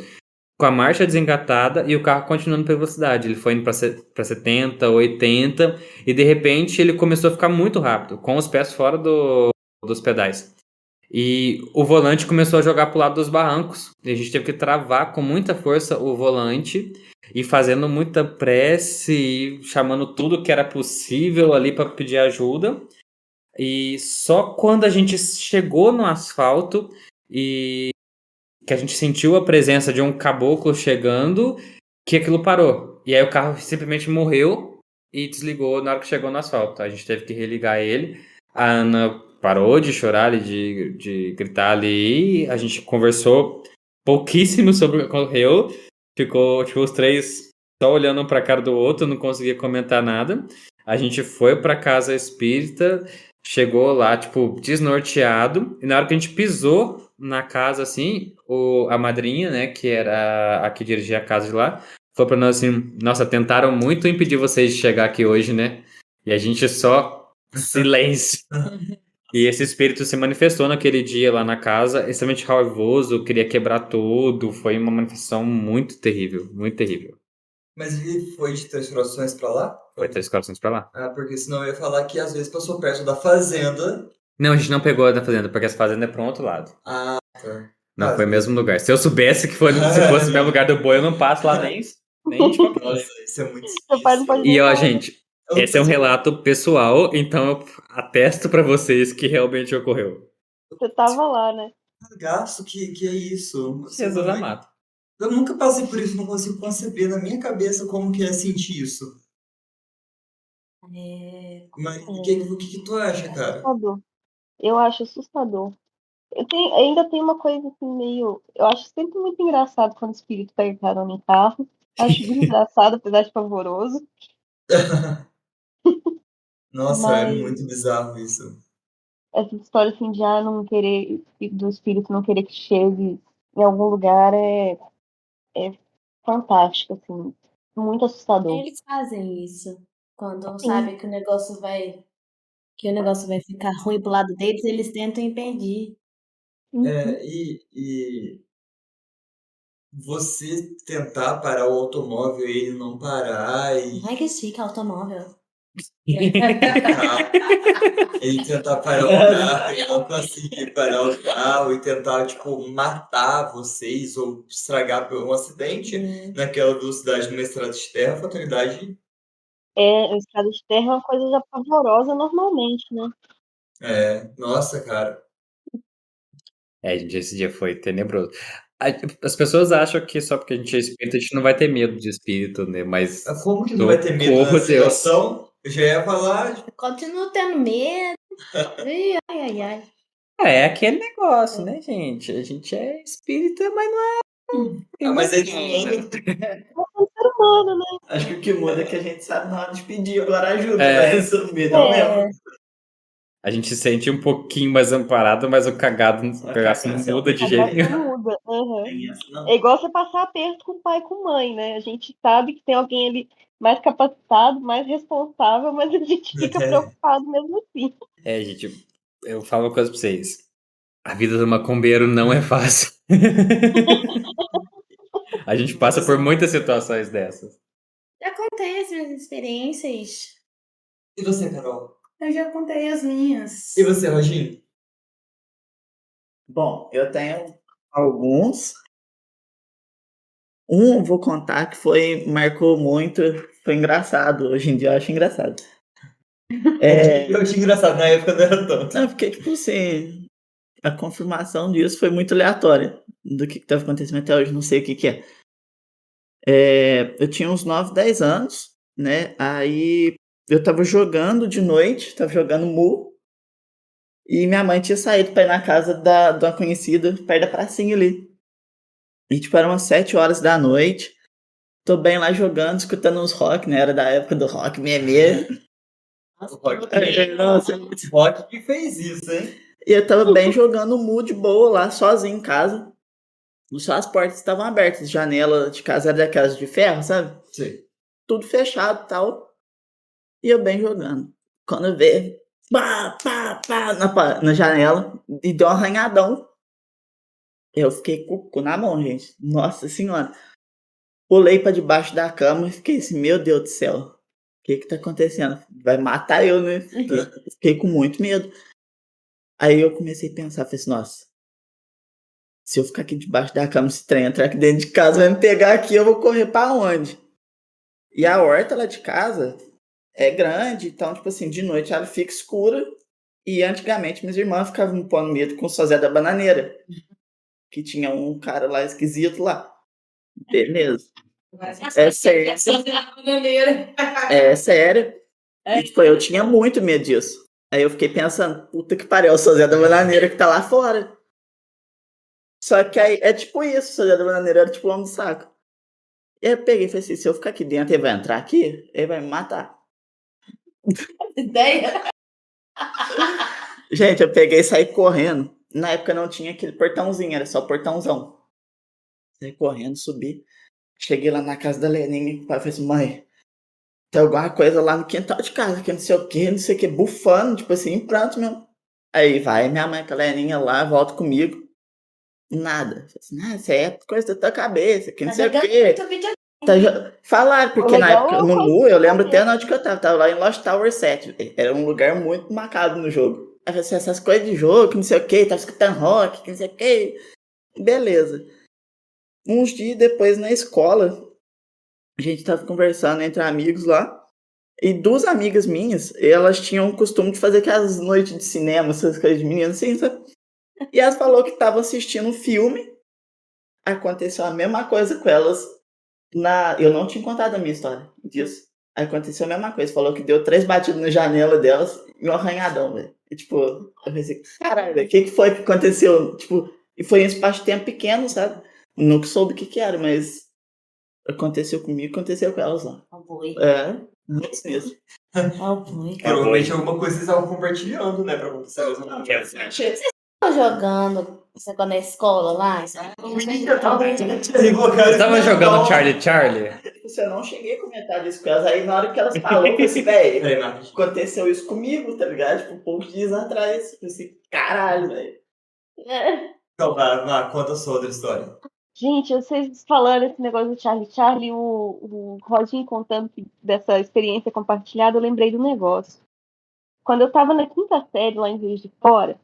com a marcha desengatada e o carro continuando pela velocidade. Ele foi indo para 70, 80 e de repente ele começou a ficar muito rápido, com os pés fora dos pedais. E o volante começou a jogar pro lado dos barrancos. E a gente teve que travar com muita força o volante e fazendo muita prece e chamando tudo que era possível ali para pedir ajuda. E só quando a gente chegou no asfalto e que a gente sentiu a presença de um caboclo chegando, que aquilo parou. E aí o carro simplesmente morreu e desligou na hora que chegou no asfalto. A gente teve que religar ele. A Ana parou de chorar ali, de gritar ali. A gente conversou pouquíssimo sobre o que ocorreu. Ficou, tipo, os três só olhando um pra cara do outro, não conseguia comentar nada. A gente foi pra casa espírita, chegou lá, tipo, desnorteado. E na hora que a gente pisou na casa, assim, a madrinha, né, que era a que dirigia a casa de lá, falou pra nós assim: nossa, tentaram muito impedir vocês de chegar aqui hoje, né? E a gente só silêncio. E esse espírito se manifestou naquele dia lá na casa, extremamente raivoso, queria quebrar tudo. Foi uma manifestação muito terrível, muito terrível. Mas ele foi de Três Corações pra lá? Foi 3 Corações pra lá. Ah, porque senão eu ia falar que às vezes passou perto da fazenda. Não, a gente não pegou na fazenda, porque essa fazenda é pro outro lado. Ah, tá. Não, Ah, foi o mesmo lugar. Se eu soubesse que se fosse o mesmo lugar do boi, eu não passo lá nem de qualquer Nossa, jeito. isso é muito Seu pai não pode difícil. E ó, falar. gente, esse é um relato pessoal, então eu atesto pra vocês que realmente ocorreu. Você tava lá, né? Gasto, que é isso? Jesus amado. Eu nunca passei por isso, não consigo conceber na minha cabeça como que é sentir isso. Mas o que tu acha, cara? Assustador. Eu acho assustador. Ainda tem uma coisa assim meio. Eu acho sempre muito engraçado quando o espírito pega carona em carro. Acho muito engraçado, apesar de pavoroso. Nossa, é Mas muito bizarro isso. essa história assim de não querer, do espírito não querer que chegue em algum lugar é fantástico, assim. Muito assustador. Eles fazem isso. Quando Sim. sabem que o negócio vai ficar ruim pro lado deles, eles tentam impedir. É, e você tentar parar o automóvel e ele não parar e Ai, que chique, automóvel. ele tentar parar o carro e não conseguir parar o carro e tentar, tipo, matar vocês ou estragar por um acidente naquela velocidade numa estrada de terra, a fatalidade A estrada de terra é uma coisa já pavorosa normalmente, né? nossa, cara. Gente, esse dia foi tenebroso. As pessoas acham que só porque a gente é espírita, a gente não vai ter medo de espírito, né? Mas Como que não vai ter medo socorro, na Deus. situação? Eu já ia falar, Continuo tendo medo. Ih, ai, ai. É aquele negócio, né, gente? A gente é espírita, mas não é. mas é Ser humano, né? Acho que o que muda é que a gente sabe na hora de pedir agora ajuda, É. vai resolver, não mesmo? A gente se sente um pouquinho mais amparado, mas o cagado não muda de jeito nenhum. Não muda. Uhum. Tem essa, não. É igual você passar aperto com o pai e com a mãe, né? A gente sabe que tem alguém ali mais capacitado, mais responsável, mas a gente fica preocupado mesmo assim. Gente, eu falo uma coisa pra vocês. A vida do macumbeiro não é fácil. A gente passa por muitas situações dessas. Já contei as minhas experiências. E você, Carol? Eu já contei as minhas. E você, Roginho? Bom, eu tenho alguns. Um vou contar que marcou muito, foi engraçado. Hoje em dia eu acho engraçado. Eu achei engraçado, na época não era tanto. Não, porque, tipo assim, a confirmação disso foi muito aleatória do que estava acontecendo até hoje, não sei o que é. Eu tinha uns 9, 10 anos, né? Aí eu tava jogando de noite, tava jogando Mu, e minha mãe tinha saído pra ir na casa de uma conhecida, perto da pracinha ali. E, tipo, eram umas 7 horas da noite. Tô bem lá jogando, escutando uns rock, né? Era da época do rock mesmo. Nossa, Rock que fez isso, hein? E eu tava bem jogando Mu de boa lá, sozinho em casa. Só as portas estavam abertas, janela de casa era daquelas de ferro, sabe? Sim. Tudo fechado e tal. E eu bem jogando. Quando eu vejo, pá, na janela, e deu um arranhadão. Eu fiquei com o cu na mão, gente. Nossa senhora. Pulei pra debaixo da cama e fiquei assim, meu Deus do céu. O que tá acontecendo? Vai matar eu, né? Fiquei com muito medo. Aí eu comecei a pensar, falei assim, nossa, se eu ficar aqui debaixo da cama, esse trem entrar aqui dentro de casa, vai me pegar aqui, eu vou correr pra onde? E a horta lá de casa é grande, então, tipo assim, de noite ela fica escura. E antigamente minhas irmãs ficavam me pondo medo com o São Zé da Bananeira. Que tinha um cara lá esquisito lá. Beleza. É sério. É sério. E, tipo, eu tinha muito medo disso. Aí eu fiquei pensando, puta que pariu, o São Zé da Bananeira que tá lá fora. Só que aí é tipo isso, o São Zé da Bananeira era tipo o homem do saco. E aí eu peguei e falei assim, se eu ficar aqui dentro, ele vai entrar aqui, ele vai me matar. Ideia? Gente, eu peguei e saí correndo. Na época não tinha aquele portãozinho, era só portãozão. Saí correndo, subi. Cheguei lá na casa da Leninha, o pai falou assim, mãe, tem alguma coisa lá no quintal de casa, que não sei o que, bufando, tipo assim, em pranto mesmo. Aí vai minha mãe com a Leninha lá, volta comigo. Nada. Falei assim, isso aí é coisa da tua cabeça, que não sei o quê. Falaram, porque na Legal, época, no Mu, eu lembro até na hora que eu tava lá em Lost Tower 7. Era um lugar muito macabro no jogo. Aí eu falei assim, essas coisas de jogo, que não sei o que, tava escutando rock, que não sei o que. Beleza. Uns dias depois na escola, a gente tava conversando entre amigos lá. E duas amigas minhas, elas tinham o costume de fazer aquelas noites de cinema, essas coisas de meninas assim, sabe? E elas falou que estavam assistindo um filme. Aconteceu a mesma coisa com elas. Eu não tinha contado a minha história disso. Aí aconteceu a mesma coisa. Falou que deu 3 batidas na janela delas e um arranhadão, velho. E tipo, eu pensei, caralho, velho, o que foi que aconteceu? Tipo, e foi em espaço de tempo pequeno, sabe? Nunca soube o que era, mas aconteceu comigo, aconteceu com elas lá. É, isso mesmo. Provavelmente alguma coisa vocês estavam compartilhando, né? Pra acontecer a mesma coisa. Vocês estão jogando você quando na escola lá? Você tava jogando Charlie? Eu não cheguei a comentar isso com elas. Aí na hora que elas falaram, eu falei assim, velho, Peraí, Marcos. aconteceu isso comigo, tá ligado? Tipo, poucos dias atrás. Eu falei assim, caralho, velho. Então, vai, conta a sua outra história. Gente, vocês falando esse negócio do Charlie, o Rodinho contando dessa experiência compartilhada, eu lembrei do negócio. Quando eu tava na 5ª série, lá em Juiz de Fora,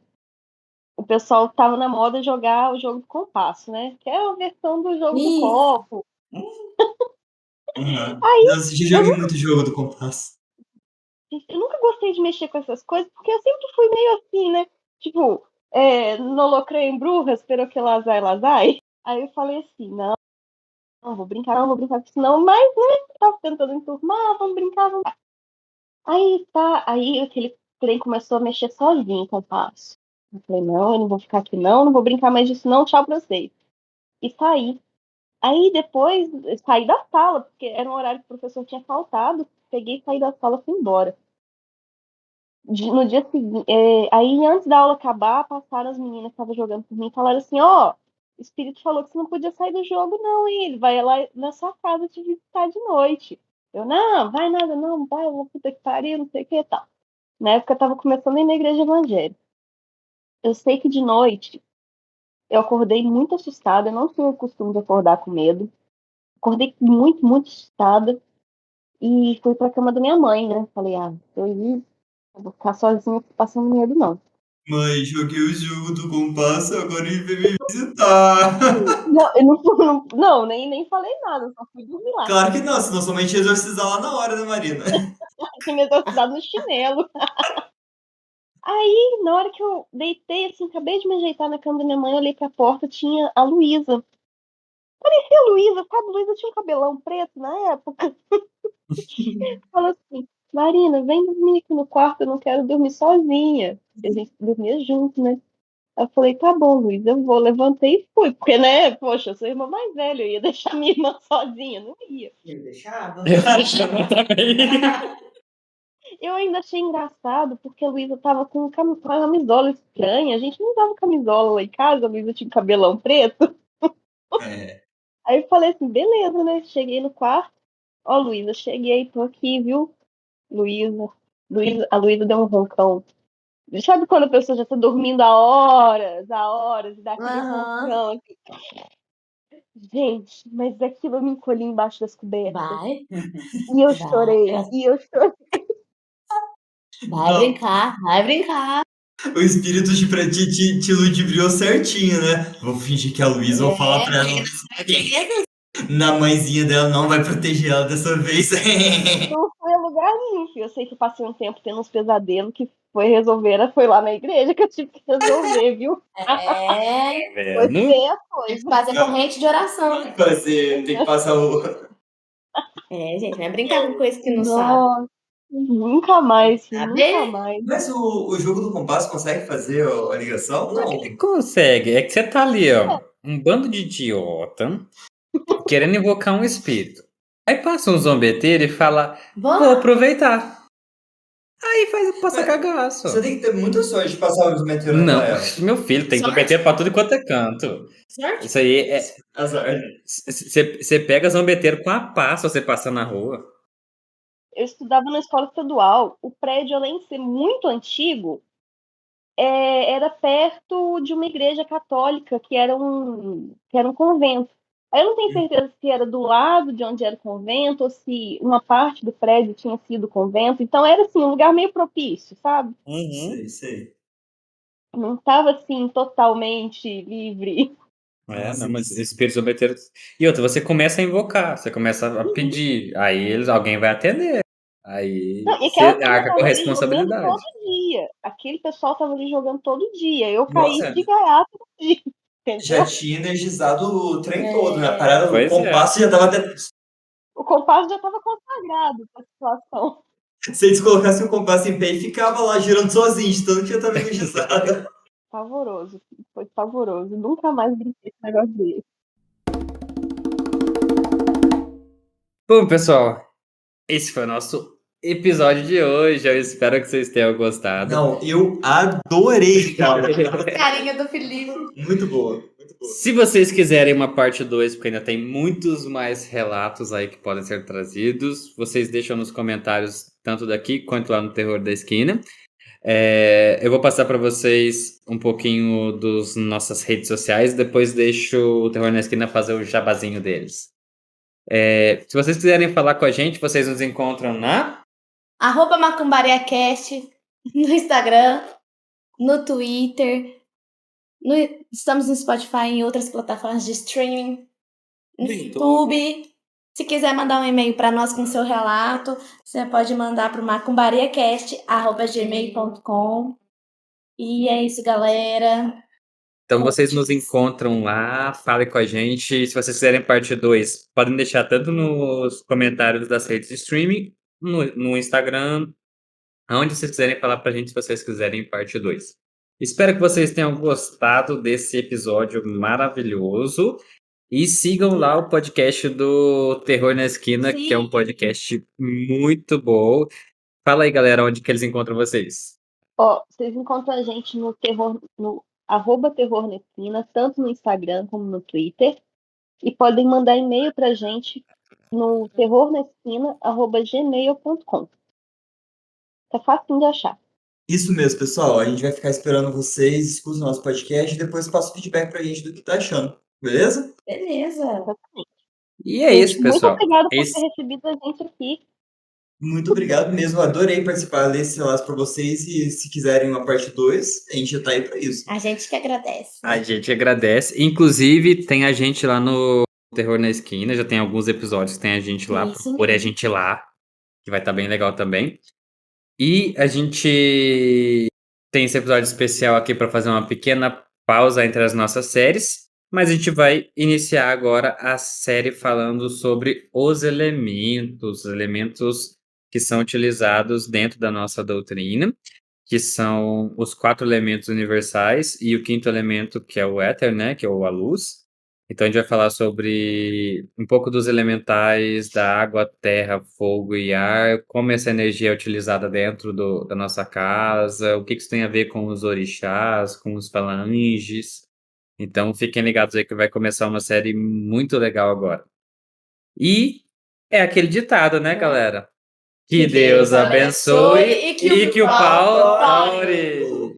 o pessoal tava na moda jogar o jogo do compasso, né? Que é a versão do jogo do copo. Nossa, já joguei muito jogo do compasso. Eu nunca gostei de mexer com essas coisas, porque eu sempre fui meio assim, né? Tipo, no locrei brujas, pero que lazai, lazai. Aí eu falei assim, não vou brincar, porque senão, mas, né, tava tentando enturmar, vamos brincar. Aí tá, aí aquele trem começou a mexer sozinho com o passo. Eu falei, não, eu não vou ficar aqui não vou brincar mais disso não, tchau pra vocês. E saí. Aí depois, saí da sala, porque era um horário que o professor tinha faltado, peguei, saí da sala e fui embora. No dia seguinte, aí antes da aula acabar, passaram as meninas que estavam jogando por mim e falaram assim, ó, o espírito falou que você não podia sair do jogo não, hein? Ele vai lá na sua casa te visitar de noite. Eu, não, vai nada não, vai, eu vou puta que pariu, não sei o que e tal. Na época eu tava começando a ir na igreja evangélica. Eu sei que de noite eu acordei muito assustada, eu não tinha o costume de acordar com medo. Acordei muito, muito assustada e fui pra cama da minha mãe, né? Falei, eu vou ficar sozinha passando medo, não. Mãe, joguei o jogo do compasso, agora ele veio me visitar. Não, eu não, nem falei nada, eu só fui dormir lá. Claro que não, senão somente exorcizar lá na hora, né, Marina? Tinha me exorcizado no chinelo. Aí, na hora que eu deitei, assim, acabei de me ajeitar na cama da minha mãe, eu olhei pra porta, tinha a Luísa. Parecia a Luísa, sabe? A Luísa tinha um cabelão preto na época. Falou assim, Marina, vem dormir aqui no quarto, eu não quero dormir sozinha. A gente dormia junto, né? Aí eu falei, tá bom, Luísa, eu vou. Levantei e fui. Porque, né, poxa, eu sou a irmã mais velha, eu ia deixar minha irmã sozinha, não ia. Eu deixava. Eu ainda achei engraçado, porque a Luísa tava com uma camisola estranha. A gente não usava camisola lá em casa, a Luísa tinha cabelão preto. É. Aí eu falei assim, beleza, né? Cheguei no quarto. Ó, Luísa, cheguei, tô aqui, viu? Luísa, a Luísa deu um roncão. Sabe quando a pessoa já tá dormindo há horas, e dá aquele roncão assim. Gente, mas aquilo eu me encolhi embaixo das cobertas. Vai. E eu chorei. Vai brincar, vai brincar. O espírito te ludibriou certinho, né? Vou fingir que é a Luísa, vou falar pra ela. Na mãezinha dela, não vai proteger ela dessa vez. Não foi a lugar nenhum, filho. Eu sei que eu passei um tempo tendo uns pesadelos que foi lá na igreja que eu tive que resolver, viu? Foi feia a Tem que coisa. fazer corrente de oração. Tem que passar o. Gente, não é brincar com coisa que não sabe. Nossa, nunca mais, filho, Sabe? nunca mais. Mas o jogo do compasso consegue fazer a ligação? Não. Consegue. É que você tá ali, ó. Um bando de idiota querendo invocar um espírito. Aí passa um zombeteiro e fala, vou aproveitar. Aí passa cagaço. Você tem que ter muita sorte de passar o meteoro Não, naquela época. meu filho, tem Sorte? zombeteiro pra tudo quanto é canto. Certo? Isso aí é. Azar. Você pega zombeteiro com a pá se você passar na rua. Eu estudava na escola estadual. O prédio, além de ser muito antigo, era perto de uma igreja católica que era um convento. Aí eu não tenho certeza se era do lado de onde era o convento ou se uma parte do prédio tinha sido convento. Então era assim, um lugar meio propício, sabe? Sei. Não estava assim totalmente livre. Não, mas espíritos zombeteiros. E outra, você começa a invocar, você começa a pedir, aí alguém vai atender. Aí Não, e você aquela turma arca com a tava ali jogando responsabilidade. todo dia. Aquele pessoal tava ali jogando todo dia. Eu caí Nossa, de gaiato todo dia, já entendeu? tinha energizado o trem É. todo, né? A parada, o Pois é. compasso já tava até. O compasso já tava consagrado pra situação. Se eles colocassem o compasso em pé e ficava lá girando sozinho, de tanto que já tava energizado. Pavoroso. Foi pavoroso. Nunca mais brinquei esse negócio dele. Bom, pessoal, esse foi o nosso episódio de hoje. Eu espero que vocês tenham gostado. Não, eu adorei, cara. Carinha do Felipe. Muito boa. Se vocês quiserem uma parte 2, porque ainda tem muitos mais relatos aí que podem ser trazidos, vocês deixam nos comentários, tanto daqui quanto lá no Terror da Esquina. Eu vou passar para vocês um pouquinho das nossas redes sociais, depois deixo o Terror na Esquina fazer o jabazinho deles. Se vocês quiserem falar com a gente, vocês nos encontram na... @MacumbariaCast no Instagram, no Twitter, estamos no Spotify e em outras plataformas de streaming, no YouTube. Se quiser mandar um e-mail para nós com seu relato, você pode mandar para o macumbariacast@gmail.com. E é isso, galera. Então vocês nos encontram lá, falem com a gente. Se vocês quiserem parte 2, podem deixar tanto nos comentários das redes de streaming, no Instagram, aonde vocês quiserem falar pra gente se vocês quiserem parte 2. Espero que vocês tenham gostado desse episódio maravilhoso. E sigam lá o podcast do Terror na Esquina, Sim. que é um podcast muito bom. Fala aí, galera, onde que eles encontram vocês? Ó, vocês encontram a gente no @Terror na Esquina, tanto no Instagram como no Twitter. E podem mandar e-mail pra gente no terrornaesquina@gmail.com. Tá fácil de achar. Isso mesmo, pessoal. A gente vai ficar esperando vocês, escutem o nosso podcast e depois passa o feedback pra gente do que tá achando. Beleza? Beleza. E é isso, Muito pessoal. obrigada por ter recebido a gente aqui. Muito obrigado mesmo. Adorei participar desse relato pra vocês. E se quiserem uma parte 2, a gente já tá aí pra isso. A gente que agradece. A gente agradece. Inclusive, tem a gente lá no Terror na Esquina. Já tem alguns episódios que tem a gente lá. Isso Procure a mesmo. gente lá, que vai estar bem legal também. E a gente tem esse episódio especial aqui para fazer uma pequena pausa entre as nossas séries. Mas a gente vai iniciar agora a série falando sobre os elementos que são utilizados dentro da nossa doutrina, que são os 4 elementos universais e o 5º elemento, que é o éter, né, que é a luz. Então a gente vai falar sobre um pouco dos elementais da água, terra, fogo e ar, como essa energia é utilizada dentro da nossa casa, o que isso tem a ver com os orixás, com os falanges. Então fiquem ligados aí que vai começar uma série muito legal agora. E é aquele ditado, né, galera? Que Deus abençoe e que o pau tore.